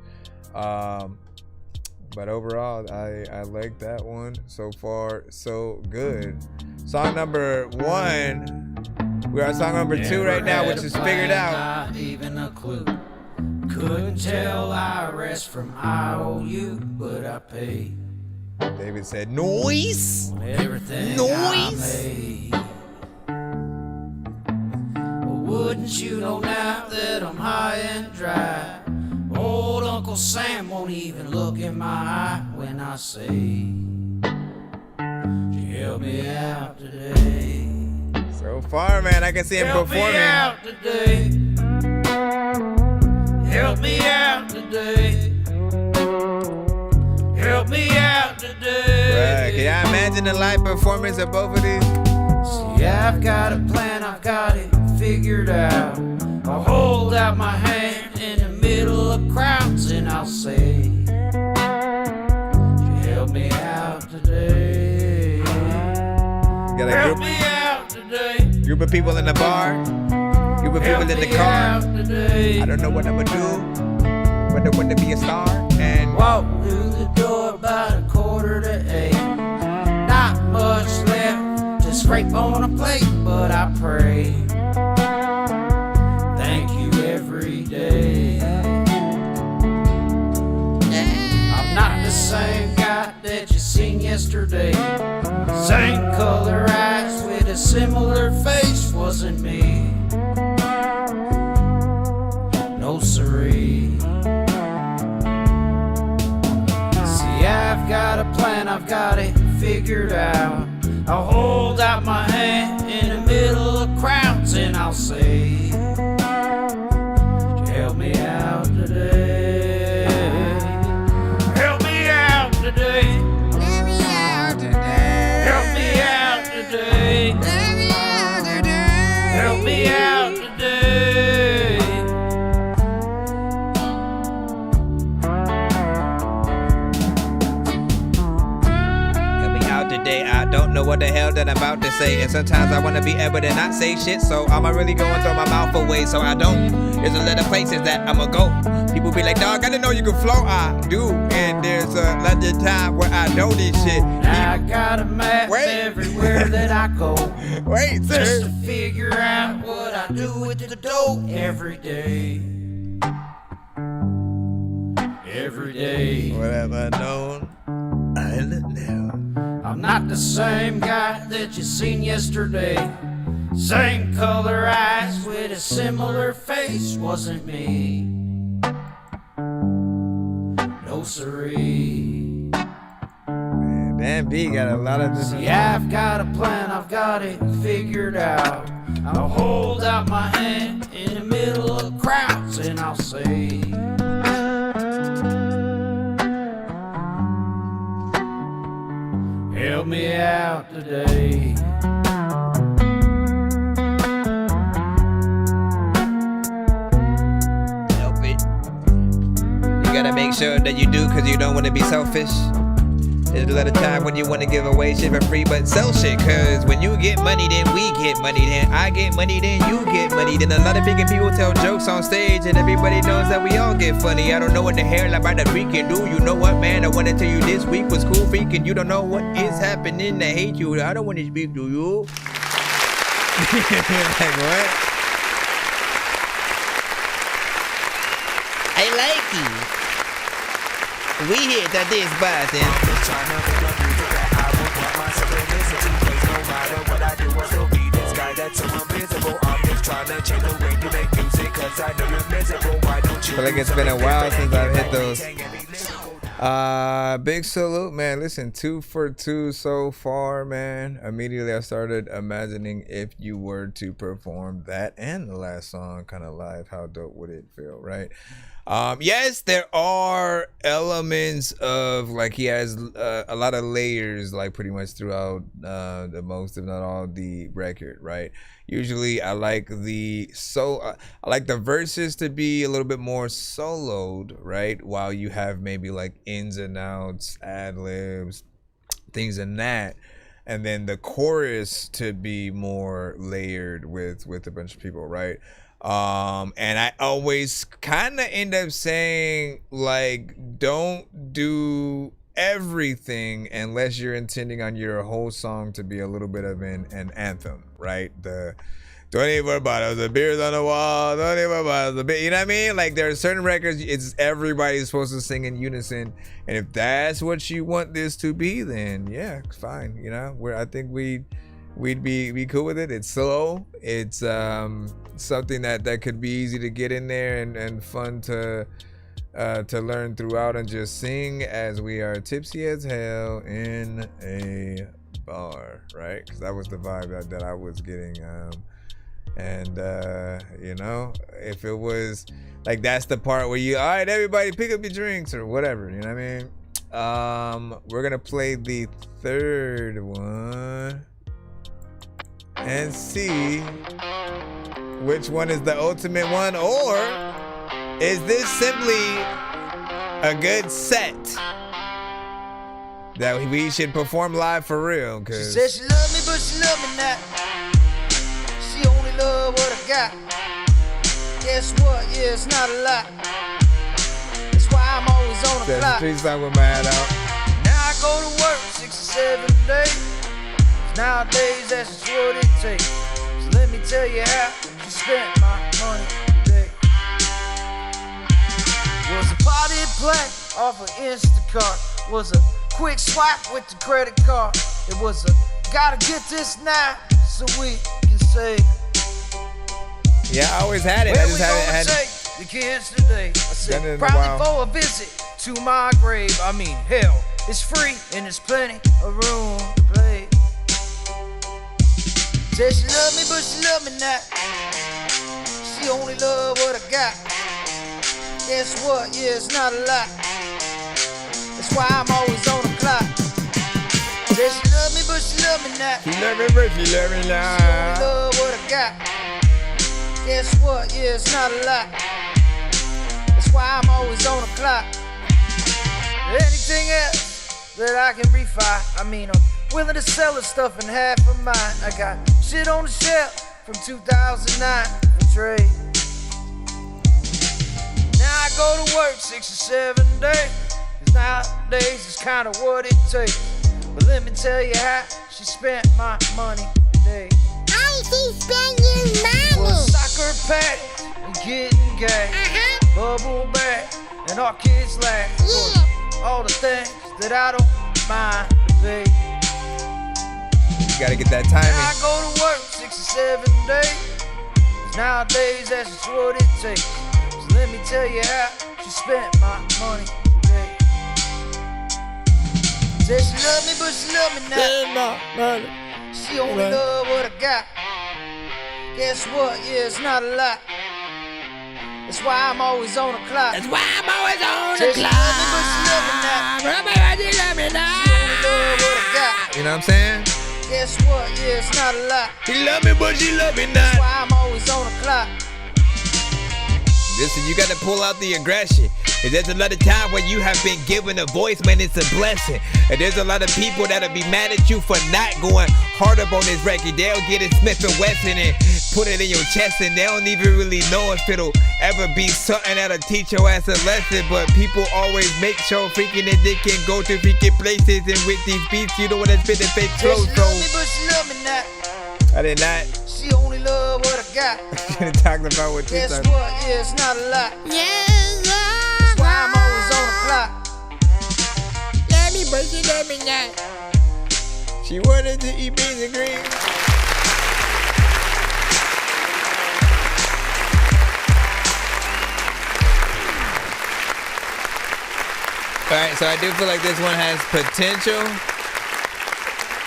But overall, I like that one. So far, so good. Song number 1. We're on song number 2 right now, which is Figured Out. Not even a clue. Couldn't tell IRS from IOU, but I paid. David said, noise! Everything Noise! Wouldn't you know now that I'm high and dry? Old Uncle Sam won't even look in my eye when I say, you help me out today. So far, man, I can see him performing. Help me out today. Help me out today. Help me out today. Right. Can I imagine the live performance of both of these? See, I've got a plan, I've got it figured out. I'll hold out my hand in the middle of crowds and I'll say, help me out today. Got a help group, me out today. Group of people in the bar, group of people in the car. I don't know what I'm gonna do, but I want to be a star. And walk through the door about 7:45. Not much left to scrape on a plate, but I pray. Thank you every day. I'm not the same guy that you seen yesterday. Same color eyes with a similar face, wasn't me. No siree. See, I've got a plan, I've got it figured out. I'll hold out my hand in the middle of crowds and I'll say, help me out today. Help me out today. Help me out today. Help me out today. Help me out today. Help me out today. I don't know what the hell that I'm about to say, and sometimes I want to be able to not say shit, so I'ma really go and throw my mouth away so I don't. There's a lot of places that I'ma go. People be like, dog, I didn't know you could flow. I do, and there's a lot of time where I know this shit. I got a map everywhere that I go. Wait, sir. Just to figure out what I do with the dough every day. Every day. What have I known? I don't know. I'm not the same guy that you seen yesterday. Same color eyes with a similar face. Wasn't me. No siree. Man, Dan B got a lot of. See, I've got a plan. I've got it figured out. I'll hold out my hand in the middle of crowds and I'll say, help me out today. Help it. You gotta make sure that you do, cause you don't wanna be selfish. There's a lot of time when you wanna give away shit for free, but sell shit. Cause when you get money, then we get money. Then I get money, then you get money. Then a lot of big people tell jokes on stage, and everybody knows that we all get funny. I don't know what the hell about that we can do. You know what, man? I wanna tell you this week was cool freaking. You don't know what is happening. I hate you. I don't wanna speak to you. Like what? I like you. We hit that this button. I feel like it's been a while since I've hit those. Big salute, man. Listen, 2 for 2 so far, man. Immediately I started imagining if you were to perform that and the last song kind of live, how dope would it feel, right? Yes, there are elements of, like, he has a lot of layers, like, pretty much throughout the most, if not all, the record, right? Usually I like the verses to be a little bit more soloed, right? While you have maybe like ins and outs, ad-libs, things in that. And then the chorus to be more layered with a bunch of people, right? And I always kind of end up saying, like, don't do everything unless you're intending on your whole song to be a little bit of an anthem, right? The 24 bottles of beers on the wall, 24 bottles of beer, you know what I mean? Like, there are certain records, it's everybody's supposed to sing in unison, and if that's what you want this to be, then yeah, fine, you know? I think we'd be cool with it. It's slow. It's something that could be easy to get in there and fun to learn throughout and just sing as we are tipsy as hell in a bar, right? Because that was the vibe that I was getting. You know, if it was like, that's the part where you, all right, everybody pick up your drinks or whatever, you know what I mean? We're gonna play the third one and see which one is the ultimate one, or is this simply a good set that we should perform live for real? She Cause said she love me, but she love me not. She only love what I got. Guess what? Yeah, it's not a lot. That's why I'm always on the that clock. street song with my head out. Now I go to work 6 or 7 days. Nowadays, that's just what it takes. So let me tell you how she spent my money today. Was a party play off of Instacart. Was a quick swipe with the credit card. It was a gotta get this now so we can say. Yeah, I always had it. Where I just we haven't gonna had take the kids today? I said Done it in a probably while. for a visit to my grave. I mean, hell, it's free and there's plenty of room to play. Said she love me, but she love me not. She only love what I got. Guess what? Yeah, it's not a lot. That's why I'm always on the clock. Said she love me, but she love me not. She love me, but she love me She only now. love what I got. Guess what? Yeah, it's not a lot. That's why I'm always on the clock. Anything else that I can refi, I mean, I'm willing to sell the stuff in half of mine. I got shit on the shelf from 2009 for trade. go to work 6 or 7 days, 'cause nowadays it's kinda what it takes. But let me tell you how she spent my money today. How she spent your money? Well, soccer pads and getting gas, bubble bath and our kids laugh. All the things that I don't mind to pay. You gotta get that timing. I go to work 6 or 7 days, 'cause nowadays that's just what it takes. So let me tell you how she spent my money today. Said she love me, but she love me not. She only love what I got. Guess what? Yeah, it's not a lot. That's why I'm always on the clock. That's why I'm always on the clock. She love me, but she love me not. She only love what I got. You know what I'm saying? Guess what? Yeah, it's not a lot. She love me, but she love me not. That's why I'm always on the clock. Listen, you gotta pull out the aggression. And there's a lot of time where you have been given a voice, man, it's a blessing. And there's a lot of people that'll be mad at you for not going hard up on this record. They'll get it Smith & Wesson and put it in your chest, and they don't even really know if it'll ever be something that'll teach your ass a lesson. But people always make sure freaking that they can go to freaking places, and with these beats, you know what it's been the fake clothes. She love me, but she love me not. I did not. She only love what I got. Talking about what you Guess said. what? Yeah, it's not a lot. Yeah. That's why I'm always on the clock. Love me, but she love me not. She wanted to eat beans and greens. Alright, so I do feel like this one has potential.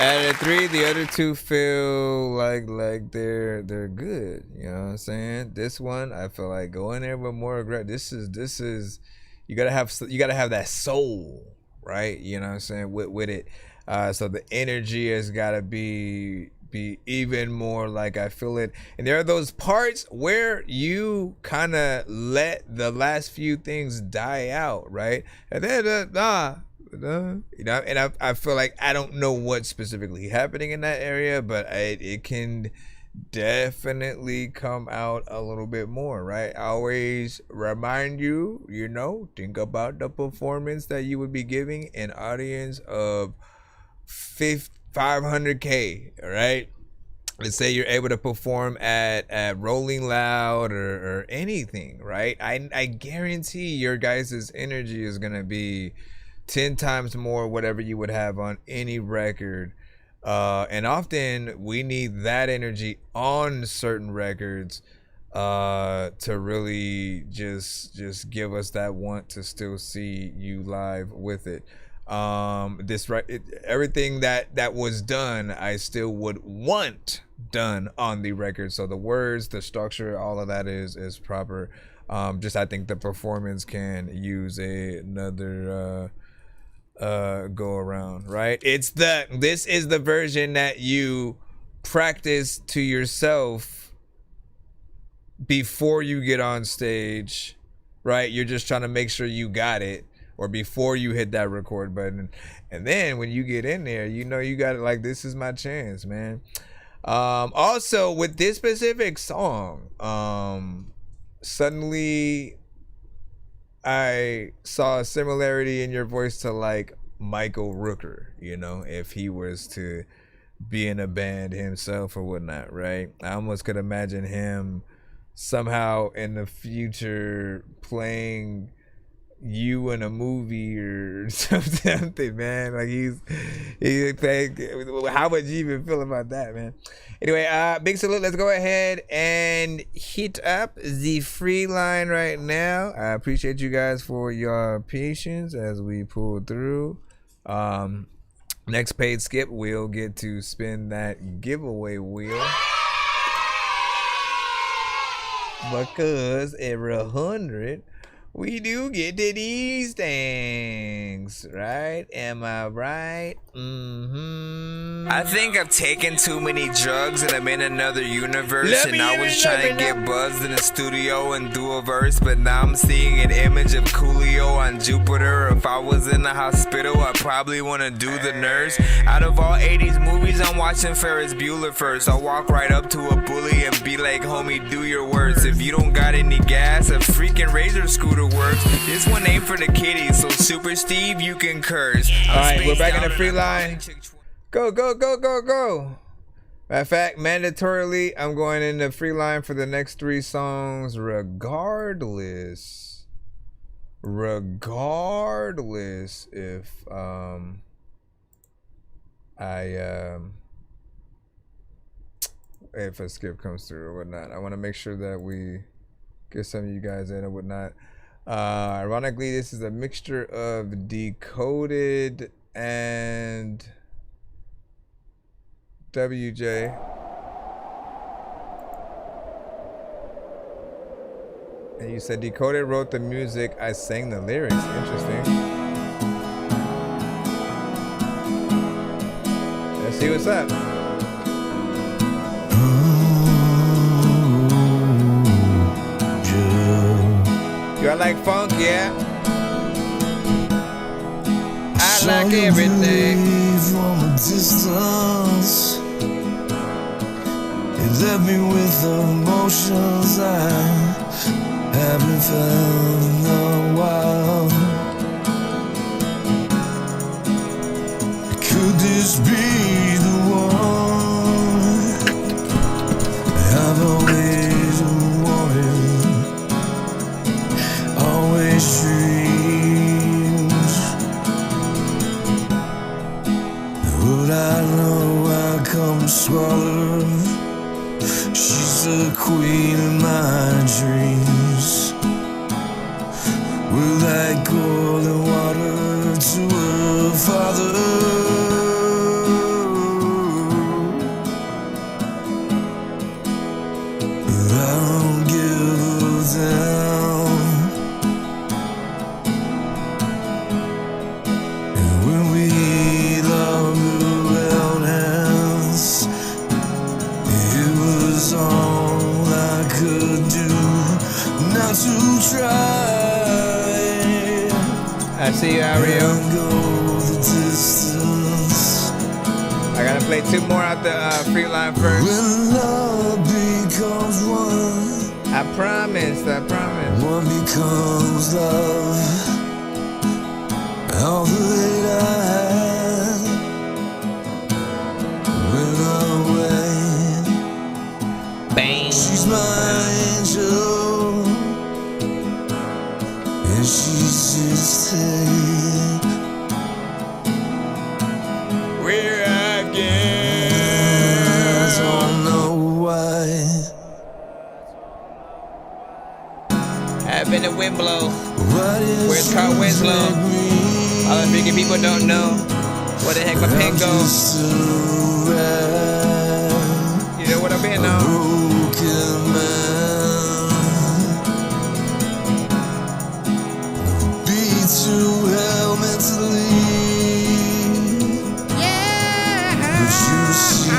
Out of the 3, the other 2 feel like they're good. You know what I'm saying? This one, I feel like go in there with more aggressive. This is you gotta have that soul, right? You know what I'm saying? With it. So the energy has gotta be even more like I feel it. And there are those parts where you kind of let the last few things die out, right? And then you know, and I feel like I don't know what's specifically happening in that area, but it can definitely come out a little bit more, right? I always remind you, you know, think about the performance that you would be giving an audience of 500K, right? Let's say you're able to perform at Rolling Loud or anything, right? I guarantee your guys' energy is gonna be 10 times more whatever you would have on any record. And often we need that energy on certain records to really just give us that want to still see you live with it. Everything that was done, I still would want done on the record. So the words, the structure, all of that is proper. Just I think the performance can use another go around, right? This is the version that you practice to yourself before you get on stage, right? You're just trying to make sure you got it, or before you hit that record button. And then when you get in there, you know you got it, like, this is my chance, man. Also with this specific song, suddenly I saw a similarity in your voice to like Michael Rooker, you know, if he was to be in a band himself or whatnot, right? I almost could imagine him somehow in the future playing you in a movie or something, man. Like he's how would you even feel about that, man? Anyway, big salute. Let's go ahead and hit up the free line right now. I appreciate you guys for your patience as we pull through. Next paid skip, we'll get to spin that giveaway wheel. Because every 100 we do get to these things, right? Am I right? I think I've taken too many drugs and I'm in another universe. And I was trying to get buzzed in the studio and do a verse, but now I'm seeing an image of Coolio on Jupiter. If I was in the hospital, I'd probably want to do the nurse. Out of all 80s movies, I'm watching Ferris Bueller first. I'll walk right up to a bully and be like, homie, do your worst. If you don't got any gas, a freaking razor scooter works. This one ain't for the kiddies, so Super Steve, you can curse. All right, we're back in the free line. Go, go, go, go, go. Matter of fact, mandatorily, I'm going in the free line for the next 3 songs, regardless if if a skip comes through or whatnot. I want to make sure that we get some of you guys in or whatnot. Ironically, this is a mixture of Decoded and WJ. And you said Decoded wrote the music, I sang the lyrics. Interesting. Let's see what's up. You like funk, yeah? I like everything. From a distance, it left me with emotions I haven't felt in a while. Could this be the one I've always wanted, always dreamed? Would I know I come swallow? She's the queen of my dreams. We're like golden water to her father. But I don't give her down. And when we love around hands, it was all I could do not to try. I see you, Ario. I gotta play 2 more out the free line first. When love becomes one, I promise. One becomes love. All the hate I had went away. Bang. She's my angel, and she's just we're again. I don't know why. I've been to wind blow. Where's Carl Winslow? All the freaking people don't know where the heck my pen goes. You know what I've been on? Too hell mentally. Yeah. But you see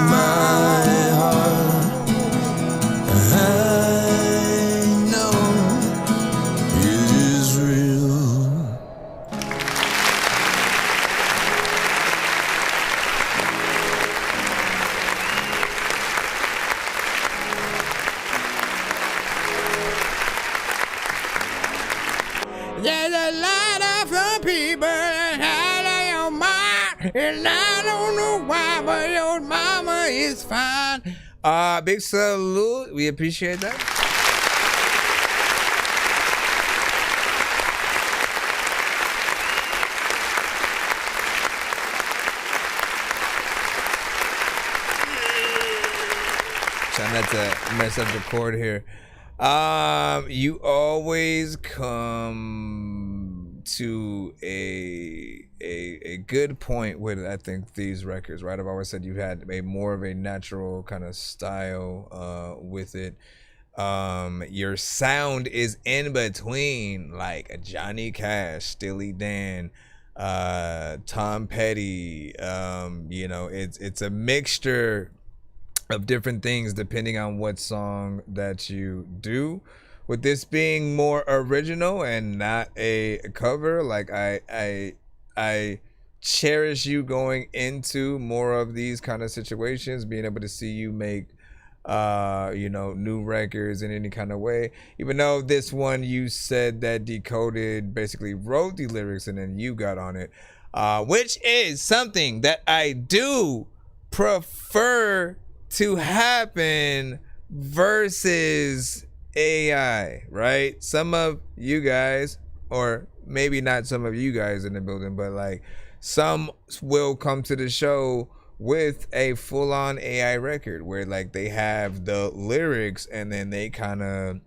my heart. I know it is real. There's a lot of some people that had your mind, and I don't know why, but your mama is fine. Big salute. We appreciate that. Trying not to mess up the chord here. You always come to a good point with, I think, these records, right? I've always said you had a more of a natural kind of style with it. Your sound is in between, like a Johnny Cash, Steely Dan, Tom Petty. You know, it's a mixture of different things depending on what song that you do. With this being more original and not a cover, like I cherish you going into more of these kind of situations, being able to see you make new records in any kind of way. Even though this one you said that Decoded basically wrote the lyrics and then you got on it, which is something that I do prefer to happen versus AI, right? Some of you guys, or maybe not some of you guys in the building, but like some will come to the show with a full-on AI record where like they have the lyrics and then they kind of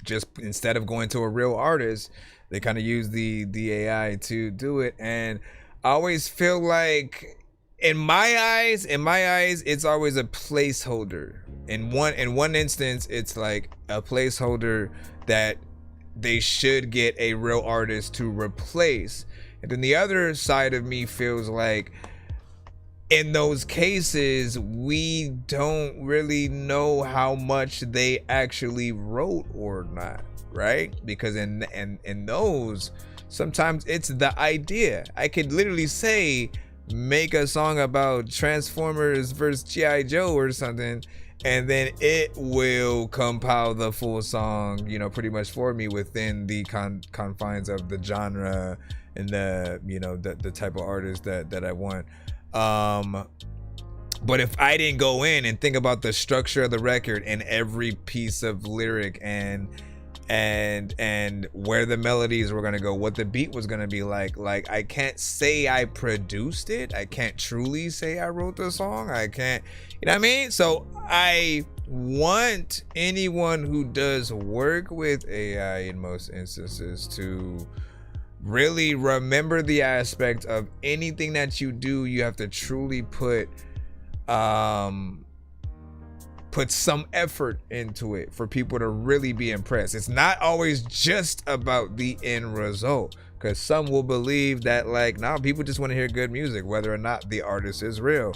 just, instead of going to a real artist, they kind of use the AI to do it. And I always feel like in my eyes, it's always a placeholder. In one instance, it's like a placeholder that they should get a real artist to replace. And then the other side of me feels like in those cases, we don't really know how much they actually wrote or not, right? Because in those, sometimes it's the idea. I could literally say, make a song about Transformers versus G.I. Joe or something, and then it will compile the full song, pretty much for me within the confines of the genre and the type of artist that I want. But if I didn't go in and think about the structure of the record and every piece of lyric and where the melodies were gonna go, what the beat was gonna be like I can't say I produced it. I can't truly say I wrote the song. I can't, you know what I mean? So I want anyone who does work with AI in most instances to really remember the aspect of anything that you do, you have to truly put some effort into it for people to really be impressed. It's not always just about the end result, because some will believe that people just want to hear good music whether or not the artist is real.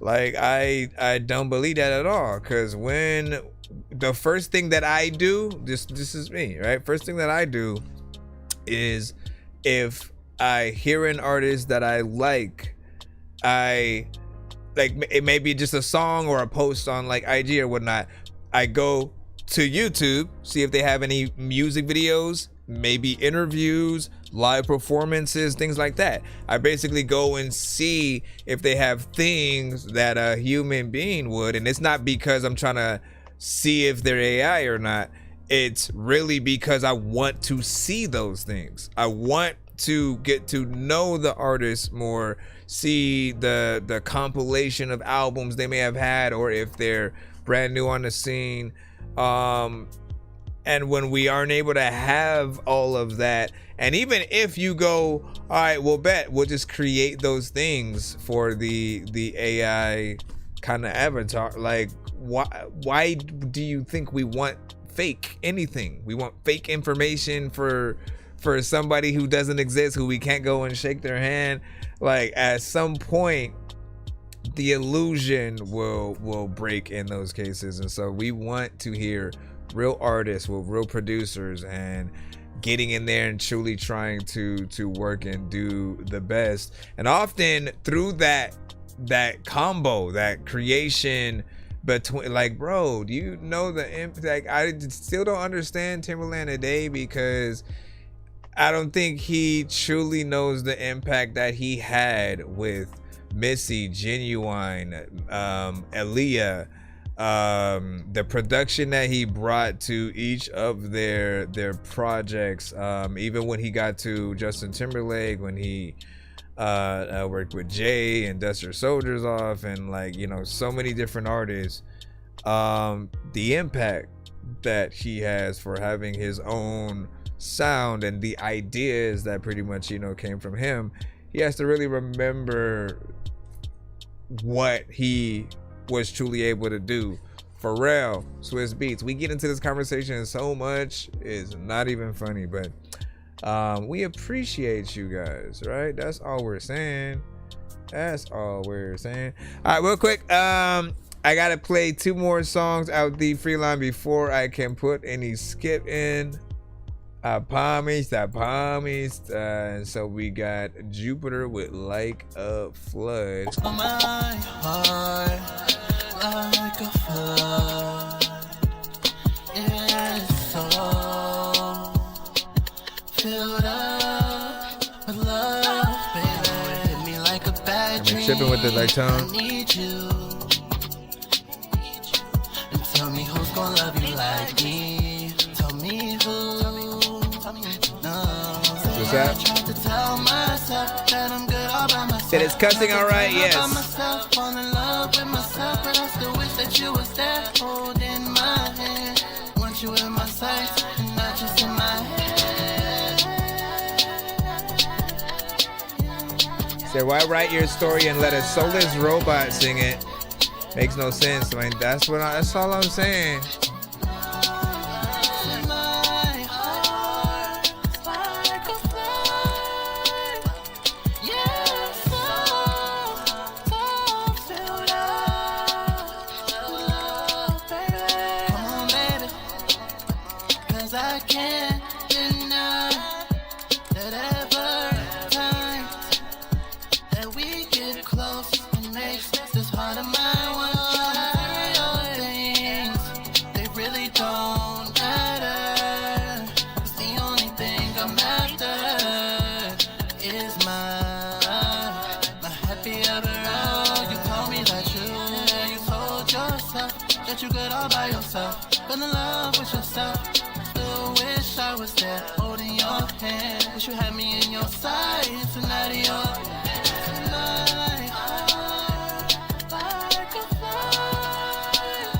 I don't believe that at all, because when the first thing that I do, this is me, right? First thing that I do is, if I hear an artist that I like, it may be just a song or a post on IG or whatnot, I go to YouTube, see if they have any music videos, maybe interviews, live performances, things like that. I basically go and see if they have things that a human being would, and it's not because I'm trying to see if they're AI or not. It's really because I want to see those things. I want to get to know the artist more, see the compilation of albums they may have had, or if they're brand new on the scene. And when we aren't able to have all of that, and even if you go, all right, we'll just create those things for the AI kind of avatar. Why do you think we want fake anything? We want fake information for somebody who doesn't exist, who we can't go and shake their hand. At some point, the illusion will break in those cases. And so we want to hear real artists with real producers and getting in there and truly trying to work and do the best. And often through that combo, that creation between, bro, do you know the impact? I still don't understand Timberland today, because I don't think he truly knows the impact that he had with Missy, Genuine, Aaliyah, the production that he brought to each of their projects. Even when he got to Justin Timberlake, when he worked with Jay and Dust Your Soldiers Off, and so many different artists. The impact that he has for having his own sound and the ideas that pretty much came from him, he has to really remember what he was truly able to do. Pharrell, Swiss Beats, we get into this conversation so much, it's not even funny, but we appreciate you guys, right? That's all we're saying. All right, real quick, I gotta play 2 more songs out the free line before I can put any skip in. I promised. And so we got Jupiter with Like a Flood. My heart like a flood. It's so filled up with love, baby. Hit me like a bad dream. Tripping with the like I tone. need you. And tell me who's gonna love you like me. Tell me who. No. What's that? I tried to tell myself that I'm good all by myself. Said it's cussing all right, yes. Myself, fall in love with myself, but I still wish that you was there, holding my hand. Want you in my sights, and not just in my head. Said, why write your story and let a soulless robot sing it? Makes no sense. I mean, that's all I'm saying. I can't deny that every time that we get close, it makes this heart of mine wild. Things, they really don't matter. 'Cause the only thing I'm after is my happy ever. You told me that you told yourself that you good all by yourself. Fell in love with yourself. Wish I was there, holding your hand. Wish you had me in your sights tonight. Your tonight, like a fire.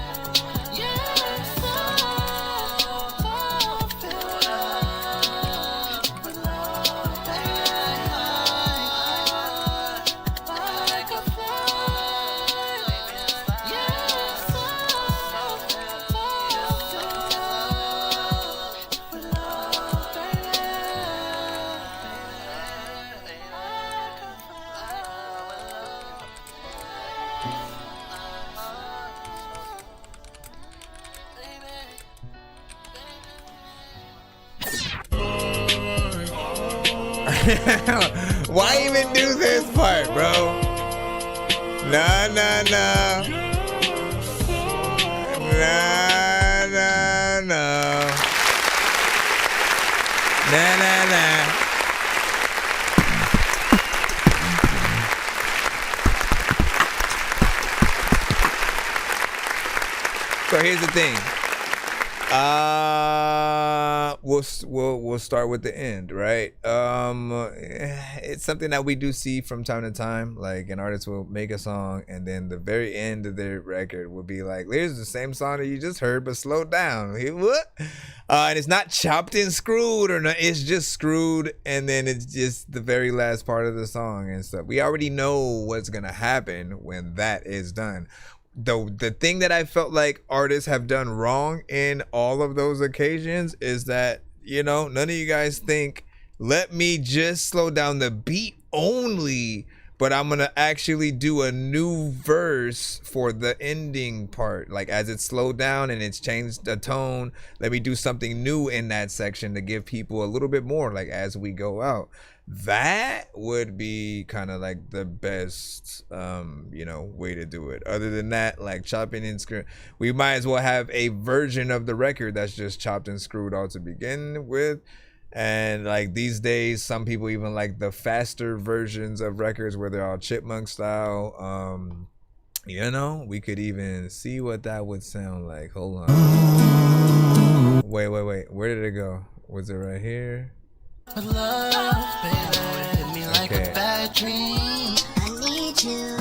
Yeah, so filled up with love, baby. Like a fire. Yeah, so Why even do this part, bro? Nah. So here's the thing. We'll start with the end, right? It's something that we do see from time to time. Like an artist will make a song, and then the very end of their record will be like, "Here's the same song that you just heard, but slowed down." What? And it's not chopped and screwed, or not. It's just screwed, and then it's just the very last part of the song and stuff. We already know what's gonna happen when that is done. The thing that I felt like artists have done wrong in all of those occasions is that, you know, none of you guys think, let me just slow down the beat only, but I'm gonna actually do a new verse for the ending part. Like as it's slowed down and it's changed the tone, let me do something new in that section to give people a little bit more, like as we go out. That would be kind of like the best way to do it. Other than that, like chopping and screwing, we might as well have a version of the record that's just chopped and screwed all to begin with. And like these days, some people even like the faster versions of records where they're all chipmunk style. We could even see what that would sound like. Hold on. Wait. Where did it go? Was it right here? With love, baby, hit me like a bad dream. I need you.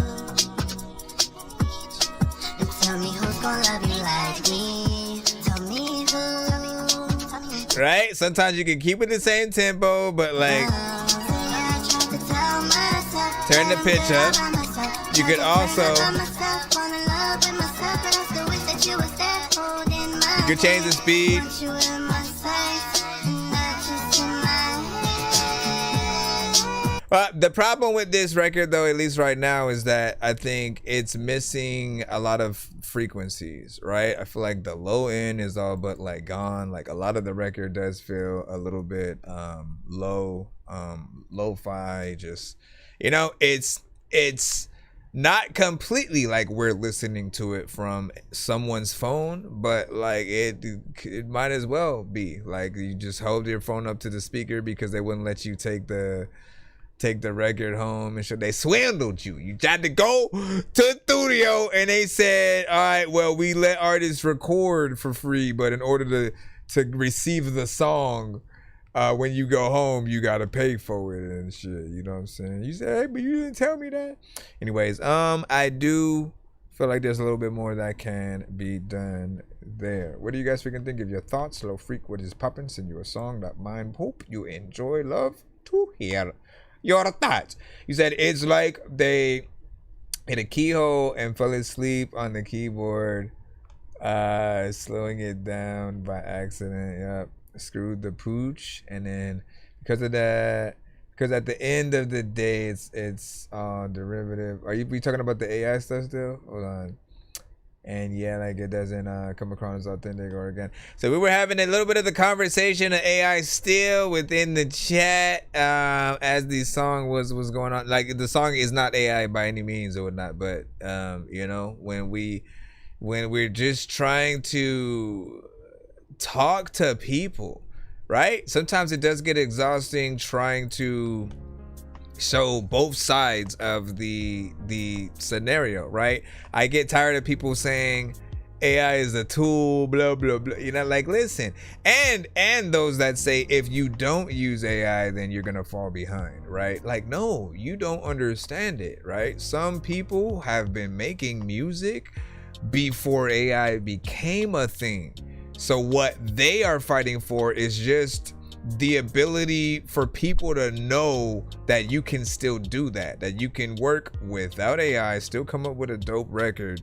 And tell me who's gonna love you like me. Tell me who. Right? Sometimes you can keep it the same tempo, but like turn the pitch up. You could also you could change the speed. The problem with this record, though, at least right now, is that I think it's missing a lot of frequencies, right? I feel like the low end is all but like gone. Like a lot of the record does feel a little bit lo-fi. Just, it's not completely like we're listening to it from someone's phone, but like it might as well be like you just hold your phone up to the speaker because they wouldn't let you take the record home and shit. They swindled you. You had to go to the studio and they said, all right, well, we let artists record for free, but in order to receive the song, when you go home, you gotta pay for it and shit. You know what I'm saying? You say, hey, but you didn't tell me that. Anyways, I do feel like there's a little bit more that can be done there. What do you guys freaking think? Give your thoughts. Slow Freak, what is poppin'? Send you a song that mine hope you enjoy. Love to hear your thoughts. You said it's like they hit a keyhole and fell asleep on the keyboard, slowing it down by accident. Yep. Screwed the pooch, and then because of that, because at the end of the day it's derivative. Are we talking about the AI stuff still? Hold on. And yeah, like it doesn't come across as authentic or again. So we were having a little bit of the conversation of AI still within the chat as the song was going on. Like the song is not AI by any means or whatnot, but you know, when we're just trying to talk to people, right? Sometimes it does get exhausting trying to show both sides of the scenario, right? I get tired of people saying AI is a tool, blah blah blah. You know, like listen, and those that say if you don't use AI then you're gonna fall behind, right? Like no, you don't understand it, right? Some people have been making music before AI became a thing. So what they are fighting for is just the ability for people to know that you can still do that you can work without AI, still come up with a dope record.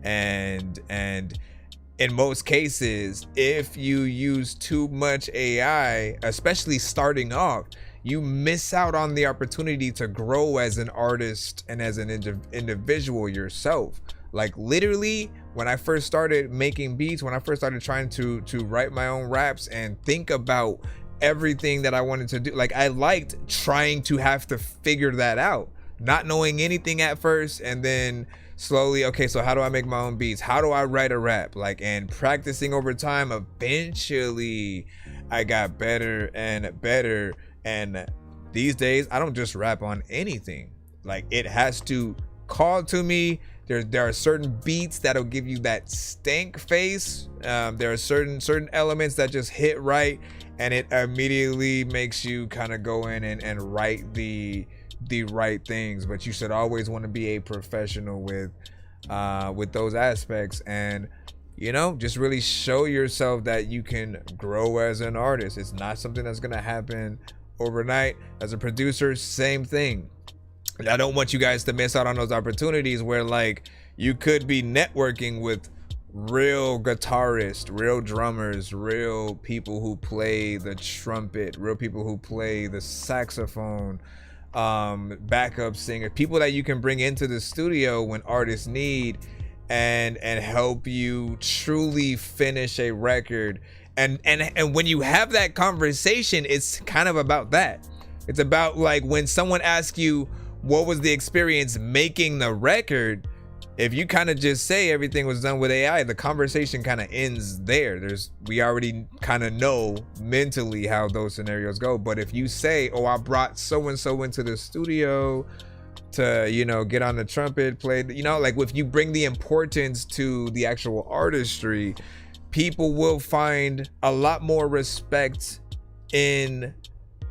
And in most cases, if you use too much AI, especially starting off, you miss out on the opportunity to grow as an artist and as an individual yourself. Like literally, when I first started making beats, when I first started trying to write my own raps and think about everything that I wanted to do, like I liked trying to have to figure that out, not knowing anything at first, and then slowly, okay, so how do I make my own beats? How do I write a rap? Like, and practicing over time, eventually I got better and better. And these days, I don't just rap on anything. Like it has to call to me. There are certain beats that'll give you that stank face. There are certain elements that just hit right, and it immediately makes you kind of go in and write the right things. But you should always want to be a professional with those aspects, and you know, just really show yourself that you can grow as an artist. It's not something that's gonna happen overnight. As a producer, same thing. I don't want you guys to miss out on those opportunities where like you could be networking with real guitarists, real drummers, real people who play the trumpet, real people who play the saxophone, backup singer, people that you can bring into the studio when artists need and help you truly finish a record. And when you have that conversation, it's kind of about that. It's about like when someone asks you, what was the experience making the record? If you kind of just say everything was done with AI, the conversation kind of ends there. We already kind of know mentally how those scenarios go. But if you say, oh, I brought so-and-so into the studio to, you know, get on the trumpet, play, you know, like if you bring the importance to the actual artistry, people will find a lot more respect in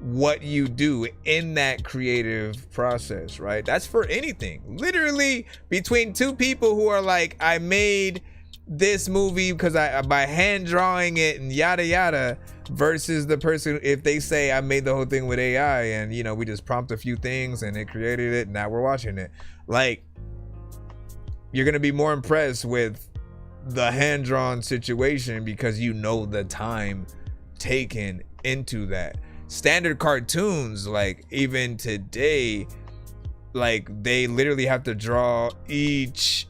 what you do in that creative process, right? That's for anything. Literally between two people who are like, I made this movie because I by hand drawing it and yada yada, versus the person if they say I made the whole thing with AI and you know we just prompt a few things and it created it and now we're watching it. Like you're gonna be more impressed with the hand-drawn situation because you know the time taken into that. Standard cartoons, like even today, like they literally have to draw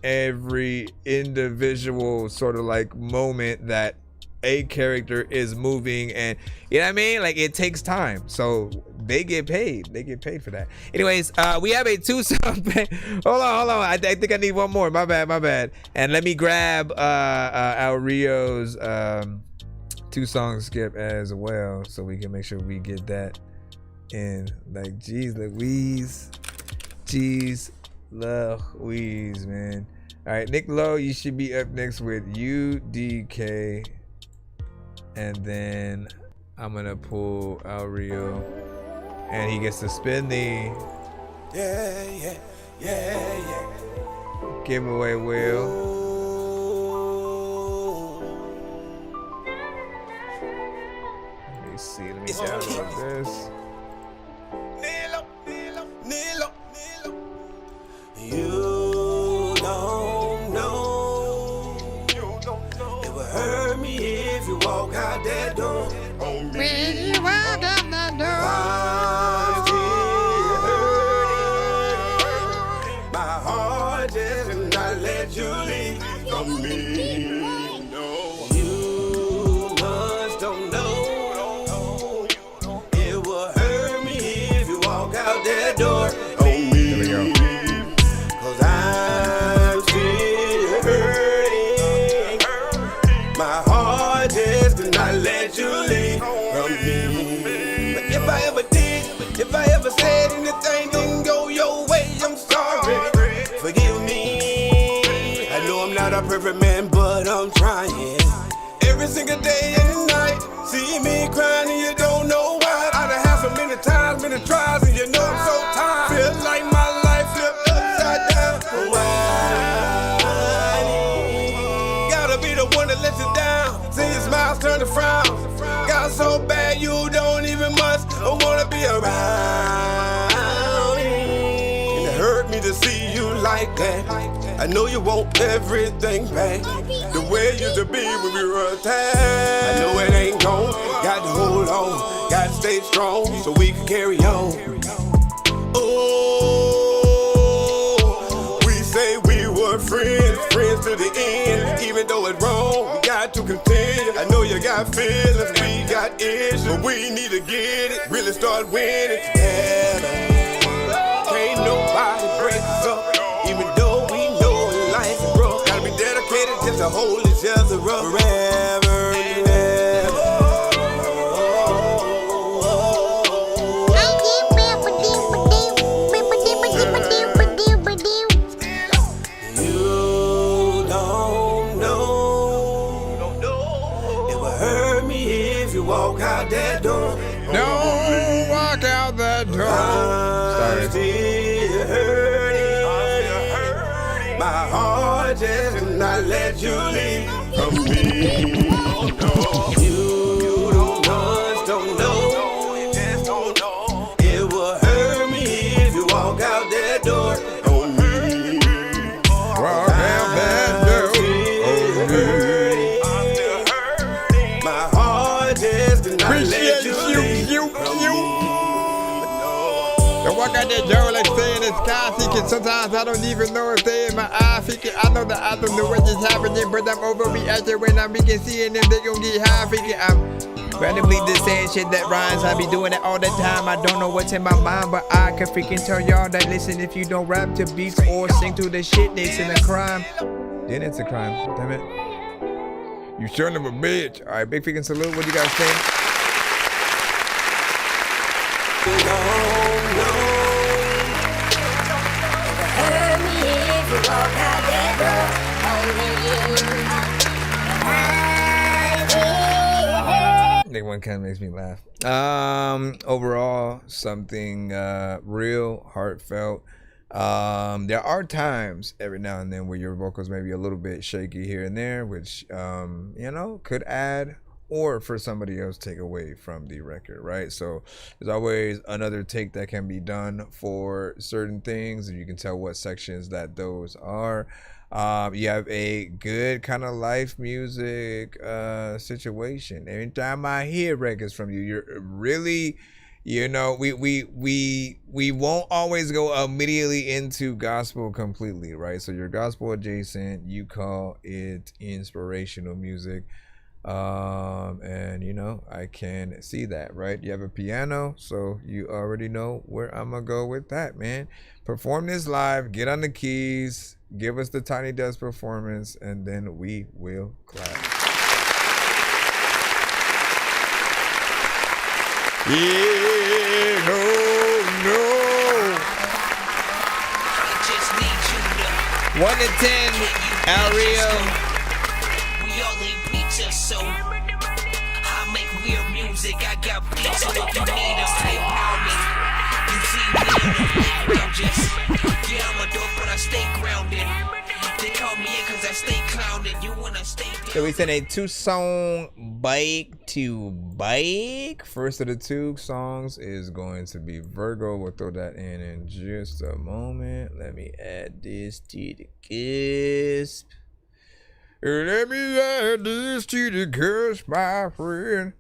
every individual sort of like moment that a character is moving, and you know what I mean, like it takes time. So they get paid. They get paid for that. Anyways, we have a 2-song. Hold on. I think I need one more. My bad. And let me grab our Rio's 2-song skip as well, so we can make sure we get that in. Like, geez Louise, man. All right, Nick Lowe, you should be up next with UDK, and then I'm gonna pull Al Rio, and he gets to spin the giveaway wheel. Let me download this. Nilo. You don't know. It would hurt me if you walk out that door. When you walk out that door, I'm still hurting. My heart just cannot let you leave from me. No, you must don't know. It will hurt me if you walk out that door. Here we go. I'm still hurting. My heart just cannot let you leave from me. But if I ever did, if I ever said anything didn't go your way, I'm sorry. Forgive me. I know I'm not a perfect man, but I'm trying. Every single day and night, see me crying and you don't know why. I done had so many times, many tries, and you know I'm so tired. Feel like my life flipped upside down. Gotta be the one that lets you down. See your smiles turn to frowns. Got so bad you don't even must wanna be around. And it hurt me to see you like that. I know you want everything back the way it used to be when we were attached. I know it ain't gone. Got to hold on. Got to stay strong so we can carry on. Oh, we say we were friends to the end. Even though it's wrong, we got to continue. I know you got feelings, we got issues, but we need to get it, really start winning together. Can't nobody break us up, even though we know life is rough. Gotta be dedicated just to hold each other up forever and ever. Walk out that door. don't walk out that door. I'm still hurting. My heart just cannot let you leave from me. You don't know. You just don't know. It will hurt me if you walk out that door. On me. Walk out that door. Appreciate you. Don't walk out that door like stay in the sky seeking. Sometimes I don't even know if they in my eye seeking. I know that I don't know what is happening, but I'm overreacting when I'm begin seeing them. They gon' get high thinking I'm randomly just saying shit that rhymes. I be doing it all the time. I don't know what's in my mind, but I can freaking tell y'all that listen, if you don't rap to beats or sing to the shit, it's in a crime. Then it's a crime. Damn it. You sure of a bitch. All right, big freaking salute. What you guys think? That one kind of makes me laugh. Overall, something real, heartfelt. There are times every now and then where your vocals may be a little bit shaky here and there, which you know, could add or for somebody else take away from the record, right? So there's always another take that can be done for certain things, and you can tell what sections that those are. You have a good kind of life music situation. Anytime I hear records from you, you're really, you know, we won't always go immediately into gospel completely, right? So you're gospel adjacent, you call it inspirational music. And you know, I can see that, right? You have a piano, so you already know where I'm gonna go with that, man. Perform this live, get on the keys, give us the Tiny Desk performance, and then we will clap. Yeah, no. 1 to 10, Ariel. We all in pizza, so I make weird music. I got beats, so if you need us, PayPal me. You see me, I'm just, yeah, I'm a dope, but I stay grounded. They call me in cause I stay clowning. You wanna stay down. So we sent a 2-song bike to bike. First of the 2 songs is going to be Virgo. We'll throw that in just a moment. Let me add this to the cusp. Let me add this to the cusp, my friend.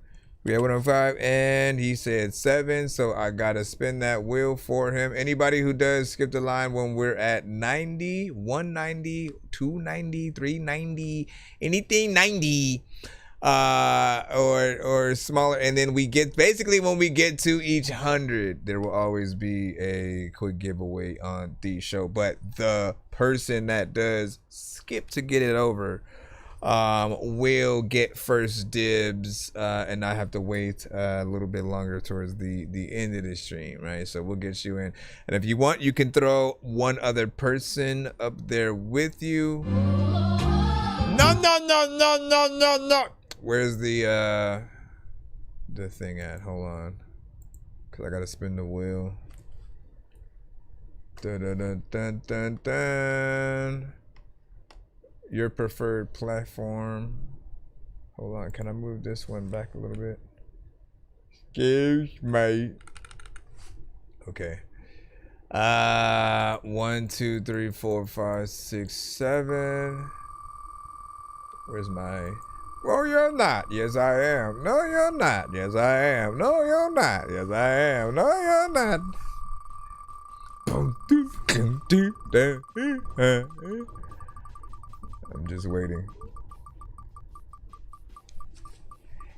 We had 105 and he said 7, so I gotta spin that wheel for him. Anybody who does skip the line when we're at 90, 190, 290, 390, anything 90 or smaller, and then we get, basically when we get to each 100, there will always be a quick giveaway on the show. But the person that does skip to get it over will get first dibs and not have to wait a little bit longer towards the end of the stream, right? So we'll get you in, and if you want, you can throw one other person up there with you. No. Where's the thing at? Hold on, because I gotta spin the wheel. Dun, dun, dun, dun, dun, dun. Your preferred platform. Hold on, can I move this one back a little bit? Excuse me. Okay. 1, 2, 3, 4, 5, 6, 7. Where's my? Oh, you're not. Yes, I am. No, you're not. Yes, I am. No, you're not. Yes, I am. No, you're not. I'm just waiting.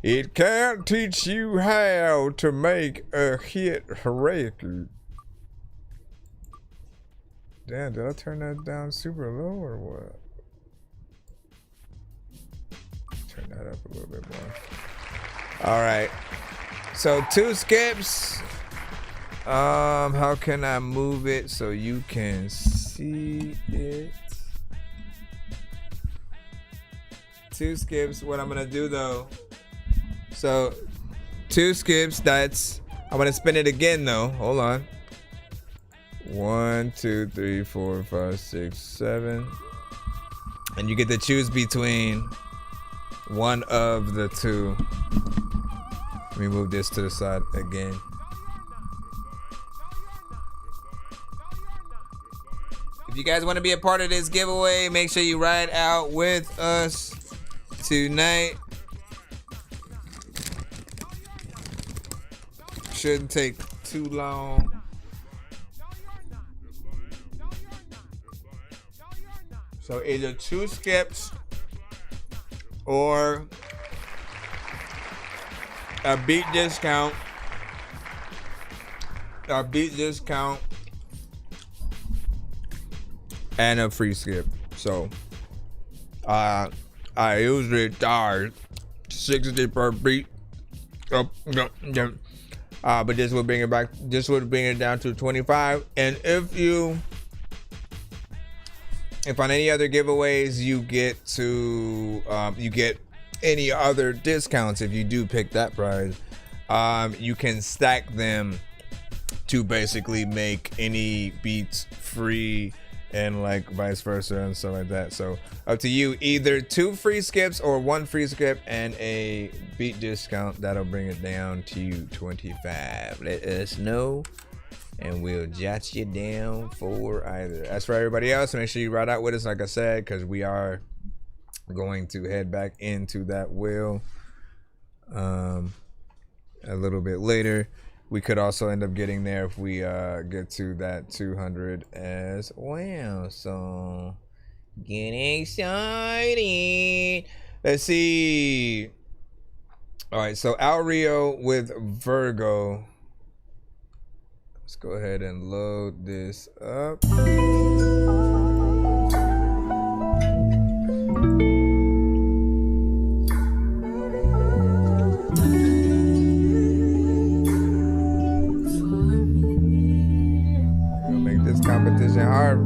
It can't teach you how to make a hit record. Damn, did I turn that down super low or what? Turn that up a little bit more. All right. So 2 skips. How can I move it so you can see it? 2 skips. What I'm gonna do though, so 2 skips, that's, I'm gonna spin it again though. Hold on. 1, 2, 3, 4, 5, 6, 7, and you get to choose between one of the 2. Let me move this to the side again. If you guys want to be a part of this giveaway, make sure you ride out with us tonight. Shouldn't take too long. So either 2 skips or a beat discount. A beat discount and a free skip. So I usually charge $60 per beat. But this would bring it back. This would bring it down to $25. And if on any other giveaways you get any other discounts, if you do pick that prize, you can stack them to basically make any beats free, and like vice versa and stuff like that. So up to you, either 2 free skips or 1 free skip and a beat discount. That'll bring it down to 25. Let us know and we'll jot you down for either. As for everybody else, make sure you ride out with us, like I said, because we are going to head back into that wheel a little bit later. We could also end up getting there if we get to that 200 as well. So get excited. Let's see. All right, so Al Rio with Virgo. Let's go ahead and load this up. We'll make this competition hard.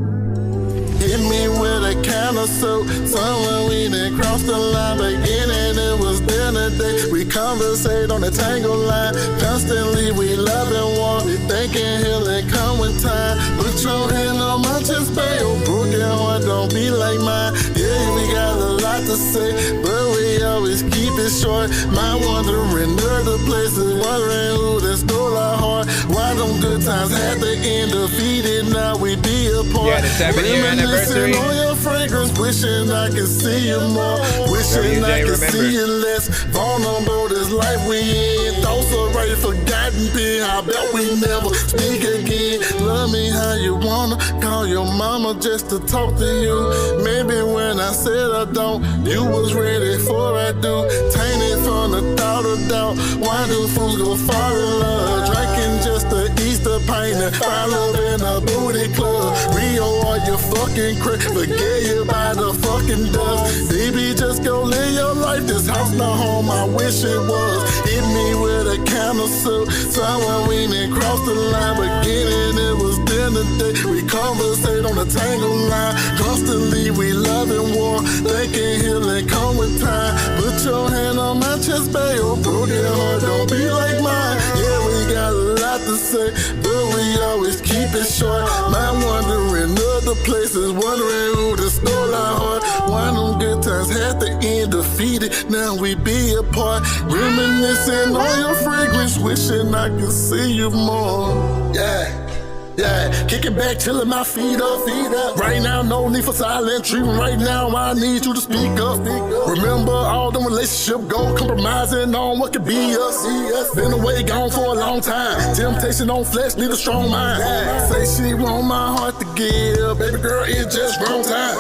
Hit me with a can of soap. Somewhere we didn't cross the line. Beginning, it was dinner day. We conversate on the tango line. Constantly we love and war. Thinking he'll come with time. Put your hand on my chest, babe. Your broken heart don't be like mine. Yeah, we got a lot to say, but we always keep it short. My wandering other places, wondering who that stole our heart. Why don't good times have to end defeated? Now we be apart. Yeah, the 7-year anniversary. On your fragrance, wishing I could see you more. Wishing I could see you less. Vulnerable, this life we in. Thoughts already forgotten, P. I bet we never speak again. Love me how you wanna. Call your mama just to talk to you. Maybe when I said I don't, you was ready for I do. Tainted from the thought of doubt. Why do fools go fall in love? Drinking just the Easter pint and find love in a booty club. Rio, are you fucking crazy? Forget you by the fucking dust. Baby, just go live your life. This house not home, I wish it was. Hit me with a can of soup. Somewhere we didn't cross the line. Beginning, it was dinner day. We conversate on the tango line. Constantly we love and war. Thinking he'll come with time. Put your hand on my chest, babe. Your broken heart don't be like mine. Yeah, we got a lot to say, but we always keep it short. Mind wandering other places, wondering who that stole our heart. Why them good times had to end defeated? Now we be apart. Reminiscing on your fragrance, wishing I could see you more. Yeah. Yeah, kicking back, chilling my feet up, Right now, no need for silent treatment. Right now, I need you to speak up. Remember all them relationship goals, compromising on what could be us. Been away, gone for a long time. Temptation on flesh, need a strong mind. Say she want my heart to give. Baby girl, it's just wrong time.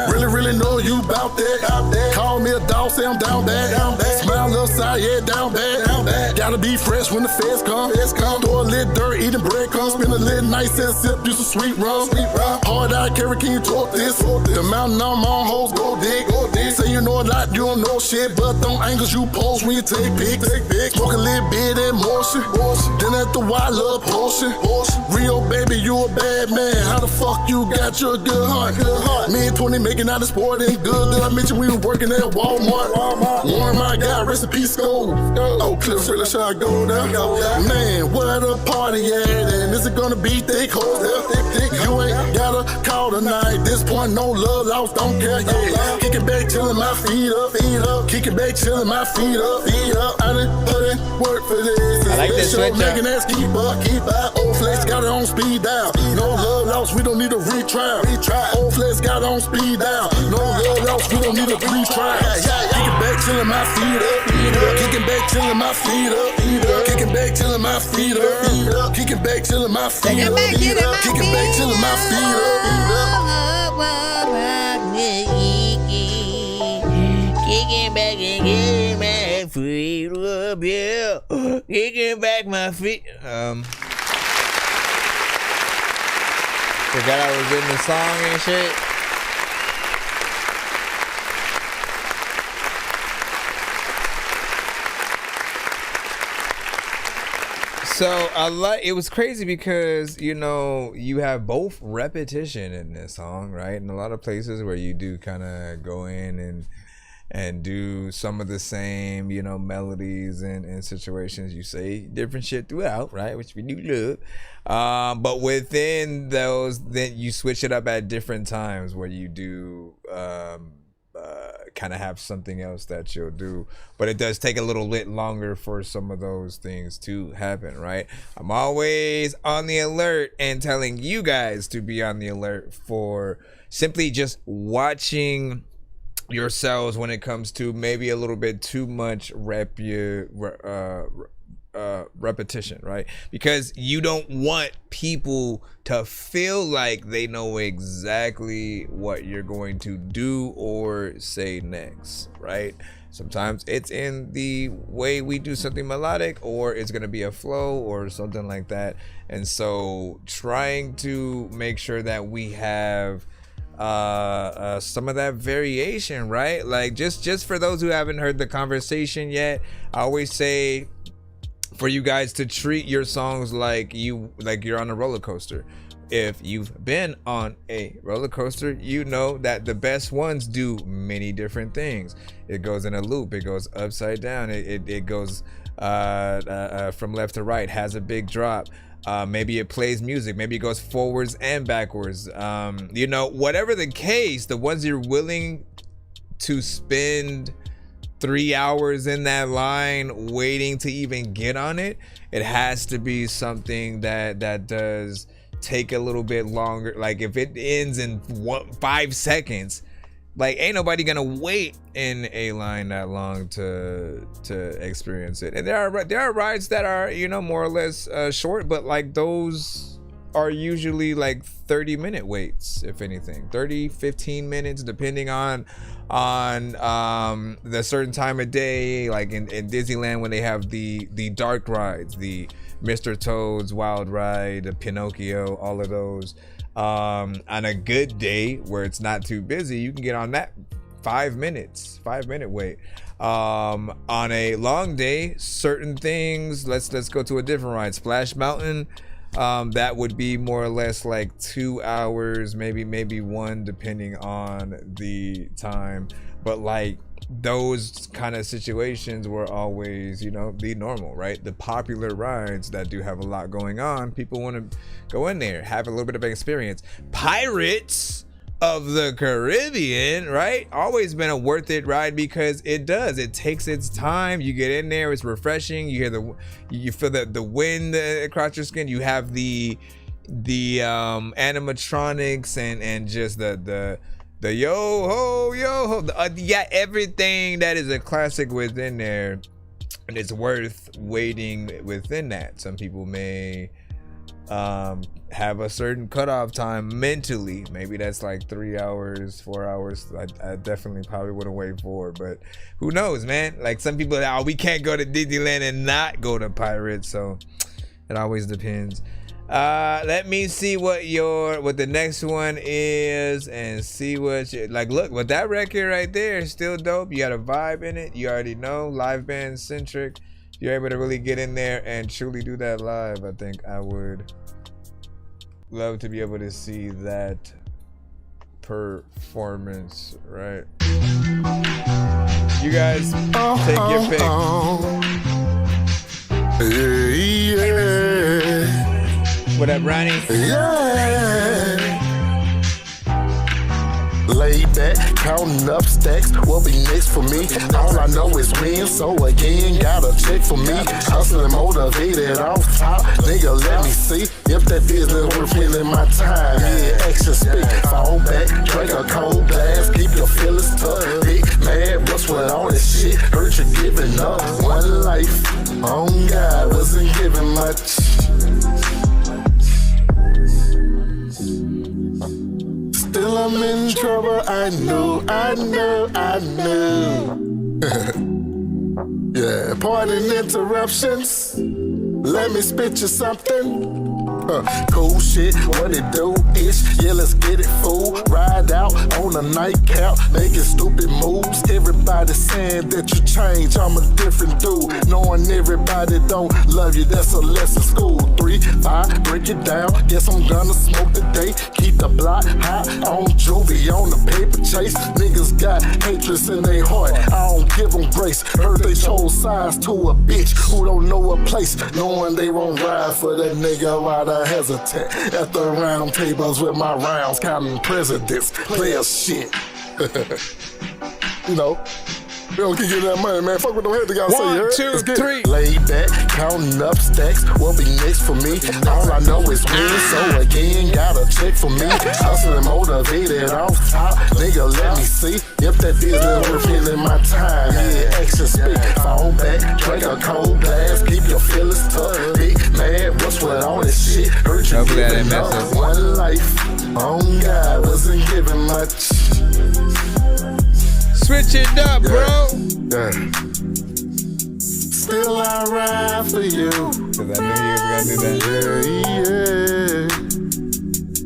Really know you bout that. Call me a dog, say I'm down bad. Smile upside, yeah, down bad. Gotta be fresh when the feds come. Throw a little dirt, eating bread crumbs. Spend a little night and sip you some sweet rum. Hard eye carry, can you talk this? The mountain on my hoes, go dig. Say you know a lot, you don't know shit, but them angles you post when you take pics. Smoke a little bit in motion. Then at the wild love potion. Real baby, you a bad man. How the fuck you got your good heart? Me and 20 making out of sport ain't good. Did I mention we were working at Walmart? Warren, my God, rest in peace, go. Oh, Cliff, really should I go there? Man, what a party at, and is it gonna be thick hoes there? You ain't gotta call tonight. This point, no love lost, don't care. Yeah, kicking back, chilling my feet up. Kicking back, chilling my feet up. I done put in work for this. I like this switch up. Making ass keep up. Old flex got it on speed down. No love lost, we don't need a retry. Old flex got it on speed down. No love lost, we don't need a retry. Kicking back, chilling my feet up. Kicking back, chilling my feet up. Kicking back, chilling my feet up. Kicking back, chilling my feet up. Kicking back, chilling my feet up. Kicking back and getting my feet up, yeah. Kicking back my feet. Forgot I was in the song and shit. So it was crazy because, you know, you have both repetition in this song, right? And a lot of places where you do kind of go in and do some of the same, you know, melodies and situations. You say different shit throughout, right? Which we do love. But within those, then you switch it up at different times where you do kind of have something else that you'll do, but it does take a little bit longer for some of those things to happen, right? I'm always on the alert and telling you guys to be on the alert for simply just watching yourselves when it comes to maybe a little bit too much repetition, right? Because you don't want people to feel like they know exactly what you're going to do or say next, right? Sometimes it's in the way we do something melodic, or it's going to be a flow or something like that. And so trying to make sure that we have some of that variation, right? Like just for those who haven't heard the conversation yet, I always say for you guys to treat your songs like you're on a roller coaster. If you've been on a roller coaster, you know that the best ones do many different things. It goes in a loop, it goes upside down, it goes from left to right, has a big drop. Maybe it plays music, maybe it goes forwards and backwards. You know, whatever the case, the ones you're willing to spend 3 hours in that line waiting to even get on it, it has to be something that does take a little bit longer. Like if it ends in 5 seconds, like ain't nobody gonna wait in a line that long to experience it. And there are rides that are, you know, more or less short, but like those are usually like 30-minute waits, if anything, 30-15 minutes, depending on the certain time of day. Like in Disneyland, when they have the dark rides, the Mr. Toad's Wild Ride, the Pinocchio, all of those. On a good day where it's not too busy, you can get on that 5-minute wait. On a long day, certain things, let's go to a different ride. Splash Mountain, that would be more or less like 2 hours, maybe 1, depending on the time. But like those kind of situations were always, you know, the normal, right? The popular rides that do have a lot going on, people want to go in there, have a little bit of experience. Pirates of the Caribbean, right? Always been a worth it ride because it takes its time. You get in there, it's refreshing. You hear you feel the wind across your skin. You have the animatronics and just the yo ho, yeah, everything that is a classic within there, and it's worth waiting within that. Some people may have a certain cutoff time mentally. Maybe that's like 3 hours, 4 hours. I definitely probably wouldn't wait for, but who knows, man? Like some people, we can't go to Disneyland and not go to Pirates, so it always depends. Let me see what the next one is and see what you like. Look, with that record right there is still dope. You got a vibe in it. You already know, live band centric. If you're able to really get in there and truly do that live, I think I would love to be able to see that performance, right? You guys take your pick. Yeah. What up, Ronnie? Yeah. Laid back, counting up stacks. What be next for me? All I know is win, so again, gotta check for me. Hustling motivated off top. Nigga, let me see if that business worth spending my time. Yeah, action speak. Fall back, drink a cold glass. Keep your feelings tough. Big mad, what's with all this shit? Hurt you giving up. One life, on God, wasn't giving much. Still I'm in trouble, I know. Yeah, pardon interruptions. Let me spit you something. Cool shit, what it do is, yeah, let's get it, fool. Ride out on a nightcap, making stupid moves. Everybody saying that you change, I'm a different dude. Knowing everybody don't love you, that's a lesson school. 3, 5, break it down, guess I'm gonna smoke today. Keep the block hot on juvie, on the paper chase. Niggas got hatred in their heart, I don't give them grace. Heard they chose sides to a bitch who don't know a place. Knowing they won't ride for that nigga, why the hesitate at the round tables with my rounds, counting presidents, player shit. You know, we don't keep getting that money, man. Fuck with them heads, they gotta say, 1, 2, 3. Laid back, counting up stacks. What be next for me? All I know is win, so again, gotta check for me. Hustling motivated off top. Nigga, let me see If that business worth it in my time, yeah, action speak. Fall back, drink a cold glass, keep your feelings tough. Big mad, what's with all this shit? Hurt you giving up one life. Oh God, wasn't giving much. Switch it up, bro. Yeah. Still I ride for you. Cause I knew you was gonna do that. Yeah.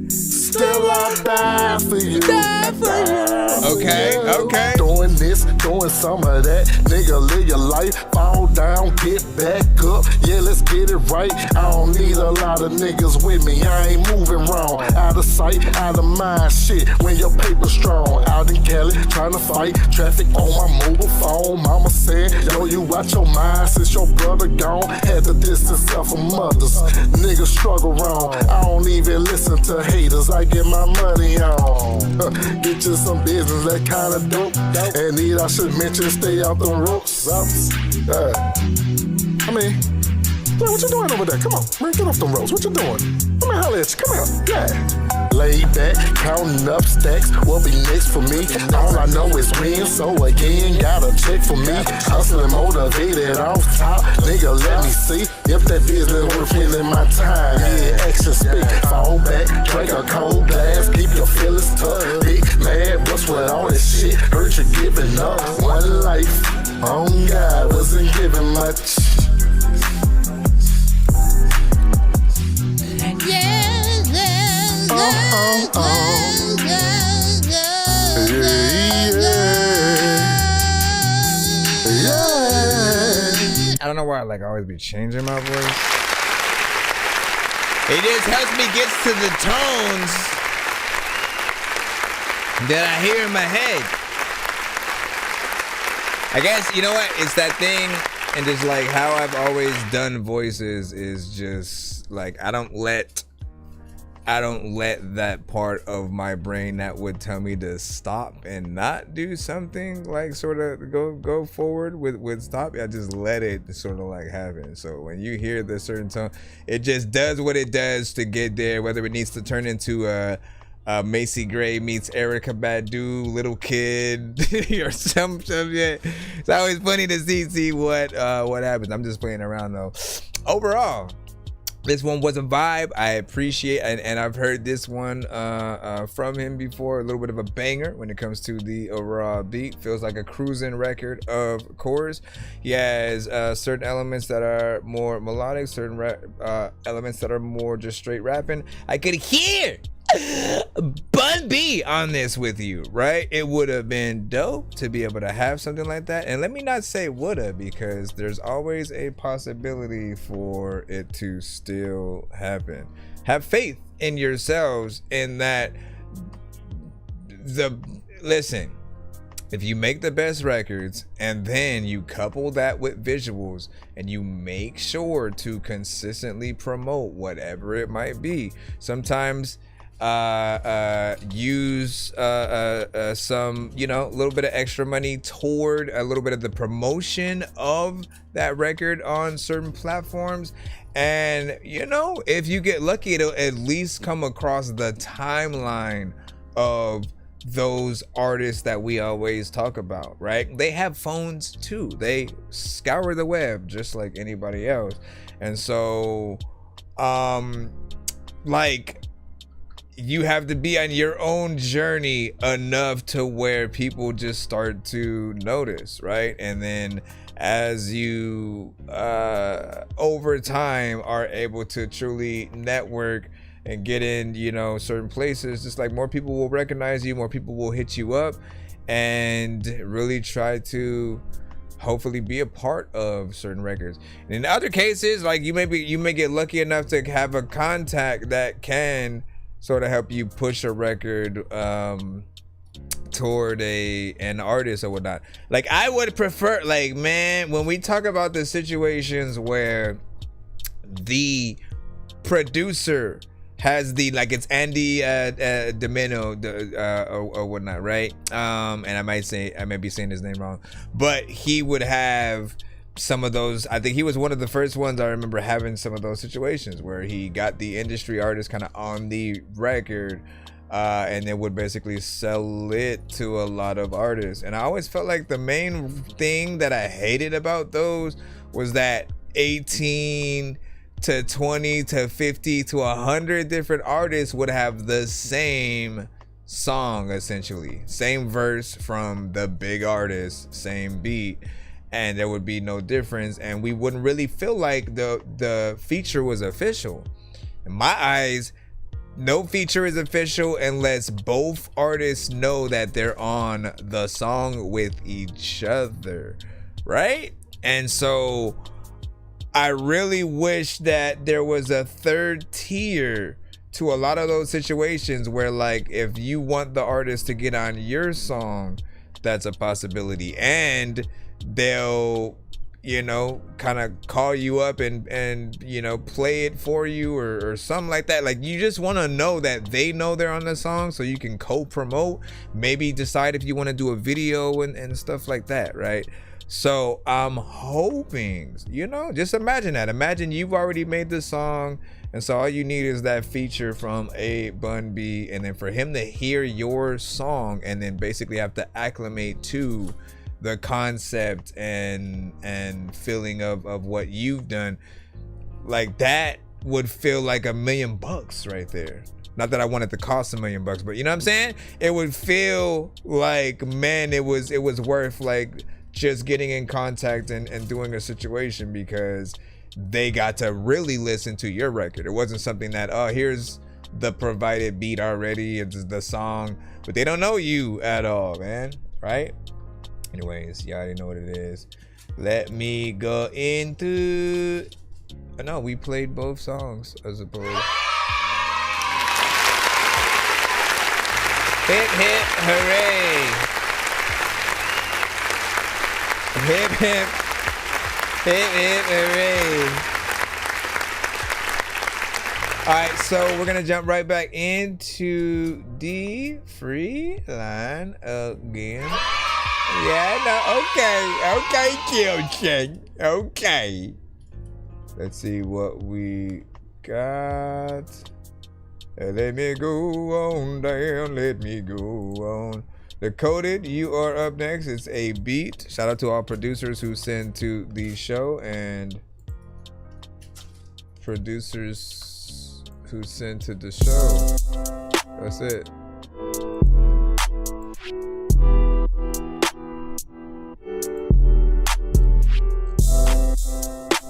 Still I die for you. Okay. Doing this, doing some of that. Nigga, live your life, fall down, get back up. Yeah, let's get it right. I don't need a lot of niggas with me. I ain't moving wrong. Out of sight, out of mind. Shit, when your paper's strong. Out in Cali, trying to fight traffic on my mobile phone. Mama said, yo, you watch your mind since your brother gone. Had to distance self from mothers. Niggas struggle wrong. I don't even listen to haters. I get my money on. Get you some business that kinda dope. And need I should mention stay out the ropes. I mean, what you doing over there? Come on, man, get off the ropes. What you doing? Let me holler at you. Come here. Yeah. Laid back, counting up stacks. What be next for me? All I know is win. So again, got a check for me. Hustling, motivated, off top. Nigga, let me see if that business worth it in my time. Yeah, action speak. Fall back, drink a cold glass. Keep your feelings tough. Big mad, what's with all this shit? Hurt you giving up one life. Oh God, wasn't giving much. I don't know why I always be changing my voice. It just helps me get to the tones that I hear in my head. I guess, you know what? It's that thing, and just like how I've always done voices is just like I don't let that part of my brain that would tell me to stop and not do something like sort of go forward with stop. I just let it sort of like happen. So when you hear the certain tone, it just does what it does to get there, whether it needs to turn into a Macy Gray meets Erica Badu, little kid, or some shit. It's always funny to see what happens. I'm just playing around though. Overall, this one was a vibe. I appreciate, and I've heard this one from him before. A little bit of a banger when it comes to the overall beat. Feels like a cruising record, of course. He has certain elements that are more melodic, certain elements that are more just straight rapping. I could hear Bun B on this with you, right? It would have been dope to be able to have something like that. And let me not say woulda, because there's always a possibility for it to still happen. Have faith in yourselves in that listen, if you make the best records and then you couple that with visuals and you make sure to consistently promote whatever it might be, sometimes use some, a little bit of extra money toward a little bit of the promotion of that record on certain platforms. And if you get lucky, it'll at least come across the timeline of those artists that we always talk about, right? They have phones too. They scour the web just like anybody else. And so you have to be on your own journey enough to where people just start to notice, right? And then as you over time are able to truly network and get in, certain places, just like more people will recognize you, more people will hit you up and really try to hopefully be a part of certain records. And in other cases, like you may get lucky enough to have a contact that can sort of help you push a record toward an artist or whatnot. Like I would prefer, when we talk about the situations where the producer has it's Andy Domino or whatnot, right? And I may be saying his name wrong, but he would have some of those. I think he was one of the first ones I remember having some of those situations where he got the industry artist kind of on the record and it would basically sell it to a lot of artists. And I always felt like the main thing that I hated about those was that 18 to 20 to 50 to 100 different artists would have the same song, essentially same verse from the big artist, same beat, and there would be no difference, and we wouldn't really feel like the feature was official. In my eyes, no feature is official unless both artists know that they're on the song with each other, right? And so I really wish that there was a third tier to a lot of those situations where, like, if you want the artist to get on your song, that's a possibility, and they'll, you know, kind of call you up and you know, play it for you or something like that. Like, you just want to know that they know they're on the song so you can co-promote, maybe decide if you want to do a video and stuff like that, right? So I'm hoping, you know, just imagine that. Imagine you've already made the song, and so all you need is that feature from A, Bun B, and then for him to hear your song and then basically have to acclimate to the concept and feeling of what you've done. Like, that would feel like $1 million right there. Not that I want it to cost $1 million, but you know what I'm saying? It would feel like, man, it was worth like just getting in contact and doing a situation, because they got to really listen to your record. It wasn't something that, oh, here's the provided beat already, it's the song, but they don't know you at all, man, right? Anyways, you already know what it is. Let me go into... No, we played both songs, I suppose. Hip, hip, hooray. Hip, hip. Hip, hip, hooray. All right, so we're going to jump right back into the free line again. Yeah, no, okay, Kilchin. Okay. Let's see what we got. Let me go on down, let me go on. Decoded, you are up next. It's a beat. Shout out to all producers who send to the show and producers who send to the show. That's it.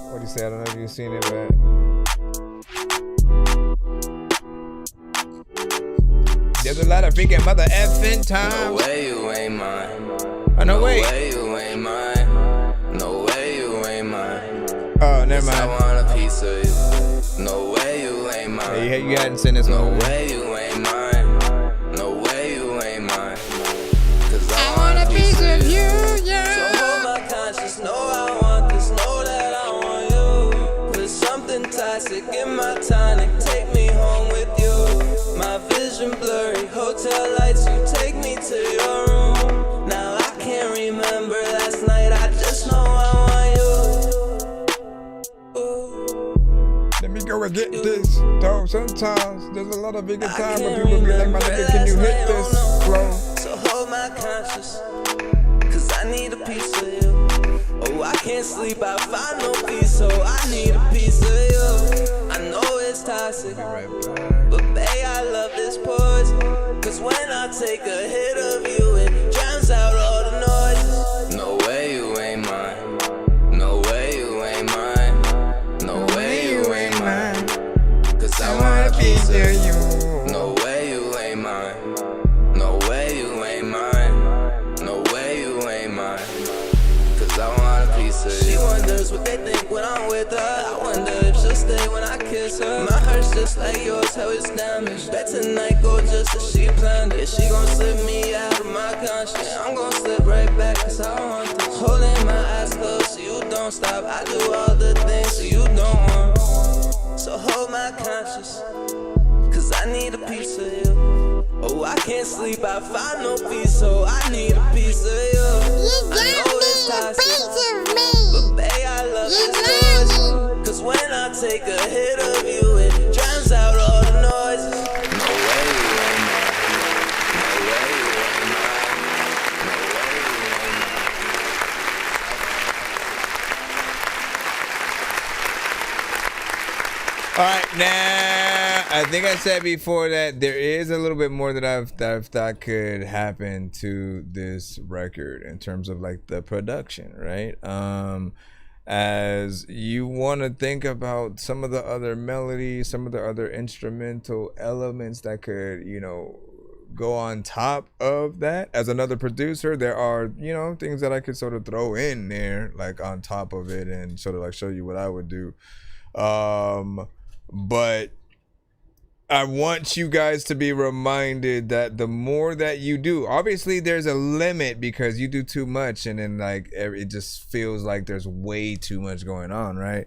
What do you say? I don't know if you've seen it, but there's a lot of freaking mother effing time. No way you ain't mine. Oh, no way. No way you ain't mine. No way you ain't mine. Oh, never mind. I want a piece of you. No way you ain't mine. Hey, you hadn't seen this no one. No way you ain't mine. No way you ain't mine. Cause I want a piece of you, yeah. So hold my conscience, know I want this, know that I want you. Put something toxic in my tonic, take me home with you. My vision blurry, hotel lights, you take me to your room. Now I can't remember last night, I just know I want you. Ooh. Let me go and get this, though. Sometimes there's a lot of bigger time when people be like, my nigga, can you hit this flow? So hold my conscience, cause I need a piece of you. Oh, I can't sleep, I find no peace, so I need a piece of you. I know it's toxic, but babe, I love this poison. Cause when I take a hit of you, it drowns out all the noises. No way you ain't mine. No way you ain't mine. No way you ain't mine. Cause I want a piece of you. No way you ain't mine. No way you ain't mine. No way you ain't mine. Cause I want a piece of you. She wonders what they think when I'm with her. I wonder if she'll stay when I kiss her. My heart's just like yours, how it's damaged. Bet tonight go just as she planned it. She gon' slip me out of my conscience. I'm gon' slip right back cause I want this. Holding my eyes closed so you don't stop. I do all the things so you don't want. So hold my conscience, cause I need a piece of you. Oh, I can't sleep, I find no peace, so I need a piece of you. I know it's toxic, but babe, I love this poison. Cause when I take a hit of you, it drowns out all the noises. No way you ain't mine. Now, I think I said before that there is a little bit more that I've thought could happen to this record in terms of like the production, right? As you want to think about some of the other melodies, some of the other instrumental elements that could, you know, go on top of that. As another producer, there are, you know, things that I could sort of throw in there, like on top of it, and sort of like show you what I would do. But I want you guys to be reminded that the more that you do, obviously there's a limit because you do too much and then like it just feels like there's way too much going on, right?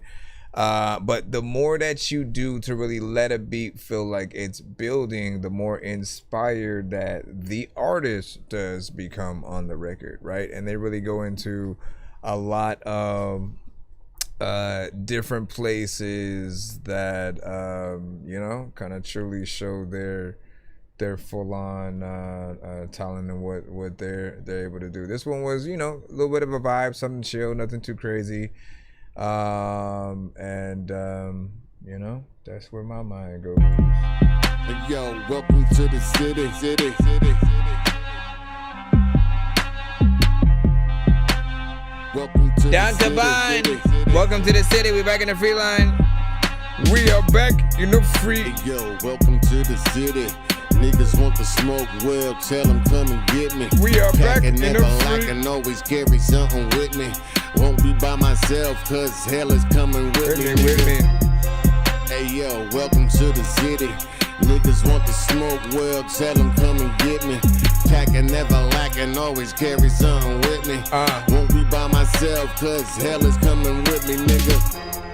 But the more that you do to really let a beat feel like it's building, the more inspired that the artist does become on the record, right? And they really go into a lot of different places that you know, kind of truly show their full-on talent and what they're able to do. This one was, you know, a little bit of a vibe, something chill, nothing too crazy, and you know, that's where my mind goes. Hey, yo, welcome to the city. Welcome to Down to Vine. Welcome to the city. We back in the free line. We are back in the free. Hey, yo, welcome to the city. Niggas want to smoke, well, tell them come and get me. We are back in the free. I can always carry something with me. Won't be by myself, cause hell is coming with me. Hey, yo, welcome to the city. Niggas want to smoke, well, tell them come and get me. Packing, never lacking, always carry something with me. Won't be by myself, cause hell is coming with me, nigga.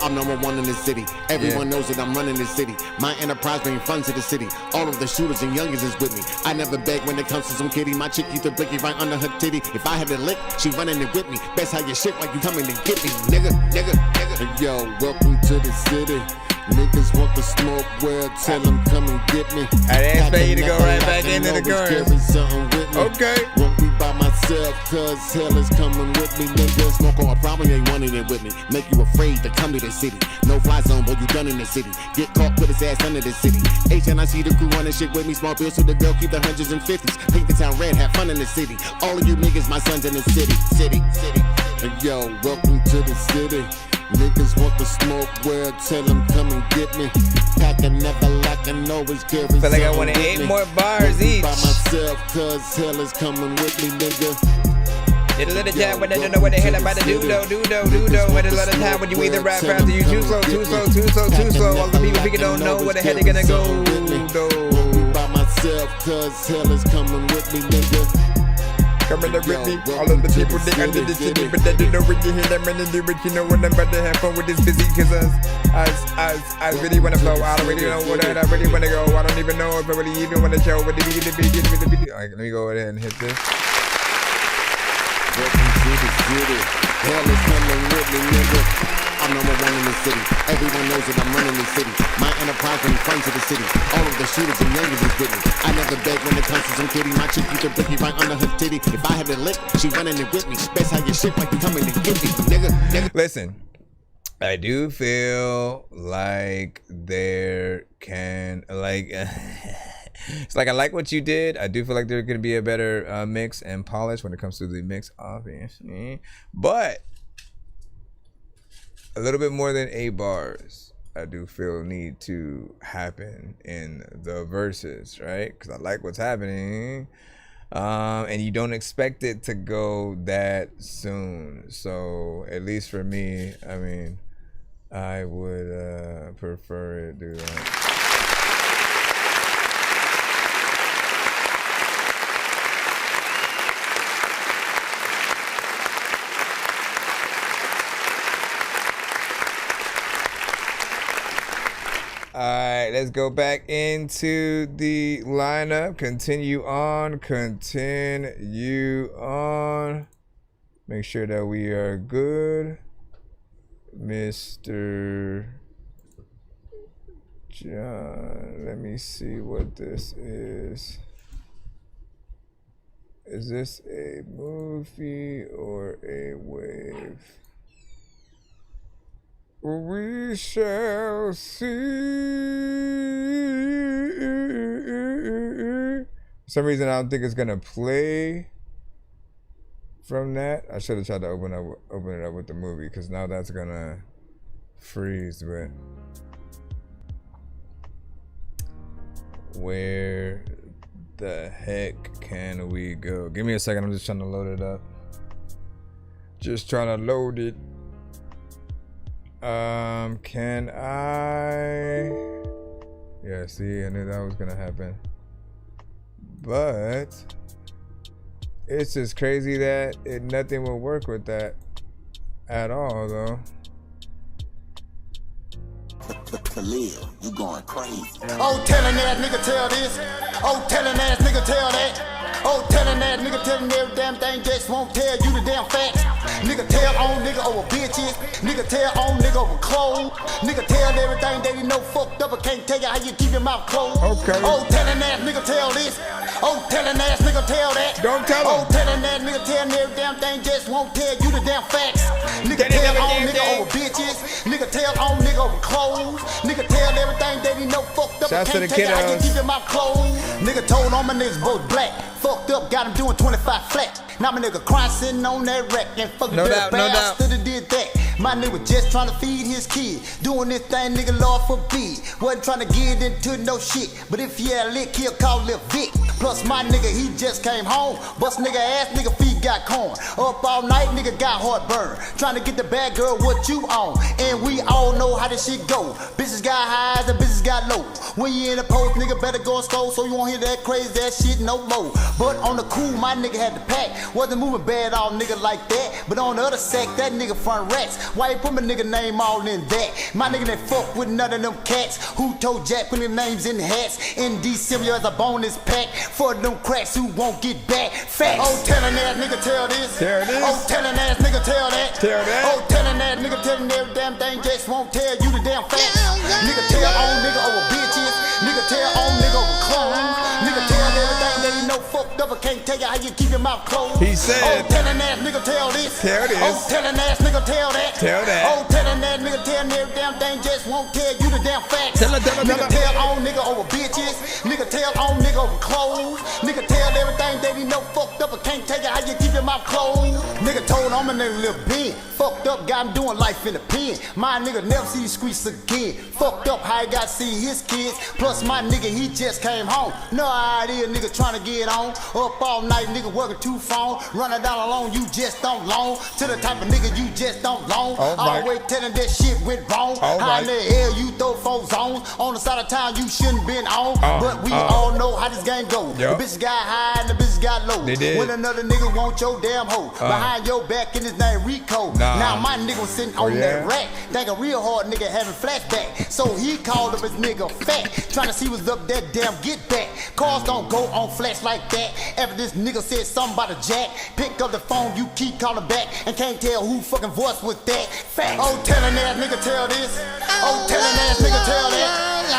I'm number one in the city. Everyone knows that I'm running the city. My enterprise bring fun to the city. All of the shooters and youngins is with me. I never beg when it comes to some kitty. My chick keep the blicky right under her titty. If I had a lick, she running it with me. Best how your shit like you coming to get me, nigga. Hey, yo, welcome to the city. Niggas want to smoke, well, tell them come and get me. I didn't expect you to go right back into the chorus. Okay. Won't be by myself, cause hell is coming with me, nigga. Smoke or a problem, you ain't wanting it with me. Make you afraid to come to the city. No fly zone, boy, you done in the city. Get caught, put his ass under the city. HNIC the crew running shit with me. Small bills to the girl, keep the hundreds and fifties. Paint the town red, have fun in the city. All of you niggas, my sons in the city. Hey, yo, welcome to the city. Niggas want to smoke, well, tell them come and get me. Packing, never lacking, always carry feel like I want 8 more bars each. By myself, cause hell is coming with me, nigga. Did a little time when they don't know what the hell about to do. But a lot of time when you either rap fast or you too slow. All the people thinking don't know where the hell they gonna go. Won't be by myself, cause hell is coming with me, nigga. Coming up with me, all of the people think I did the city, but they don't know when you hear them and they do it. You know when I'm about to have fun with this busy, cause I really wanna flow. I don't really know what I really wanna go. I don't even know if I really even wanna show what the beat. Alright, let me go ahead and hit this. Welcome to the city. Hell is coming with me, nigga. I'm number one in the city. Everyone knows that I'm running the city. My enterprise bring fun to the city. All of the shooters and youngins is with me. I never beg when it comes to some kitty. My chick keep the blicky right under her titty. If I had a lick, she running it with me. Best how your shit like you coming to get me, nigga. Listen, I do feel like there can it's like I like what you did. I do feel like there's gonna be a better mix and polish when it comes to the mix, obviously. But a little bit more than 8 bars, I do feel need to happen in the verses, right? Because I like what's happening, and you don't expect it to go that soon. So at least for me, I mean, I would prefer it do that. All right, let's go back into the lineup. Continue on. Make sure that we are good. Mr. John, let me see what this is. Is this a movie or a wave? We shall see. For some reason, I don't think it's gonna play from that. I should have tried to open it up with the movie, because now that's gonna freeze. But where the heck can we go? Give me a second. I'm just trying to load it up. Just trying to load it. Can I? Yeah, see, I knew that was gonna happen. But it's just crazy that nothing will work with that at all, though. Khalil, you going crazy. Oh, telling that nigga tell this. Oh, telling ass nigga tell that. Oh, telling that nigga telling every damn thing, just won't tell you the damn facts. Nigga tell on nigga over bitches. Nigga tell on nigga over clothes. Nigga tell everything that he know fucked up, but can't tell you how you keep your mouth closed. Okay. Oh, telling ass nigga tell this. Oh, telling ass nigga tell that. Don't tell him. Oh, telling that nigga tell every damn thing, just won't tell you the damn facts. Nigga tell on nigga over bitches. Nigga tell on nigga over clothes. Nigga tell everything that he know fucked up, but can't tell you how you keep your mouth closed. Nigga told all my niggas both black. Fucked up, got him doing 25 flat. Now my nigga crying sitting on that rack and fucking dirt bastard that did that. My nigga just trying to feed his kid. Doing this thing, nigga, Lord forbid. Wasn't trying to get into no shit. But if he had a lick, he'll call Lil Vic. Plus my nigga, he just came home. Bust nigga ass, nigga feet got corn. Up all night, nigga got heartburn. Trying to get the bad girl what you on. And we all know how this shit go. Bitches got highs and bitches got low. When you in the post, nigga better go and slow, so you won't hear that crazy ass shit no more. But on the cool, my nigga had the pack. Wasn't moving bad all nigga like that. But on the other sack, that nigga front rats. Why you put my nigga name all in that? My nigga didn't fuck with none of them cats. Who told Jack put their names in hats? In December as a bonus pack for them cracks who won't get back. Facts. Oh, telling ass nigga tell this. There it is. Oh, telling ass nigga tell that. Tell that. Oh, telling ass nigga telling every damn thing, just won't tell you the damn facts. Nigga tell on nigga over bitches. Nigga tell on nigga over clones. Nigga tell everything that he know fucked up, but can't tell you how you keep your mouth closed. He said. Oh, telling ass nigga tell this. Tell this. Oh, telling ass nigga tell that. Tell that. Oh, telling that nigga tell every damn thing, just won't tell you the damn facts. Tell her. Nigga tell on nigga over bitches. Nigga tell on nigga over clothes. Nigga tell everything that he know fucked up, but can't tell you how you keep your mouth closed. Nigga told on my nigga Lil Ben. Fucked up, got him doing life in the pen. My nigga never see these streets again. Fucked up, how he got to see his kids. Plus my nigga, he just came home. No idea, nigga trying to get on. Up all night, nigga working 2 phones. Running down alone, you just don't loan. To the type of nigga you just don't loan. Always telling that shit went wrong. How in the hell you throw 4 zones? On the side of town you shouldn't been on. But we all know how this game go. The bitches got high and the bitches got low. When another nigga want your damn hoe. Behind your back and his name Rico. Now my nigga was sitting on that rack. Think a real hard nigga having flashback. So he called up his nigga fat. Trying to see what's up that damn get back. Cars don't go on flash like that. After this nigga said something about a jack. Pick up the phone, you keep calling back. And can't tell who fucking voice with that. Fact. Oh, telling ass nigga tell this. Oh, telling ass nigga tell that.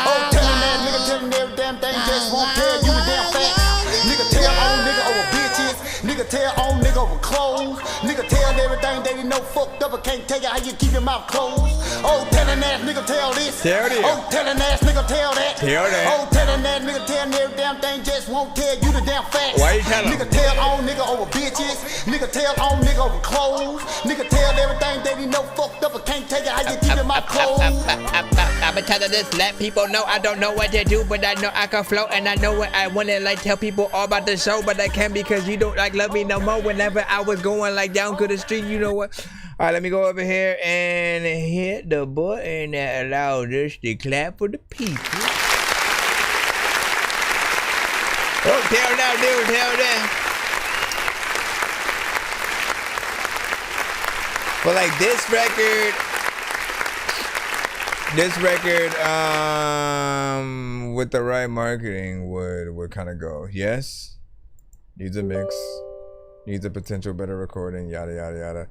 Oh, telling ass nigga telling every damn thing, just won't tell you the damn facts. Nigga tell on nigga over bitches. Nigga tell on nigga over clothes. Nigga tell everything that he know fucked up, but can't tell you how you keep your mouth closed. Oh, telling ass nigga tell this. Tell this. Oh, telling ass nigga tell that. Tell that. Oh, telling ass nigga tell every damn thing, just won't tell you the damn facts. Why you tell him? Nigga tell on nigga over bitches. Nigga tell on nigga over clothes. Nigga tell everything that he know fucked up, but can't tell you how you keep your mouth closed. I've been telling this, let people know I don't know what to do, but I know I can flow and I know what I want to like tell people all about the show, but I can't because you don't like love me no more. Whenever I was going like down to the street, you know what? All right, let me go over here and hit the button that allows us to clap for the people. Oh, tell that, dude, tell that. But like this record, with the right marketing would kind of go. Yes, needs a mix, needs a potential better recording, yada yada yada.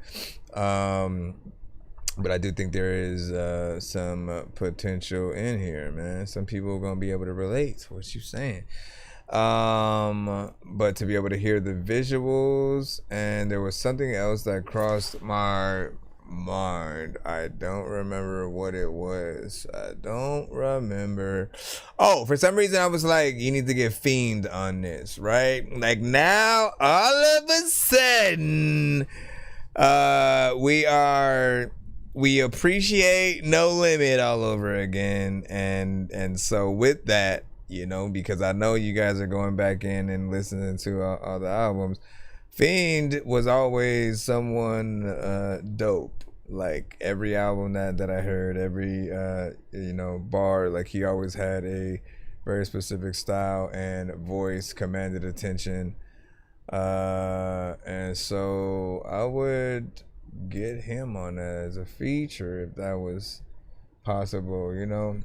But I do think there is some potential in here, man. Some people are gonna be able to relate to what you're saying. But to be able to hear the visuals, and there was something else that crossed my mind. I don't remember what it was. I don't remember. Oh, for some reason I was like, you need to get Fiend on this, right? Like now, all of a sudden, we appreciate No Limit all over again, and so with that, you know, because I know you guys are going back in and listening to all the albums. Fiend was always someone dope. Like every album that I heard, every you know, bar, like he always had a very specific style and voice, commanded attention. And so I would get him on as a feature if that was possible, you know.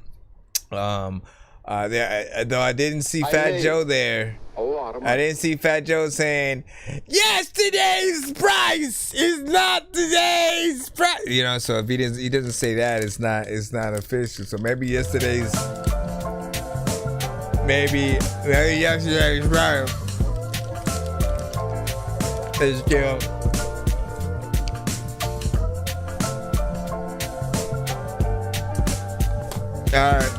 Though I didn't see Fat Joe there. I didn't see Fat Joe saying, yesterday's price is not today's price. You know, so if he doesn't say that, it's not official. So maybe yesterday's price is still. Alright.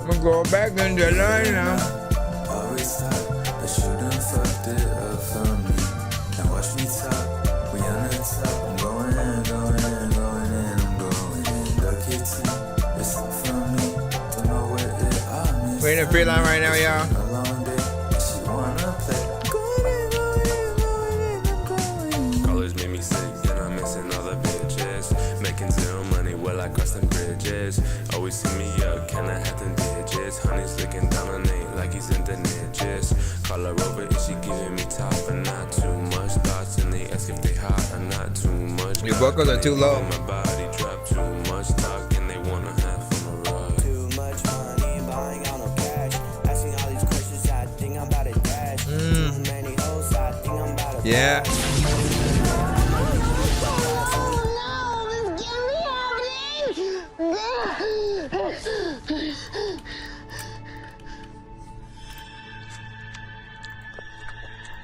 I'm gonna go back in the line now. Always thought I should've fucked it up for me. Now watch me talk, we on the top. I'm going in, I'm going in. Dorky team, it's all for me. Don't know what it all means. We're in the free line right now, y'all. A long day, she wanna play. College made me sick, and I'm missing all the bitches. Making zero money while I cross them bridges. Always see me up, can I have them digits? Honey's looking down on Nate like he's in the niches. Call her over and she giving me top, but not too much thoughts. And they ask if they hot or not too much. Your vocals are too low. My body drop too much talk, and they wanna have from a ride. Too much money, but I ain't got no cash. Asking all these questions, I think I'm about to dash. Too many hoes, I think I'm about to Yeah.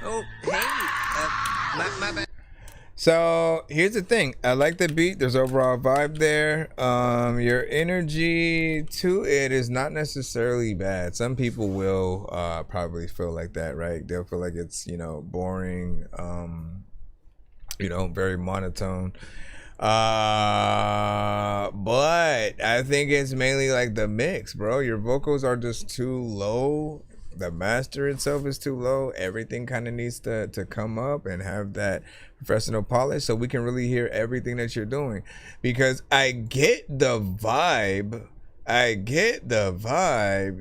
Oh, hey, my bad. So here's the thing. I like the beat. There's overall vibe there. Your energy to it is not necessarily bad. Some people will probably feel like that, right? They'll feel like it's, you know, boring, you know, very monotone. But I think it's mainly like the mix, bro. Your vocals are just too low. The master itself is too low. Everything kind of needs to come up and have that professional polish so we can really hear everything that you're doing. Because I get the vibe.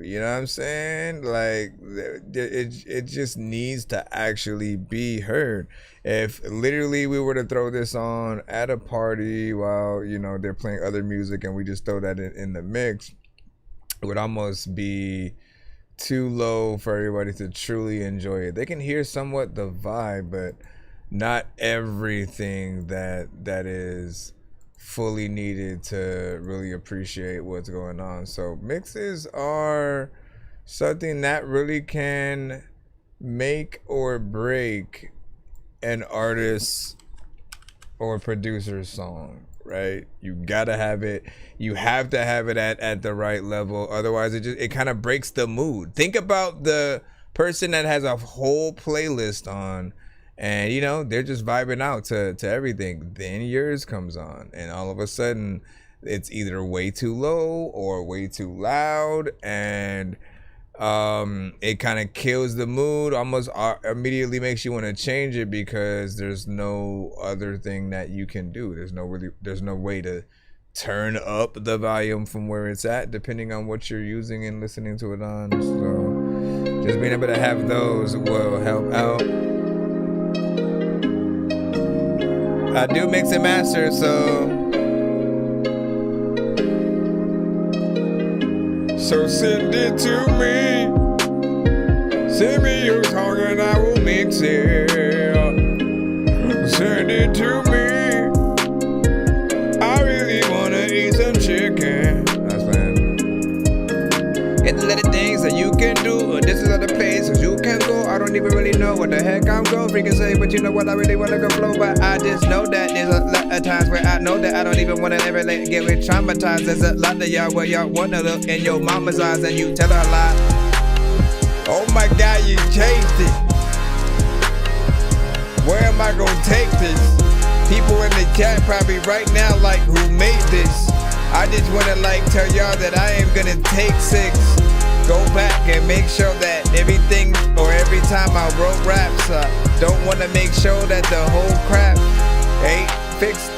You know what I'm saying? Like it just needs to actually be heard. If literally we were to throw this on at a party while, you know, they're playing other music and we just throw that in the mix, it would almost be too low for everybody to truly enjoy it. They can hear somewhat the vibe, but not everything that is fully needed to really appreciate what's going on. So mixes are something that really can make or break an artist or producer's song, right? You gotta have it. You have to have it at the right level. Otherwise, it kind of breaks the mood. Think about the person that has a whole playlist on, and you know they're just vibing out to everything. Then yours comes on, and all of a sudden, it's either way too low or way too loud, and it kind of kills the mood. Almost immediately makes you want to change it because there's no other thing that you can do. There's no way to turn up the volume from where it's at, depending on what you're using and listening to it on. So just being able to have those will help out. I do mix and master, so send it to me. Send me your song and I will mix it. Send it to me. I really wanna eat some chicken. That's fine. Get the little things that you can do. This is other places you can go. I don't even really know know what the heck I'm going freaking say. But you know what, I really wanna go flow. But I just know that there's a lot of times where I know that I don't even wanna ever get with traumatized. There's a lot of y'all where y'all wanna look in your mama's eyes and you tell her a lie. Oh my God, you changed it. Where am I gonna take this? People in the chat probably right now like, who made this? I just wanna like tell y'all that I am gonna take 6. Go back and make sure that everything or every time I wrote raps, don't wanna make sure that the whole crap ain't fixed.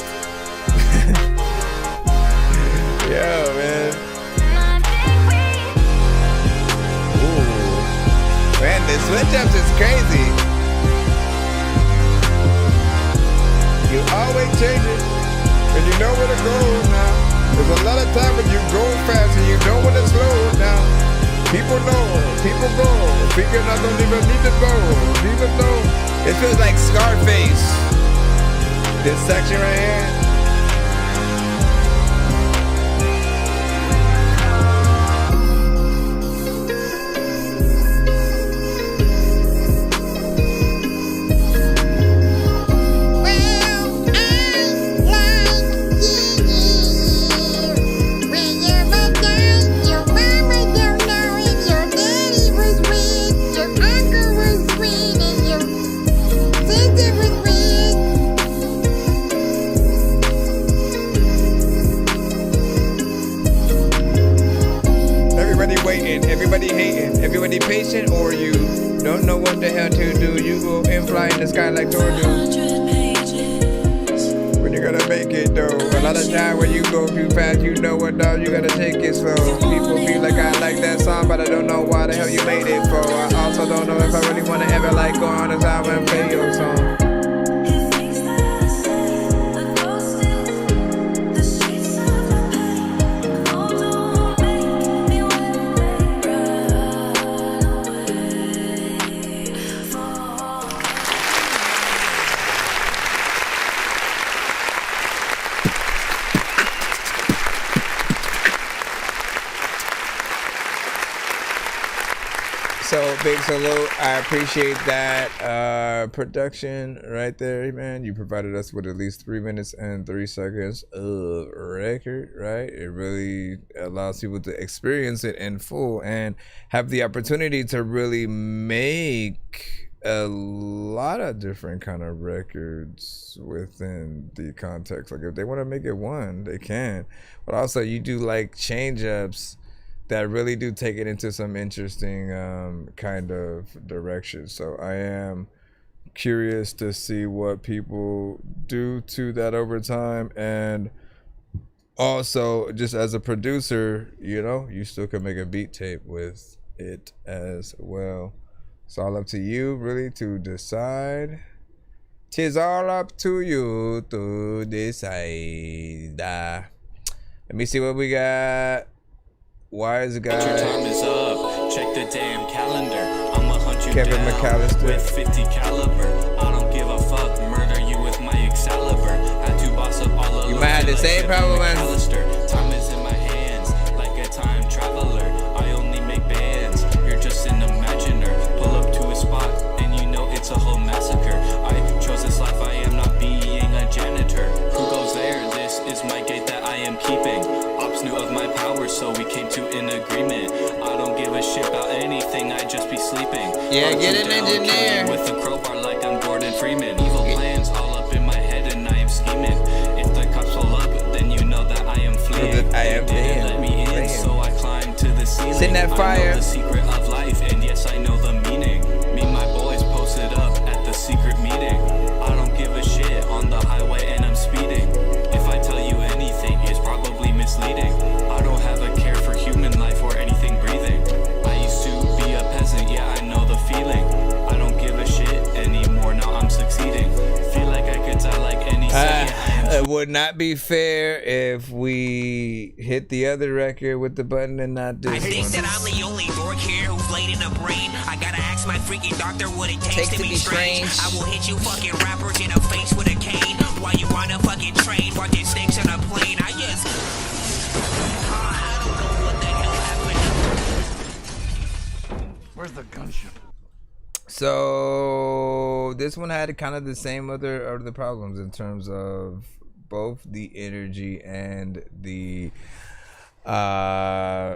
Yo, man. Ooh. Man, the switch ups is crazy. You always change it, and you know where to go now. There's a lot of time when you go fast and you don't want to slow down. People know, people go, figuring I don't even need to go, even though it feels like Scarface. This section right here. Everybody hating, everybody patient, or you don't know what the hell to do. You go and fly in the sky like Thor do. When you gotta make it though, a lot of time when you go too fast, you know what dog, you gotta take it slow. People be like, I like that song, but I don't know why the hell you made it for. I also don't know if I really wanna ever like go on this album and play your song. So big salute. I appreciate that production right there, man. You provided us with at least 3 minutes and 3 seconds of record, right? It really allows people to experience it in full and have the opportunity to really make a lot of different kind of records within the context. Like if they want to make it one, they can. But also you do like change ups that really do take it into some interesting kind of direction. So I am curious to see what people do to that over time. And also just as a producer, you know, you still can make a beat tape with it as well. It's all up to you really to decide. 'Tis all up to you to decide. Let me see what we got. Wise guy. Your time is up. Check the damn calendar. I'ma hunt you Kevin down McAllister. with 50 caliber. I don't give a fuck. Murder you with my Excalibur. Had to boss up all of you might have the same problem as time is in my hands like a time traveler. I only make bands. You're just an imaginer. Pull up to a spot and you know it's a whole massacre. I chose this life. I am not being a janitor. Who goes there? This is my gate that I am keeping. Ops knew of my power, so we came to an agreement. I don't give a shit about anything, I just be sleeping. Yeah, get an engineer with a crowbar like I'm Gordon Freeman. Evil plans all up in my head and I am scheming. If the cops pull up, then you know that I am fleeing. I am didn't let me in, so I climbed to the ceiling. Send that fire. I know the secret of life, and yes, I know the meaning. Me and my boys posted up at the secret meeting. I don't give a shit on the highway and I'm speeding. If I tell you anything, it's probably misleading. I don't have a care for human life or anything breathing. I used to be a peasant, yeah, I know the feeling. I don't give a shit anymore, now I'm succeeding. Feel like I could die like any second. It would not be fair if we hit the other record with the button and not this I think one. that I'm the only dork here who's laid in a brain. I gotta ask my freaking doctor what it takes to be strange. I will hit you fucking rappers in the face with a cane while you on a fucking train, fucking snakes on a plane. I just... I don't know what the hell happened. Where's the gunship? So this one had kind of the same other problems in terms of both the energy and the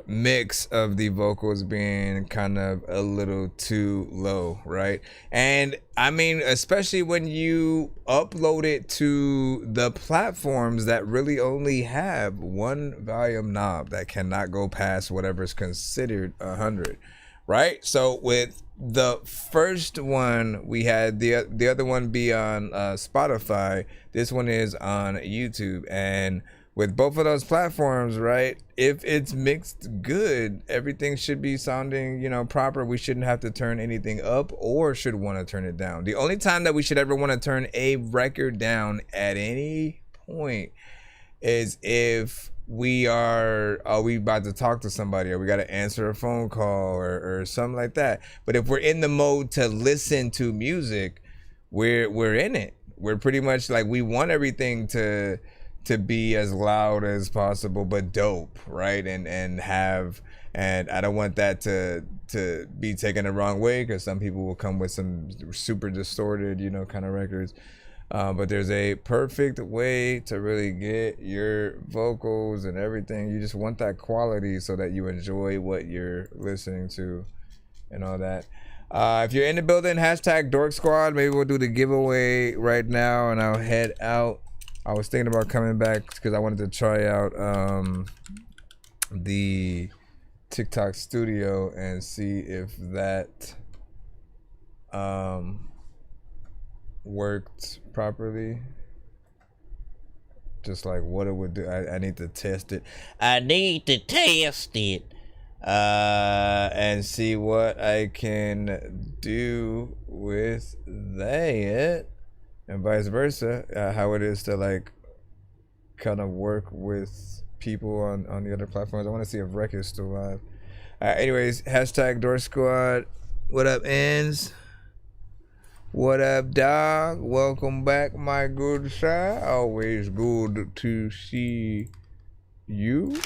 mix of the vocals being kind of a little too low, right? And I mean, especially when you upload it to the platforms that really only have one volume knob that cannot go past whatever's considered 100, right? So with the first one, we had the other one be on Spotify. This one is on YouTube, and with both of those platforms, right, if it's mixed good, everything should be sounding, you know, proper. We shouldn't have to turn anything up or should want to turn it down. The only time that we should ever want to turn a record down at any point is if we about to talk to somebody, or we got to answer a phone call or something like that. But if we're in the mode to listen to music, we're in it. We're pretty much like, we want everything to be as loud as possible, but dope, right? And I don't want that to be taken the wrong way, because some people will come with some super distorted, you know, kind of records. But there's a perfect way to really get your vocals and everything. You just want that quality so that you enjoy what you're listening to and all that. If you're in the building, hashtag Dork Squad. Maybe we'll do the giveaway right now and I'll head out. I was thinking about coming back because I wanted to try out the TikTok studio and see if that worked properly. Just like what it would do. I need to test it. And see what I can do with that. And vice versa, how it is to like kind of work with people on the other platforms. I want to see if Rec is still live. Anyways, hashtag Dork Squad. What up, Ends? What up, dog? Welcome back, my good sir. Always good to see you.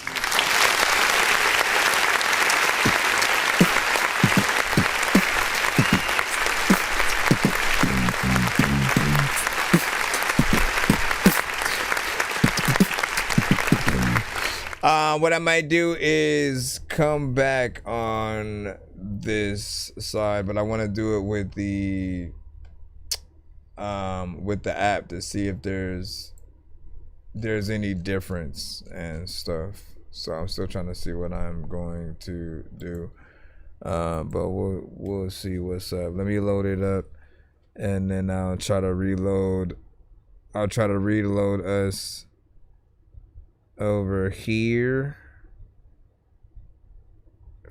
What I might do is come back on this side, but I want to do it with the app to see if there's any difference and stuff. So I'm still trying to see what I'm going to do, but we'll see what's up. Let me load it up, and then I'll try to reload. I'll try to reload us over here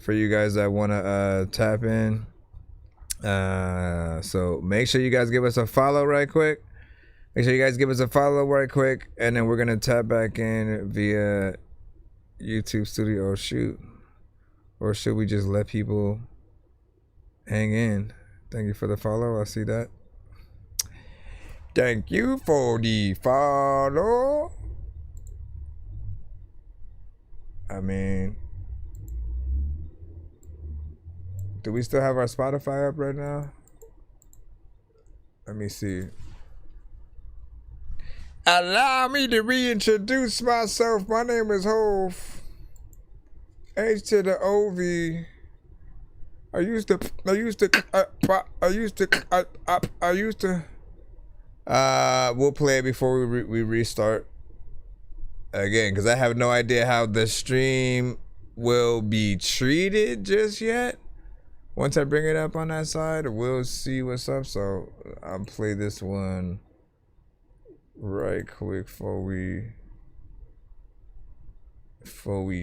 for you guys that want to tap in. So make sure you guys give us a follow right quick. And then we're gonna tap back in via YouTube Studio. Or shoot, or should we just let people hang in? Thank you for the follow. I see that. Thank you for the follow. I mean, do we still have our Spotify up right now? Let me see. Allow me to reintroduce myself. My name is Hove. H to the OV. I used to. We'll play it before we restart again, because I have no idea how the stream will be treated just yet. Once I bring it up on that side, we'll see what's up. So I'll play this one right quick before we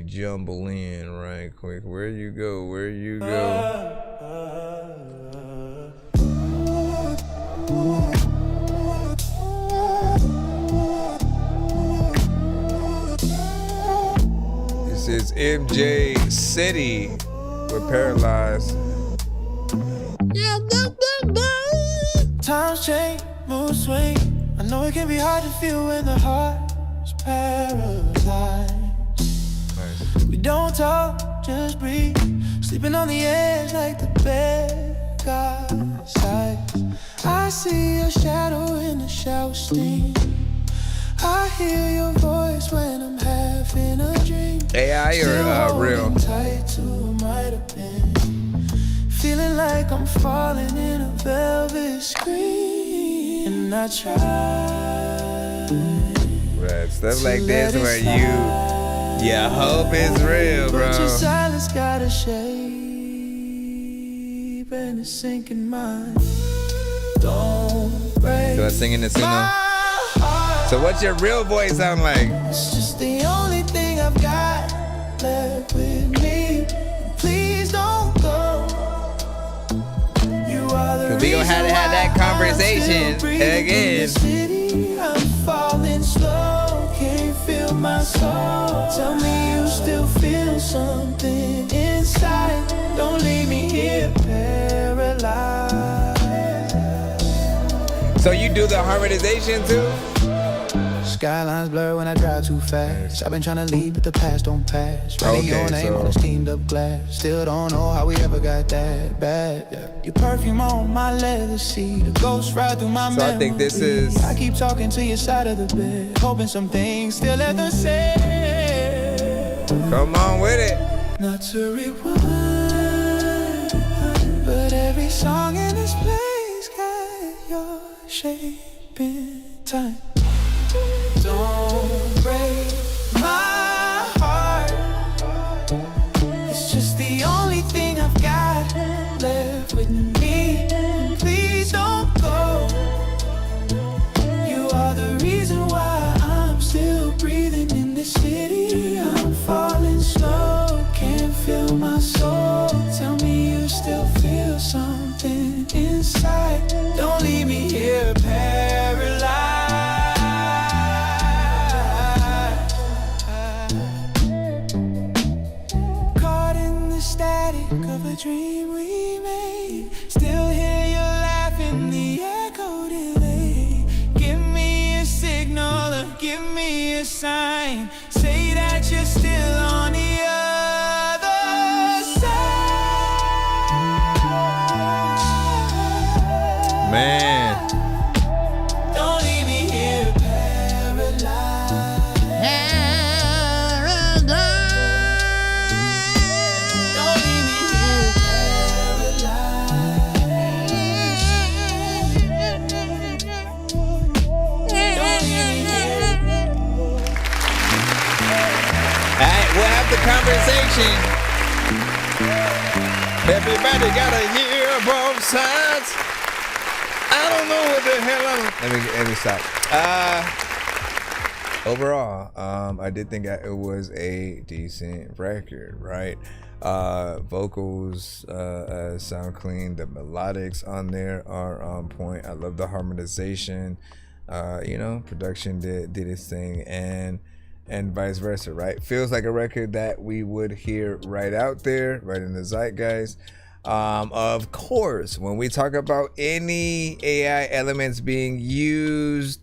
jumble in right quick. Where you go? This is MJ City with Paralyzed. Times change, mood swing. I know it can be hard to feel when the heart is paralyzed. Nice. We don't talk, just breathe. Sleeping on the edge like the bed God side. I see your shadow in the shower steam. I hear your voice when I'm having a dream. AI or real? Tight to might have been. Feeling like I'm falling in a velvet screen. And I try. Right, stuff like this where you hope it's real, bro. But your silence got a shape and it's sinking mine. Don't break. Do I sing in this, you know? So what's your real voice sound like? It's just the only thing I've got left with me. Please don't go. You are the we gonna have to have that conversation again. I'm falling slow, can't feel my soul. Tell me you still feel something inside. Don't leave me here paralyzed. So you do the harmonization too? Skylines blur when I drive too fast. I've been trying to leave, but the past don't pass. Writing your name on a steamed up glass. Still don't know how we ever got that bad. Your perfume on my leather seat. A ghost ride through my memory. I think this is. I keep talking to your side of the bed, hoping some things still at the same. Come on with it. Not to rewind, but every song in this place got your shape in time. Don't break my heart. It's just the only thing I've got left with me. Please don't go. You are the reason why I'm still breathing in this city. I'm falling slow, can't feel my soul. Tell me you still feel something inside. Don't leave me here paralyzed. Static of a dream we made. Still hear you laughing, the echo delay. Give me a signal or give me a sign. Say that you're still on the other side. Man. Don't leave me here paralyzed. We'll have the conversation. Everybody gotta hear both sides. I don't know what the hell let me stop. Overall, I did think it was a decent record, right? Vocals sound clean. The melodics on there are on point. I love the harmonization. Production did its thing, and vice versa, right? Feels like a record that we would hear right out there, right in the zeitgeist. Of course, when we talk about any AI elements being used,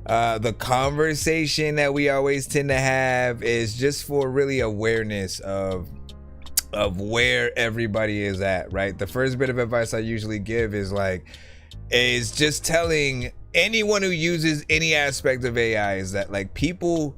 the conversation that we always tend to have is just for really awareness of where everybody is at, right? The first bit of advice I usually give is just telling anyone who uses any aspect of AI is that people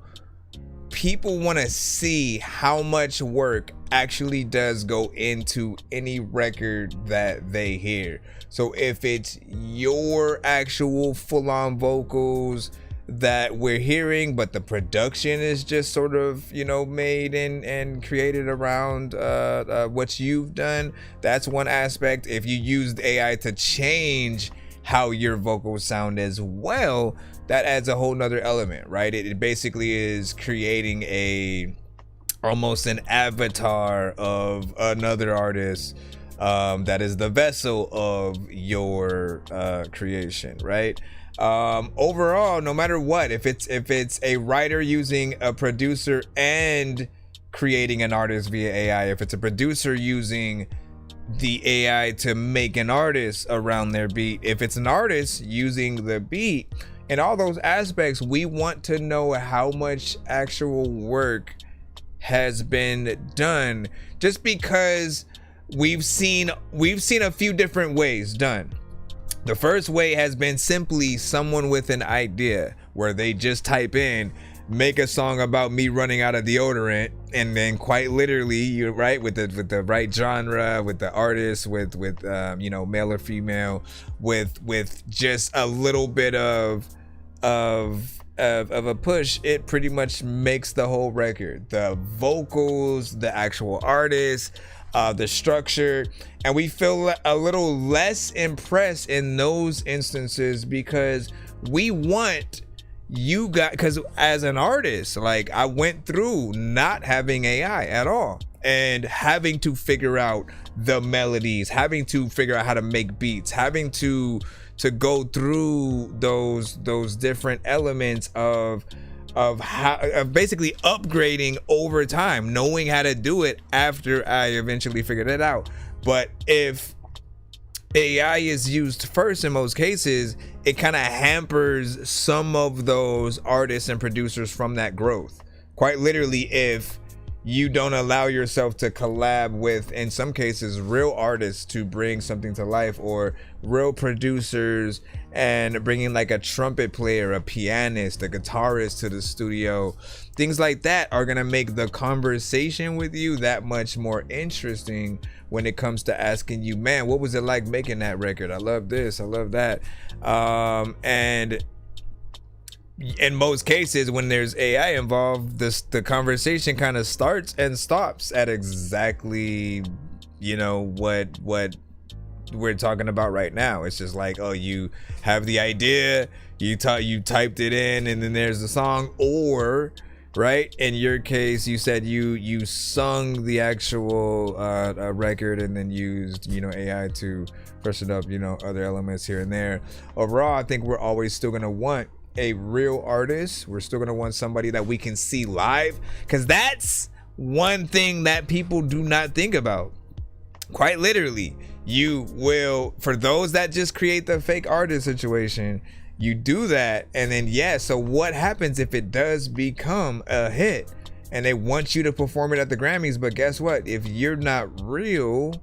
want to see how much work actually does go into any record that they hear. So if it's your actual full-on vocals that we're hearing, but the production is just sort of, made and created around what you've done, that's one aspect. If you used AI to change how your vocals sound as well, that adds a whole nother element, right? It basically is creating almost an avatar of another artist that is the vessel of your creation, right? Overall, no matter what, if it's a writer using a producer and creating an artist via AI, if it's a producer using the AI to make an artist around their beat, if it's an artist using the beat, in all those aspects, we want to know how much actual work has been done, just because we've seen a few different ways done. The first way has been simply someone with an idea where they just type in, make a song about me running out of deodorant, and then quite literally, you're right, with the right genre, with the artist, with you know, male or female, with just a little bit of a push, it pretty much makes the whole record. The vocals, the actual artist, the structure, and we feel a little less impressed in those instances because we want you got, because as an artist, like, I went through not having AI at all and having to figure out the melodies, having to figure out how to make beats, having to go through those different elements of basically upgrading over time, knowing how to do it after I eventually figured it out. But if AI is used first in most cases, it kind of hampers some of those artists and producers from that growth. Quite literally, if you don't allow yourself to collab with, in some cases, real artists to bring something to life, or real producers and bringing like a trumpet player, a pianist, a guitarist to the studio, things like that are gonna make the conversation with you that much more interesting when it comes to asking you, man, what was it like making that record? I love this, I love that. And in most cases, when there's AI involved, the conversation kind of starts and stops at exactly, you know, what we're talking about right now. It's just like, oh, you have the idea, you typed it in, and then there's the song. Or, right, in your case, you said you sung the actual record and then used, you know, AI to freshen up, you know, other elements here and there. Overall, I think we're always still gonna want a real artist. We're still gonna want somebody that we can see live, because that's one thing that people do not think about. Quite literally, you will, for those that just create the fake artist situation, you do that, and then so what happens if it does become a hit and they want you to perform it at the Grammys? But guess what, if you're not real,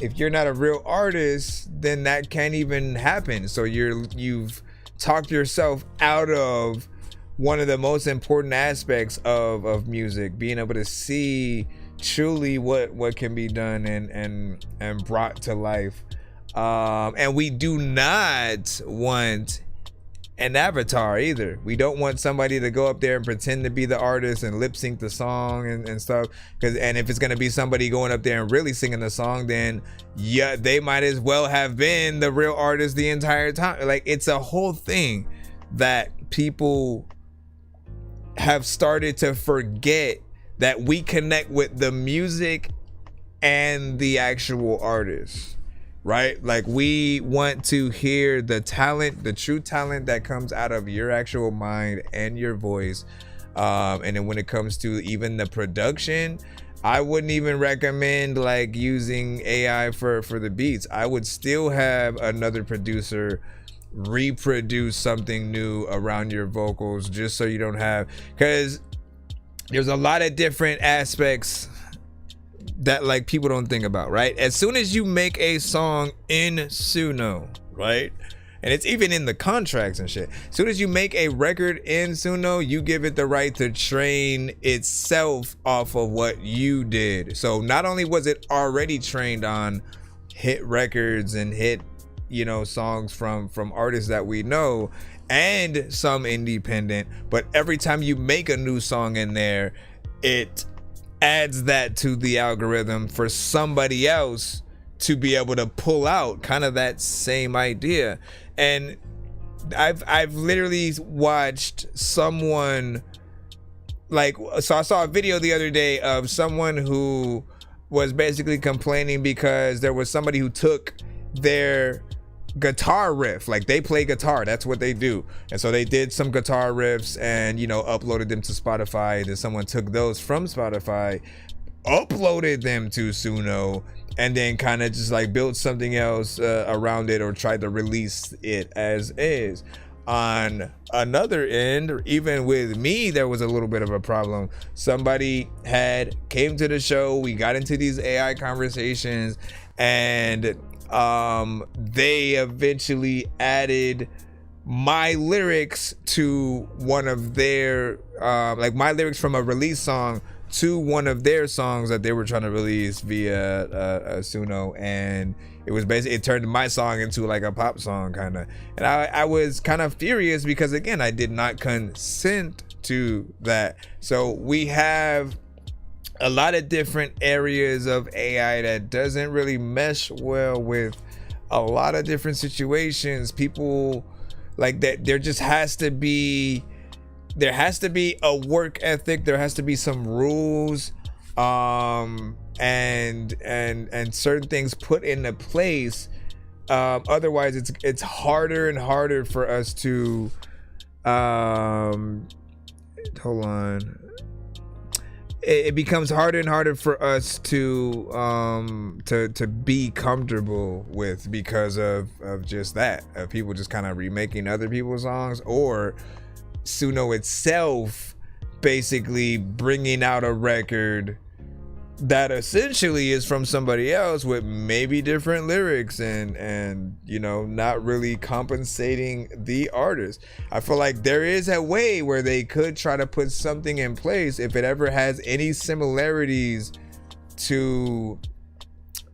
if you're not a real artist, then that can't even happen. So you've talked yourself out of one of the most important aspects of music, being able to see truly what can be done and brought to life. And we do not want an avatar either. We don't want somebody to go up there and pretend to be the artist and lip sync the song and stuff. And if it's gonna be somebody going up there and really singing the song, then yeah, they might as well have been the real artist the entire time. Like, it's a whole thing that people have started to forget, that we connect with the music and the actual artist, right? Like, we want to hear the talent, the true talent that comes out of your actual mind and your voice. And then when it comes to even the production, I wouldn't even recommend like using AI for the beats. I would still have another producer reproduce something new around your vocals, just so you don't have, because there's a lot of different aspects that like people don't think about, right? As soon as you make a song in Suno, right? And it's even in the contracts and shit. As soon as you make a record in Suno, you give it the right to train itself off of what you did. So not only was it already trained on hit records and hit, you know, songs from artists that we know and some independent, but every time you make a new song in there, it adds that to the algorithm for somebody else to be able to pull out kind of that same idea. And I've literally watched someone, like, so I saw a video the other day of someone who was basically complaining because there was somebody who took their guitar riff, like they play guitar, that's what they do, and so they did some guitar riffs and, you know, uploaded them to Spotify. Then someone took those from Spotify, uploaded them to Suno, and then kind of just like built something else around it, or tried to release it as is. On another end, or even with me, there was a little bit of a problem. Somebody came to the show, we got into these AI conversations, and they eventually added my lyrics to one of their like my lyrics from a release song to one of their songs that they were trying to release via Suno, and it was basically, it turned my song into like a pop song kind of, and I was kind of furious because again, I did not consent to that. So we have a lot of different areas of AI that doesn't really mesh well with a lot of different situations. People like that, there has to be a work ethic, there has to be some rules, and certain things put into place. Otherwise it's harder and harder for us to hold on. It becomes harder and harder for us to be comfortable with, because of just that, of people just kind of remaking other people's songs, or Suno itself basically bringing out a record that essentially is from somebody else with maybe different lyrics and you know, not really compensating the artist. I feel like there is a way where they could try to put something in place if it ever has any similarities to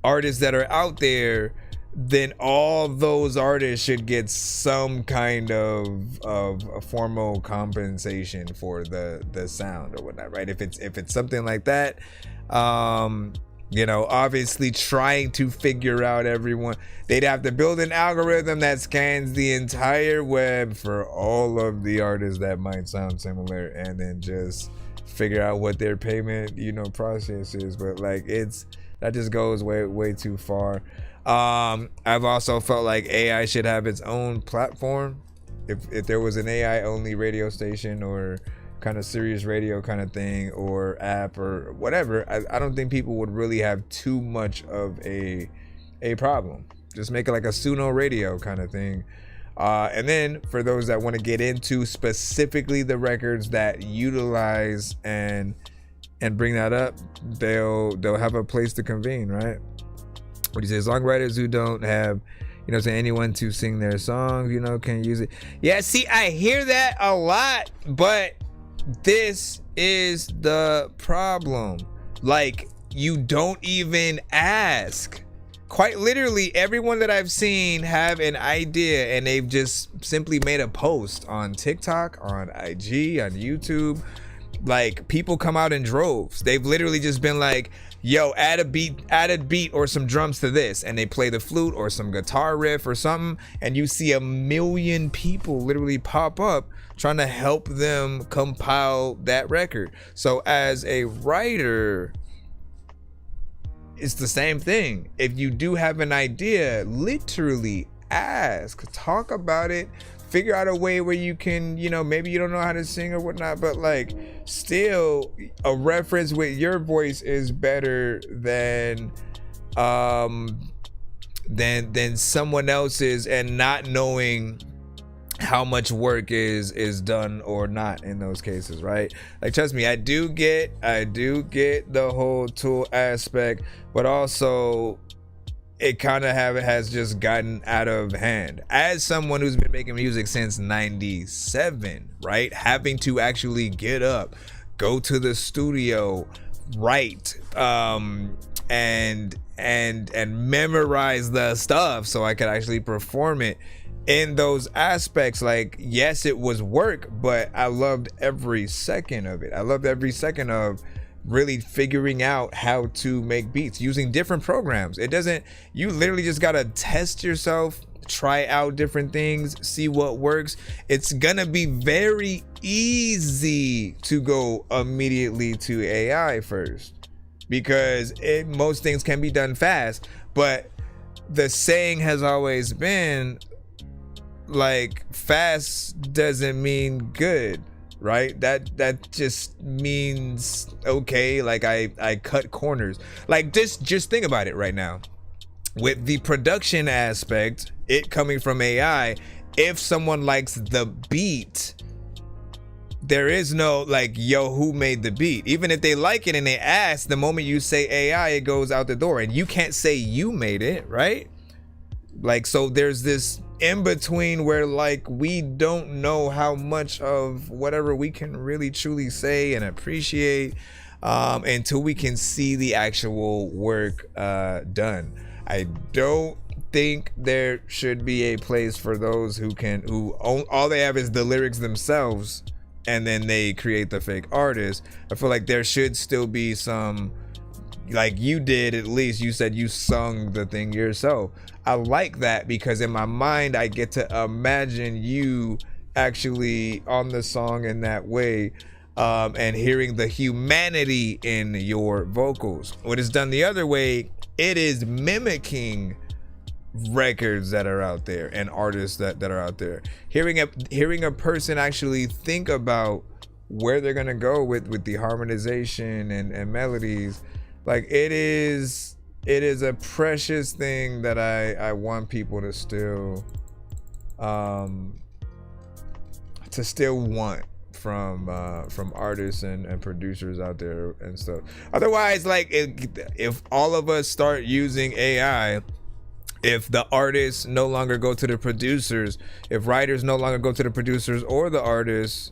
artists that are out there, then all those artists should get some kind of a formal compensation for the sound or whatnot, right? If it's something like that, you know, obviously trying to figure out everyone, they'd have to build an algorithm that scans the entire web for all of the artists that might sound similar, and then just figure out what their payment, you know, process is. But like, that just goes way too far. I've also felt like AI should have its own platform. If there was an AI only radio station or kind of Sirius radio kind of thing or app or whatever, I don't think people would really have too much of a problem. Just make it like a Suno radio kind of thing. And then for those that want to get into specifically the records that utilize and bring that up, they'll have a place to convene, right? What do you say? Songwriters who don't have, you know, anyone to sing their songs, you know, can use it. Yeah, see, I hear that a lot, but this is the problem. Like, you don't even ask. Quite literally, everyone that I've seen have an idea and they've just simply made a post on TikTok, on IG, on YouTube. Like, people come out in droves. They've literally just been like, yo, add a beat or some drums to this, and they play the flute or some guitar riff or something, and you see 1 million people literally pop up trying to help them compile that record. So as a writer, it's the same thing. If you do have an idea, literally ask, talk about it, figure out a way where you can, you know, maybe you don't know how to sing or whatnot, but like, still a reference with your voice is better than someone else's, and not knowing how much work is done or not in those cases, right? Like, trust me, I do get the whole tool aspect, but also it kind of has just gotten out of hand. As someone who's been making music since 97, right? Having to actually get up, go to the studio, write, and memorize the stuff so I could actually perform it. In those aspects, like, yes, it was work, but I loved every second of it. I loved every second of really figuring out how to make beats using different programs. You literally just gotta test yourself, try out different things, see what works. It's gonna be very easy to go immediately to AI first, because most things can be done fast, but the saying has always been, like, fast doesn't mean good, right? That just means, okay, like I cut corners. Like, just think about it right now. With the production aspect, it coming from AI, if someone likes the beat, there is no like, yo, who made the beat? Even if they like it and they ask, the moment you say AI, it goes out the door, and you can't say you made it, right? Like, so there's this in between where like we don't know how much of whatever we can really truly say and appreciate until we can see the actual work done. I don't think there should be a place for those who all they have is the lyrics themselves and then they create the fake artist. I feel like there should still be some, like you did, at least you said you sung the thing yourself. I like that because in my mind I get to imagine you actually on the song in that way, and hearing the humanity in your vocals. When it's done the other way, it is mimicking records that are out there and artists that are out there. Hearing a person actually think about where they're gonna go with the harmonization and melodies, like it is a precious thing that I want people to still want from artists and producers out there and stuff. Otherwise, like if all of us start using AI, if the artists no longer go to the producers, if writers no longer go to the producers or the artists,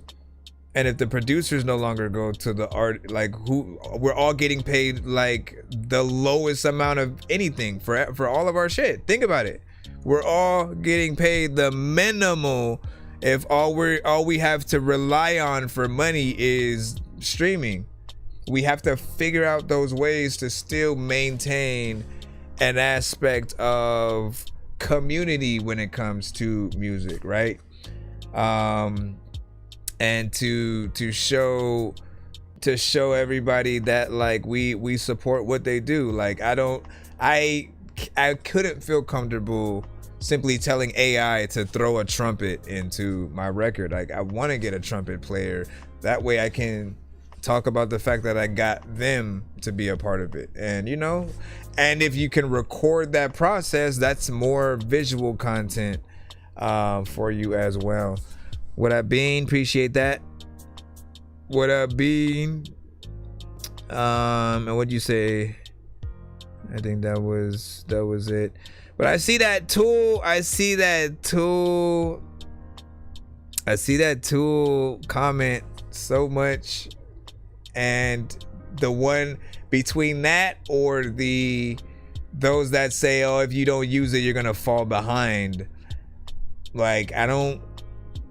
and if the producers no longer go to the art, like we're all getting paid like the lowest amount of anything for all of our shit. Think about it. We're all getting paid the minimal if all we have to rely on for money is streaming. We have to figure out those ways to still maintain an aspect of community when it comes to music, right? And to show everybody that like we support what they do. Like I couldn't feel comfortable simply telling AI to throw a trumpet into my record. Like I want to get a trumpet player, that way I can talk about the fact that I got them to be a part of it. And you know, and if you can record that process, that's more visual content for you as well. What up, Bean? Appreciate that. What up, Bean? And what'd you say? I think that was it. But I see that tool comment so much, and the one between that or those that say, oh, if you don't use it you're gonna fall behind. Like, I don't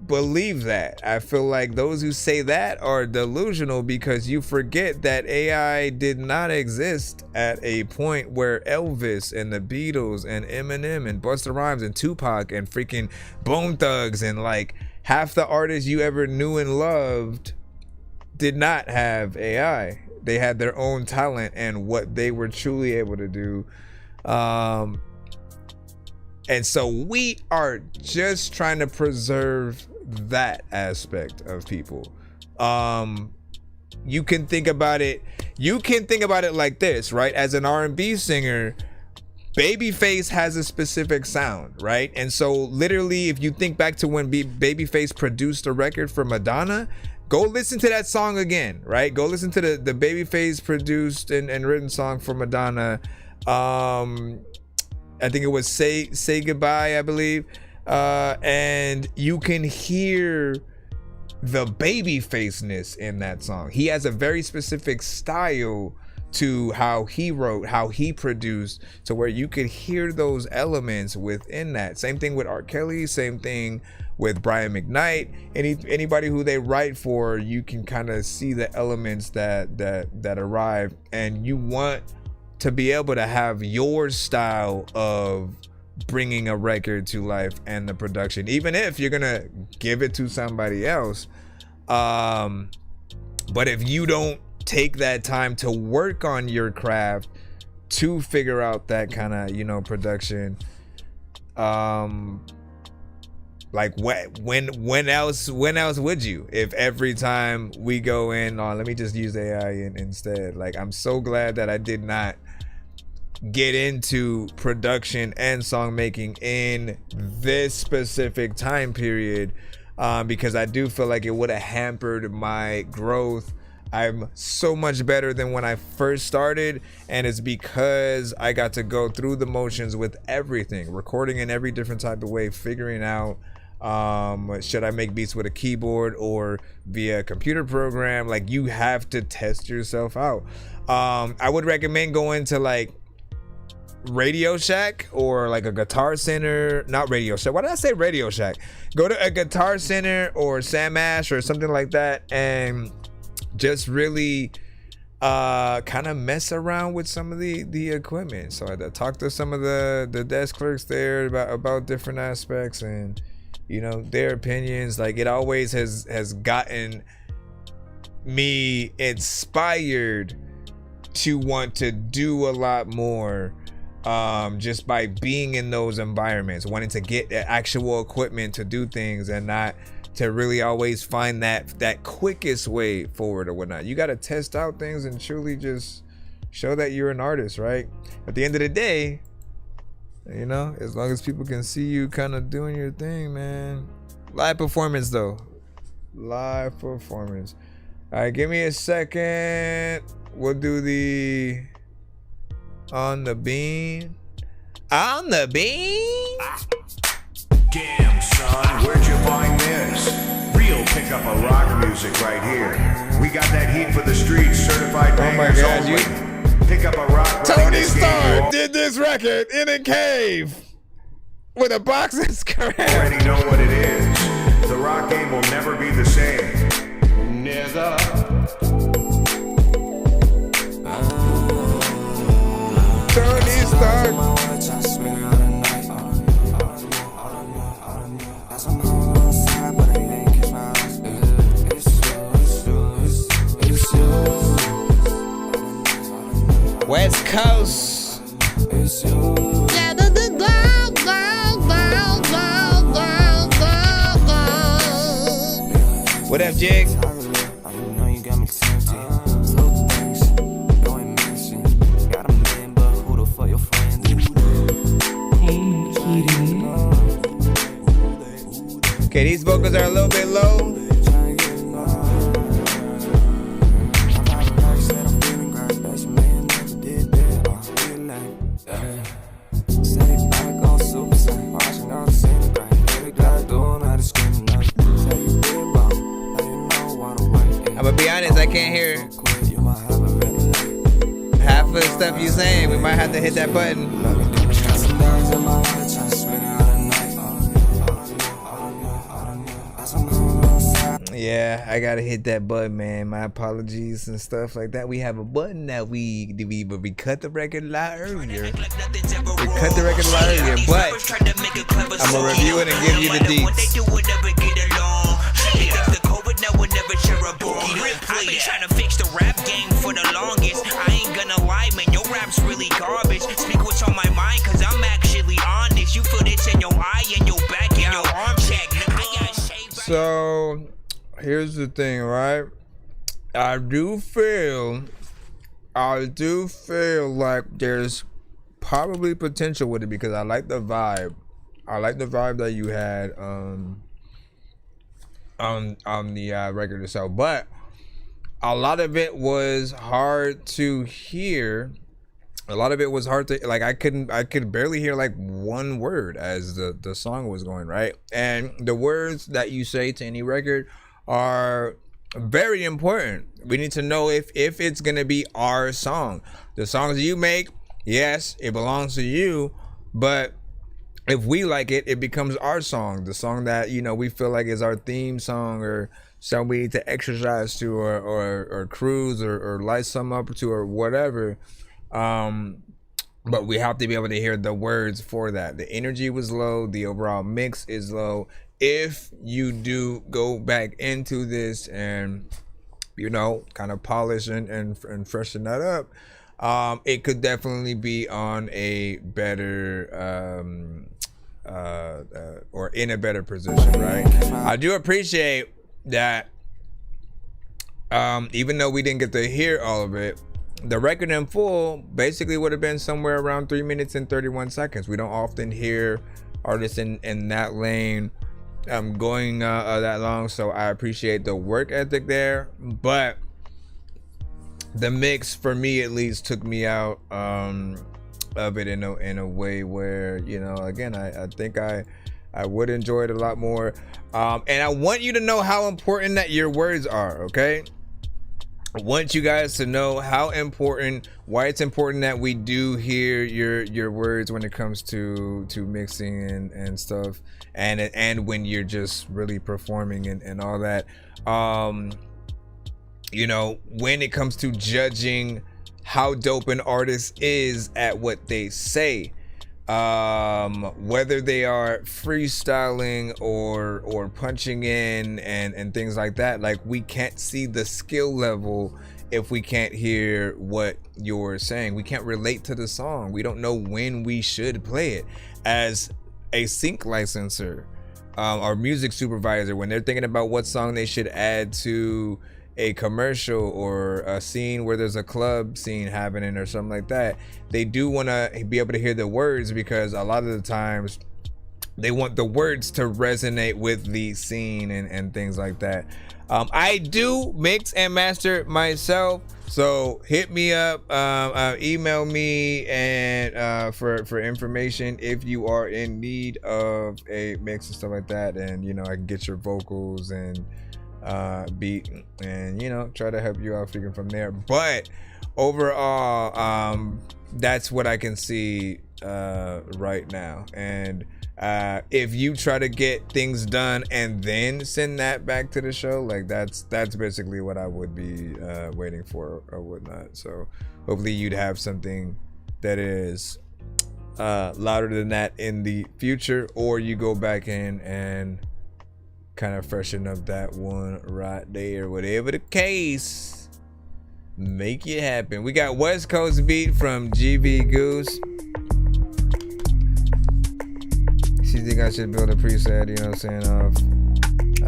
believe that. I feel like those who say that are delusional, because you forget that AI did not exist at a point where Elvis and the Beatles and Eminem and Busta Rhymes and Tupac and freaking Bone Thugs and like half the artists you ever knew and loved did not have AI. They had their own talent and what they were truly able to do. And so we are just trying to preserve that aspect of people. You can think about it like this, right? As an R&B singer, Babyface has a specific sound, right? And so literally, if you think back to when Babyface produced a record for Madonna, go listen to that song again, right? Go listen to the Babyface produced and written song for Madonna. I think it was Say Goodbye, I believe. And you can hear the Babyfaceness in that song. He has a very specific style to how he wrote, how he produced, to where you could hear those elements within that. Same thing with R. Kelly, same thing with Brian McKnight. Anybody who they write for, you can kind of see the elements that arrive, and you want to be able to have your style of bringing a record to life and the production, even if you're gonna give it to somebody else. But if you don't take that time to work on your craft to figure out that kind of, you know, production, like when else would you, if every time we go in on, let me just use AI instead. Like, I'm so glad that I did not get into production and song making in this specific time period, because I do feel like it would have hampered my growth I'm so much better than when I first started, and it's because I got to go through the motions with everything, recording in every different type of way, figuring out should I make beats with a keyboard or via a computer program. Like, you have to test yourself out. I would recommend going to like Radio Shack or like a Guitar Center. Not Radio Shack, why did I say Radio Shack? Go to a Guitar Center or Sam Ash or something like that, and just really kind of mess around with some of the equipment. So I talked to some of the desk clerks there about different aspects, and you know, their opinions. Like, it always has gotten me inspired to want to do a lot more, just by being in those environments, wanting to get actual equipment to do things and not to really always find that quickest way forward or whatnot. You got to test out things and truly just show that you're an artist, right? At the end of the day, you know, as long as people can see you kind of doing your thing, man. Live performance though. Live performance. All right, give me a second. We'll do the On the Bean. On the Bean? Damn, son, where'd you find this? Real pick up a rock music right here. We got that heat for the streets, certified bangers only. Pick up a rock. Tony Stark did this record in a cave with a boxing scratch. You already know what it is. The rock game will never be the same. Never. Tony Stark. West Coast. What up, Jig? Okay, these vocals are a little bit low. I'm gonna be honest, I can't hear half of the stuff you're saying. We might have to hit that button. Yeah, I gotta hit that button, man. My apologies and stuff like that. We have a button that we cut the record a lot earlier. We cut the record a lot earlier, but I'm gonna review it and give you the deets. I've been trying to fix the rap game for the longest. I ain't gonna lie, man, your rap's really garbage. Speak what's on my mind, cause I'm actually honest. You feel this in your eye, in your back, in your arm check. So here's the thing, right? I do feel like there's probably potential with it because I like the vibe. I like the vibe that you had on the record itself, but a lot of it was hard to hear. A lot of it was hard to, like, I could barely hear like one word as the song was going, right? And the words that you say to any record are very important. We need to know if it's gonna be our song. The songs you make, yes, it belongs to you, but if we like it, it becomes our song. The song that, you know, we feel like is our theme song, or something we need to exercise to, or cruise, or light some up to, or whatever. But we have to be able to hear the words for that. The energy was low. The overall mix is low. If you do go back into this and, you know, kind of polish and freshen that up, it could definitely be on a better, or in a better position, right? I do appreciate that, even though we didn't get to hear all of it, the record in full basically would have been somewhere around 3 minutes and 31 seconds. We don't often hear artists in that lane going that long, so I appreciate the work ethic there. But the mix for me at least took me out of it in a way where, you know, again, I think I would enjoy it a lot more. And I want you to know how important that your words are, okay? I want you guys to know how important, why it's important that we do hear your words when it comes to mixing and stuff, and when you're just really performing and all that. You know, when it comes to judging how dope an artist is at what they say, whether they are freestyling or punching in and things like that, like, we can't see the skill level if we can't hear what you're saying. We can't relate to the song. We don't know when we should play it. As a sync licenser or music supervisor, when they're thinking about what song they should add to a commercial or a scene where there's a club scene happening or something like that, they do want to be able to hear the words, because a lot of the times they want the words to resonate with the scene and things like that. I do mix and master myself, so hit me up, email me and for information if you are in need of a mix and stuff like that, and you know, I can get your vocals and beat and, you know, try to help you out figuring from there. But overall, that's what I can see right now. And if you try to get things done and then send that back to the show, like, that's basically what I would be waiting for or whatnot. So hopefully you'd have something that is louder than that in the future, or you go back in and kind of freshen up that one right there. Whatever the case, make it happen. We got West Coast Beat from GB Goose. She think I should build a preset, you know what I'm saying, of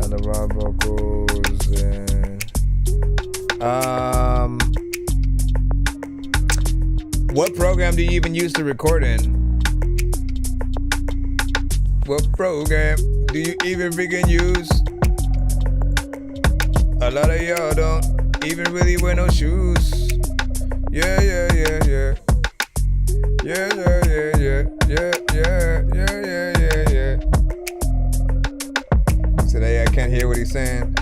the raw vocals and what program do you even use to record in? What program do you even freaking use? A lot of y'all don't even really wear no shoes. Yeah. Today I can't hear what he's saying.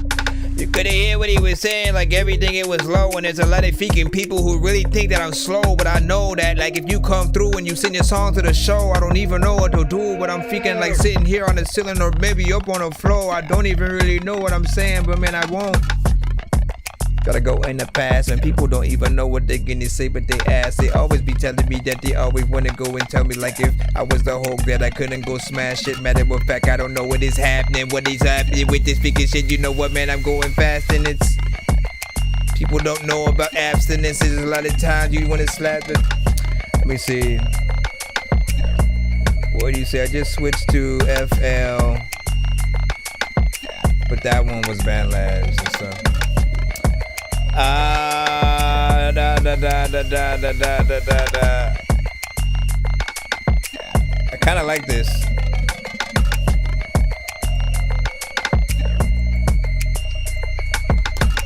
You couldn't hear what he was saying, like everything it was low, and there's a lot of freaking people who really think that I'm slow, but I know that, like, if you come through and you send your song to the show, I don't even know what to do, but I'm freaking like sitting here on the ceiling or maybe up on the floor. I don't even really know what I'm saying, but man, I won't. Gotta go in the past, and people don't even know what they're gonna say, but they ask. They always be telling me that they always wanna go and tell me, like, if I was the Hulk, that I couldn't go smash it. Matter of fact, I don't know what is happening, with this freaking shit. You know what, man, I'm going fast, and it's, people don't know about abstinence. There's a lot of times you wanna slap it. Let me see. What do you say? I just switched to FL, but that one was Band Labs and stuff. I kind of like this.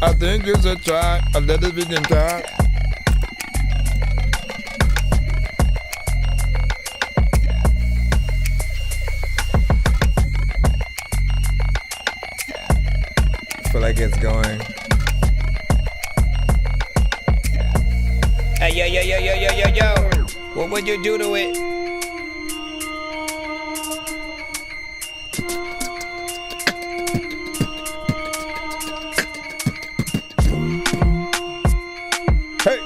I think it's a try, a little bit in time. I feel like it's going. Hey, yo, what would you do to it? Hey.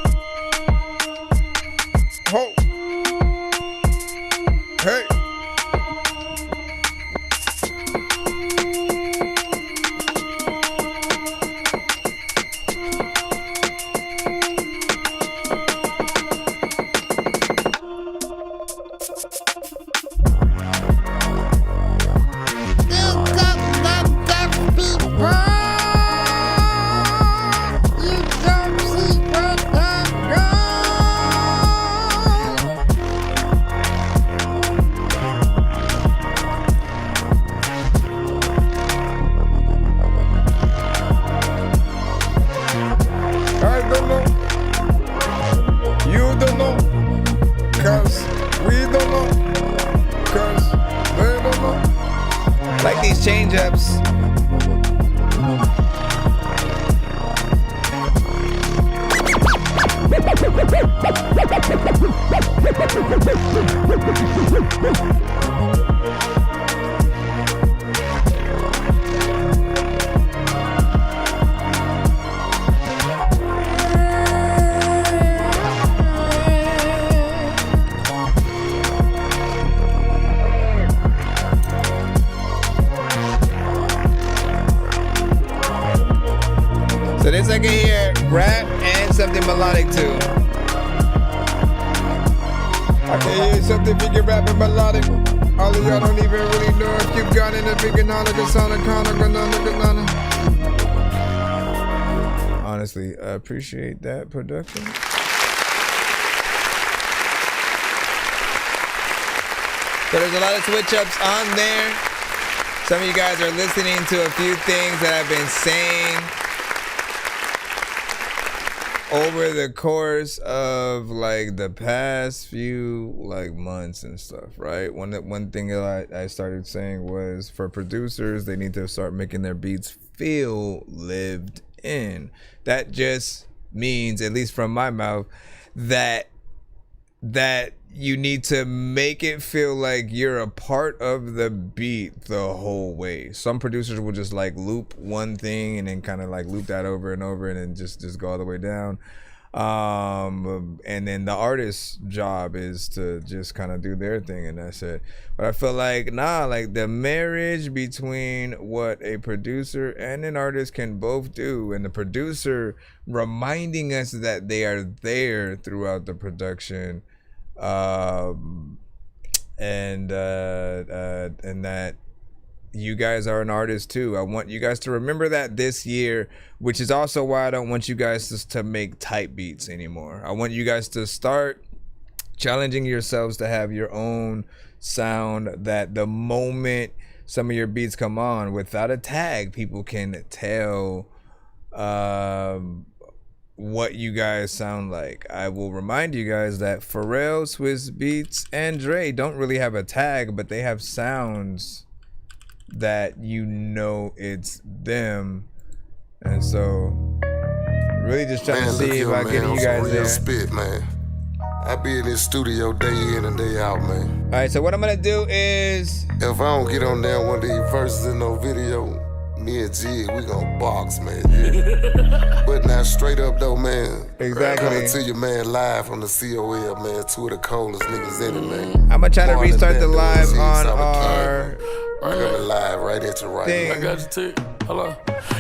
Ho. Hey. melodic too. I can hear something if you can rap it melodic. All of y'all don't even really know if you got in the big banana, banana. Honestly, I appreciate that production. So there's a lot of switch ups on there. Some of you guys are listening to a few things that I've been saying over the course of like the past few like months and stuff, right? One thing that I started saying was for producers, they need to start making their beats feel lived in. That just means, at least from my mouth, that you need to make it feel like you're a part of the beat the whole way. Some producers will just like loop one thing and then kind of like loop that over and over and then just go all the way down. And then the artist's job is to just kind of do their thing and that's it. But I feel like, like the marriage between what a producer and an artist can both do, and the producer reminding us that they are there throughout the production, and that you guys are an artist too. I want you guys to remember that this year, which is also why I don't want you guys to make type beats anymore. I want you guys to start challenging yourselves to have your own sound, that the moment some of your beats come on without a tag, people can tell what you guys sound like. I will remind you guys that Pharrell, Swiss Beats, and Dre don't really have a tag, but they have sounds that you know it's them. And so really just trying to see if I get you guys there. Spit, man. I be in this studio day in and day out, man. All right, so what I'm gonna do is, if I don't get on there one of these verses in no video, me and G, we gon' box, man. Yeah. But now straight up though, man. Exactly. Coming to you, man, live from the COL, man. Two of the coldest niggas in it, man. I'm gonna try to restart the live on our coming live right at you right now. I got you, Tik. Hello.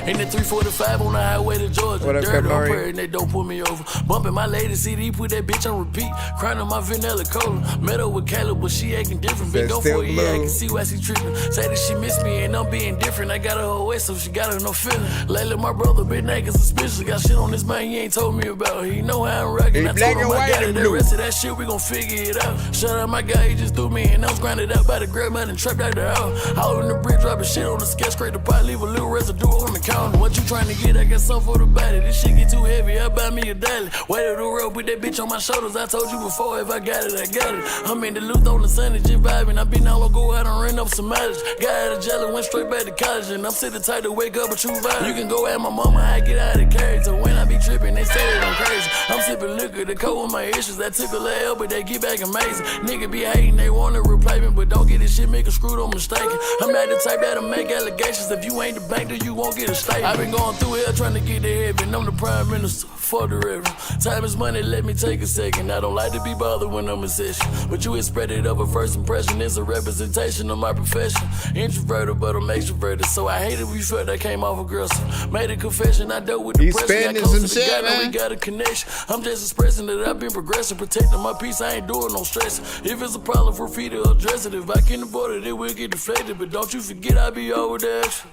In the 345 on the highway to Georgia. What up, Dirt on Kamari? prairie and they don't pull me over. Bumping my lady CD, put that bitch on repeat. Crying on my vanilla cola. Met up with Caleb, but she acting different. Been gone for a year, I can see why she tripping. Say that she miss me and I'm being different. I got her whole way, so she got her no feeling. Lately, my brother been acting suspicious. Got shit on this man he ain't told me about. He know how I'm rocking. I told him I got it. The rest of that shit, we gon' figure it out. Shout out my guy, he just threw me and I was grinded out by the grab man and trapped out the house. Holding the bridge, dropping shit on the sketch, scrape the pot, leave a little residue on the counter. What you trying to get? I got something for the body. This shit get too heavy, I buy me a daily. Weight of the road, put that bitch on my shoulders. I told you before, if I got it, I got it. I'm in the Duluth on the sun, just vibing. I been all go out and run up some mileage. Got out of jail and went straight back to college. And I'm sitting tight to wake up a true vibe. You can go at my mama, I get out of the carriage. So when I be tripping, they say that I'm crazy. I'm sipping liquor, the cold with my issues. I took a little, but they get back amazing. Nigga be hating, they want to replay me, but don't get this shit, make a screwed on mistaken. I'm not the type that'll make allegations. If you ain't the bank, then you won't get a statement. I've been going through hell trying to get to heaven. I'm the prime minister for the river. Time is money, let me take a second. I don't like to be bothered when I'm in session, but you spread it over first impression. It's a representation of my profession. Introverted, but I'm extroverted, so I hate it. We felt that came off aggressive. Made a confession, I dealt with depression. Got closer to God, and we got a connection. I'm just expressing that I've been progressing, protecting my peace. I ain't doing no stressing. If it's a problem for free to address it, if I can avoid it, it will get deflected. But don't you forget, I be over the action.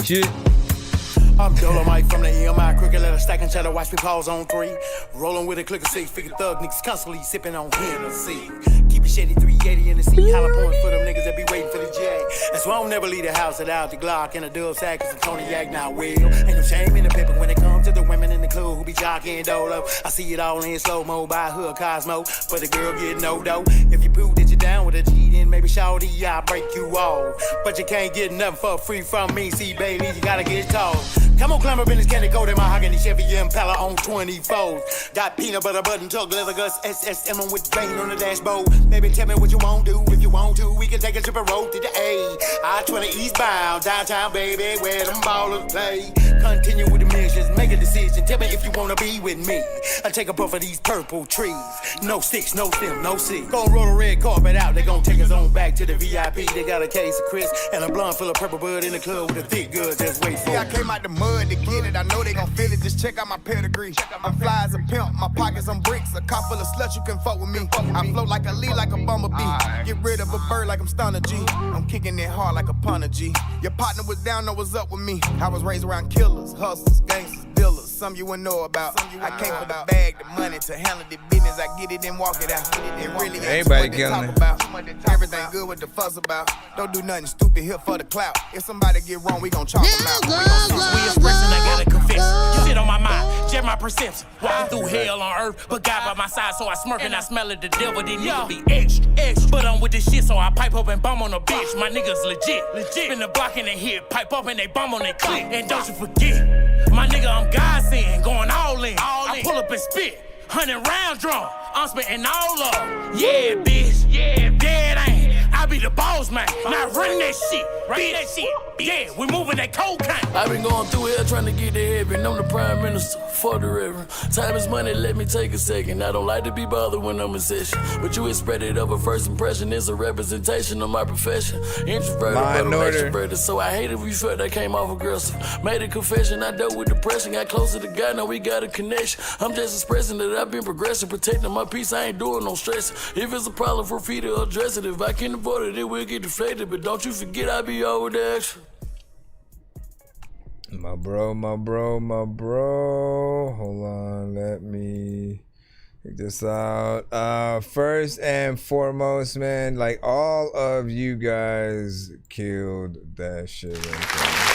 Shit. I'm Dolomite from the EMI, crooked letter stacking cheddar, watch me pause on 3. Rolling with a click of 6, figure thug niggas constantly sipping on Hennessy. Keep it shady 380 in the seat, holla point for them niggas that be waiting for the jag. That's why I don't never leave the house without the Glock and a dub sack, cause the Cognac now will. Ain't no shame in the pepper when it comes to the women in the club who be jocking dolo. I see it all in slow-mo by hood Cosmo, but the girl get no dough. If you prove that you're down with a G, then maybe shawty, I'll break you off. But you can't get nothing for free from me, see baby, you gotta get tall. Come on, climb up in this candy coat in my mahogany Chevy Impala on 24s. Got peanut butter button tuck leather guts SSM with drain on the dashboard. Baby, tell me what you want to do. If you want to, we can take a trip and roll to the A. I-20 eastbound, downtown, baby, where them ballers play. Continue with the missions, make a decision. Tell me if you wanna be with me. I take a puff of these purple trees. No sticks, no stem, no seed. Gon' roll the red carpet out. They gon' take us on back to the VIP. They got a case of Chris and a blunt full of purple bud in the club with a thick good. Just wait for it. I came out the mud to get it. I know they gon' feel it. Just check out my pedigree. I'm fly as a pimp. My pockets on bricks. A car full of sluts. You can fuck with me. I float like a lead, like a bumblebee. Get rid of a bird like I'm Stunner G. I'm kicking it hard like a punter G. Your partner was down, know what's up with me. I was raised around killers, hustlers, gangsters, dealers. Some you wouldn't know about. I came for the bag, the money, to handle the business. I get it and walk it out. It really ain't what they talk about. Everything good with the fuss about. Don't do nothing stupid here for the clout. If somebody get wrong, we gon' chalk them out. We expressing, I gotta confess. You sit on my mind, share my perception. Walking through hell on earth, but God by my side, so I smirk and I smell it. The devil didn't need to be extra. But I'm with this shit, so I pipe up and bum on a bitch. My niggas legit. Spin the block in the hit, pipe up and they bum on their click. And don't you forget, my nigga, I'm God sent, going all in. I pull up and spit, 100 round drum. I'm spitting all up. Yeah, bitch. Yeah, dead ain't. I be the boss, man. Not running that shit. Right that shit. Yeah, we moving that cocaine. I've been going through hell trying to get to heaven. I'm the prime minister for the reverend. Time is money, let me take a second. I don't like to be bothered when I'm in session. But you spread it over first impression. It's a representation of my profession. Introverted, but I'm extroverted. So I hate if you felt I came off aggressive. Made a confession, I dealt with depression. Got closer to God, now we got a connection. I'm just expressing that I've been progressing. Protecting my peace, I ain't doing no stressing. If it's a problem for feet to address it. If I can avoid it, it will get deflated. But don't you forget I be over the action. My bro. Hold on, let me check this out. First and foremost, man, like all of you guys killed that shit right there.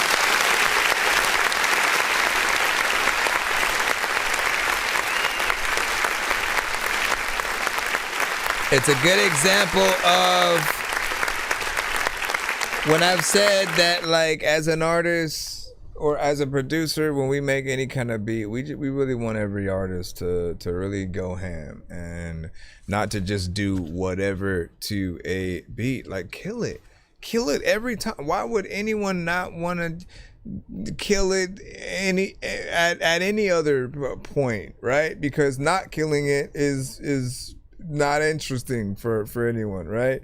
It's a good example of when I've said that, like, as an artist or as a producer, when we make any kind of beat, we really want every artist to really go ham and not to just do whatever to a beat. Like, kill it every time. Why would anyone not want to kill it at any other point, right? Because not killing it is not interesting for anyone, right?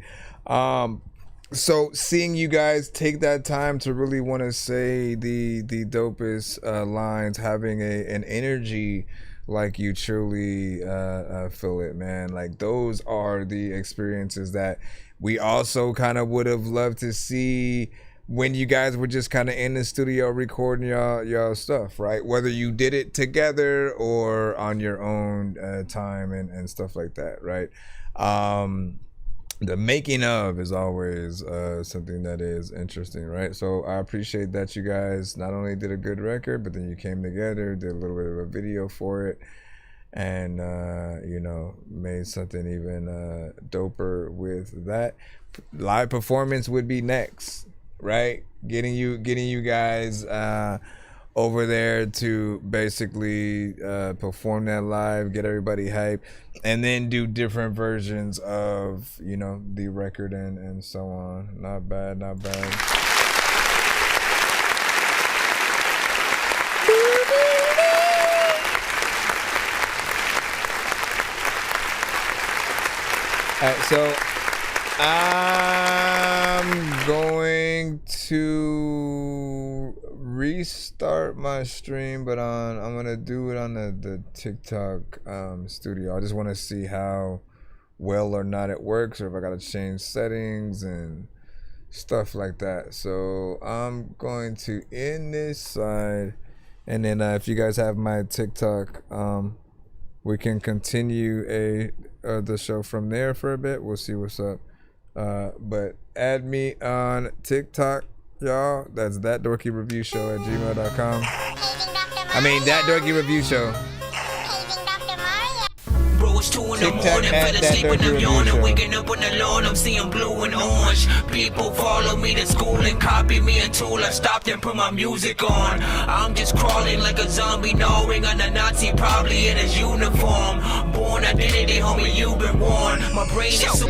So seeing you guys take that time to really want to say the dopest lines, having an energy like you truly feel it, man. Like, those are the experiences that we also kind of would have loved to see when you guys were just kind of in the studio recording y'all stuff, right? Whether you did it together or on your own time and stuff like that, right? The making of is always something that is interesting, right? So I appreciate that you guys not only did a good record, but then you came together, did a little bit of a video for it, and you know, made something even doper with that. Live performance would be next, right? Getting you guys over there to basically perform that live, get everybody hyped, and then do different versions of, you know, the record and so on. Not bad. Alright, so I'm going to restart my stream, but I'm gonna do it on the TikTok studio. I just want to see how well or not it works, or if I gotta change settings and stuff like that. So I'm going to end this side, and then if you guys have my TikTok, we can continue the show from there for a bit. We'll see what's up. But add me on TikTok, y'all. That's ThatDorkyReviewShow at gmail.com. I mean, ThatDorkyReviewShow. Bro, it's 2 in the morning, fell asleep and I'm yawning. Waking up on the lawn, I'm seeing blue and orange. People follow me to school and copy me until I stopped and put my music on. I'm just crawling like a zombie, gnawing on a Nazi, probably in his uniform. Born identity, homie, you've been warned. My brain is so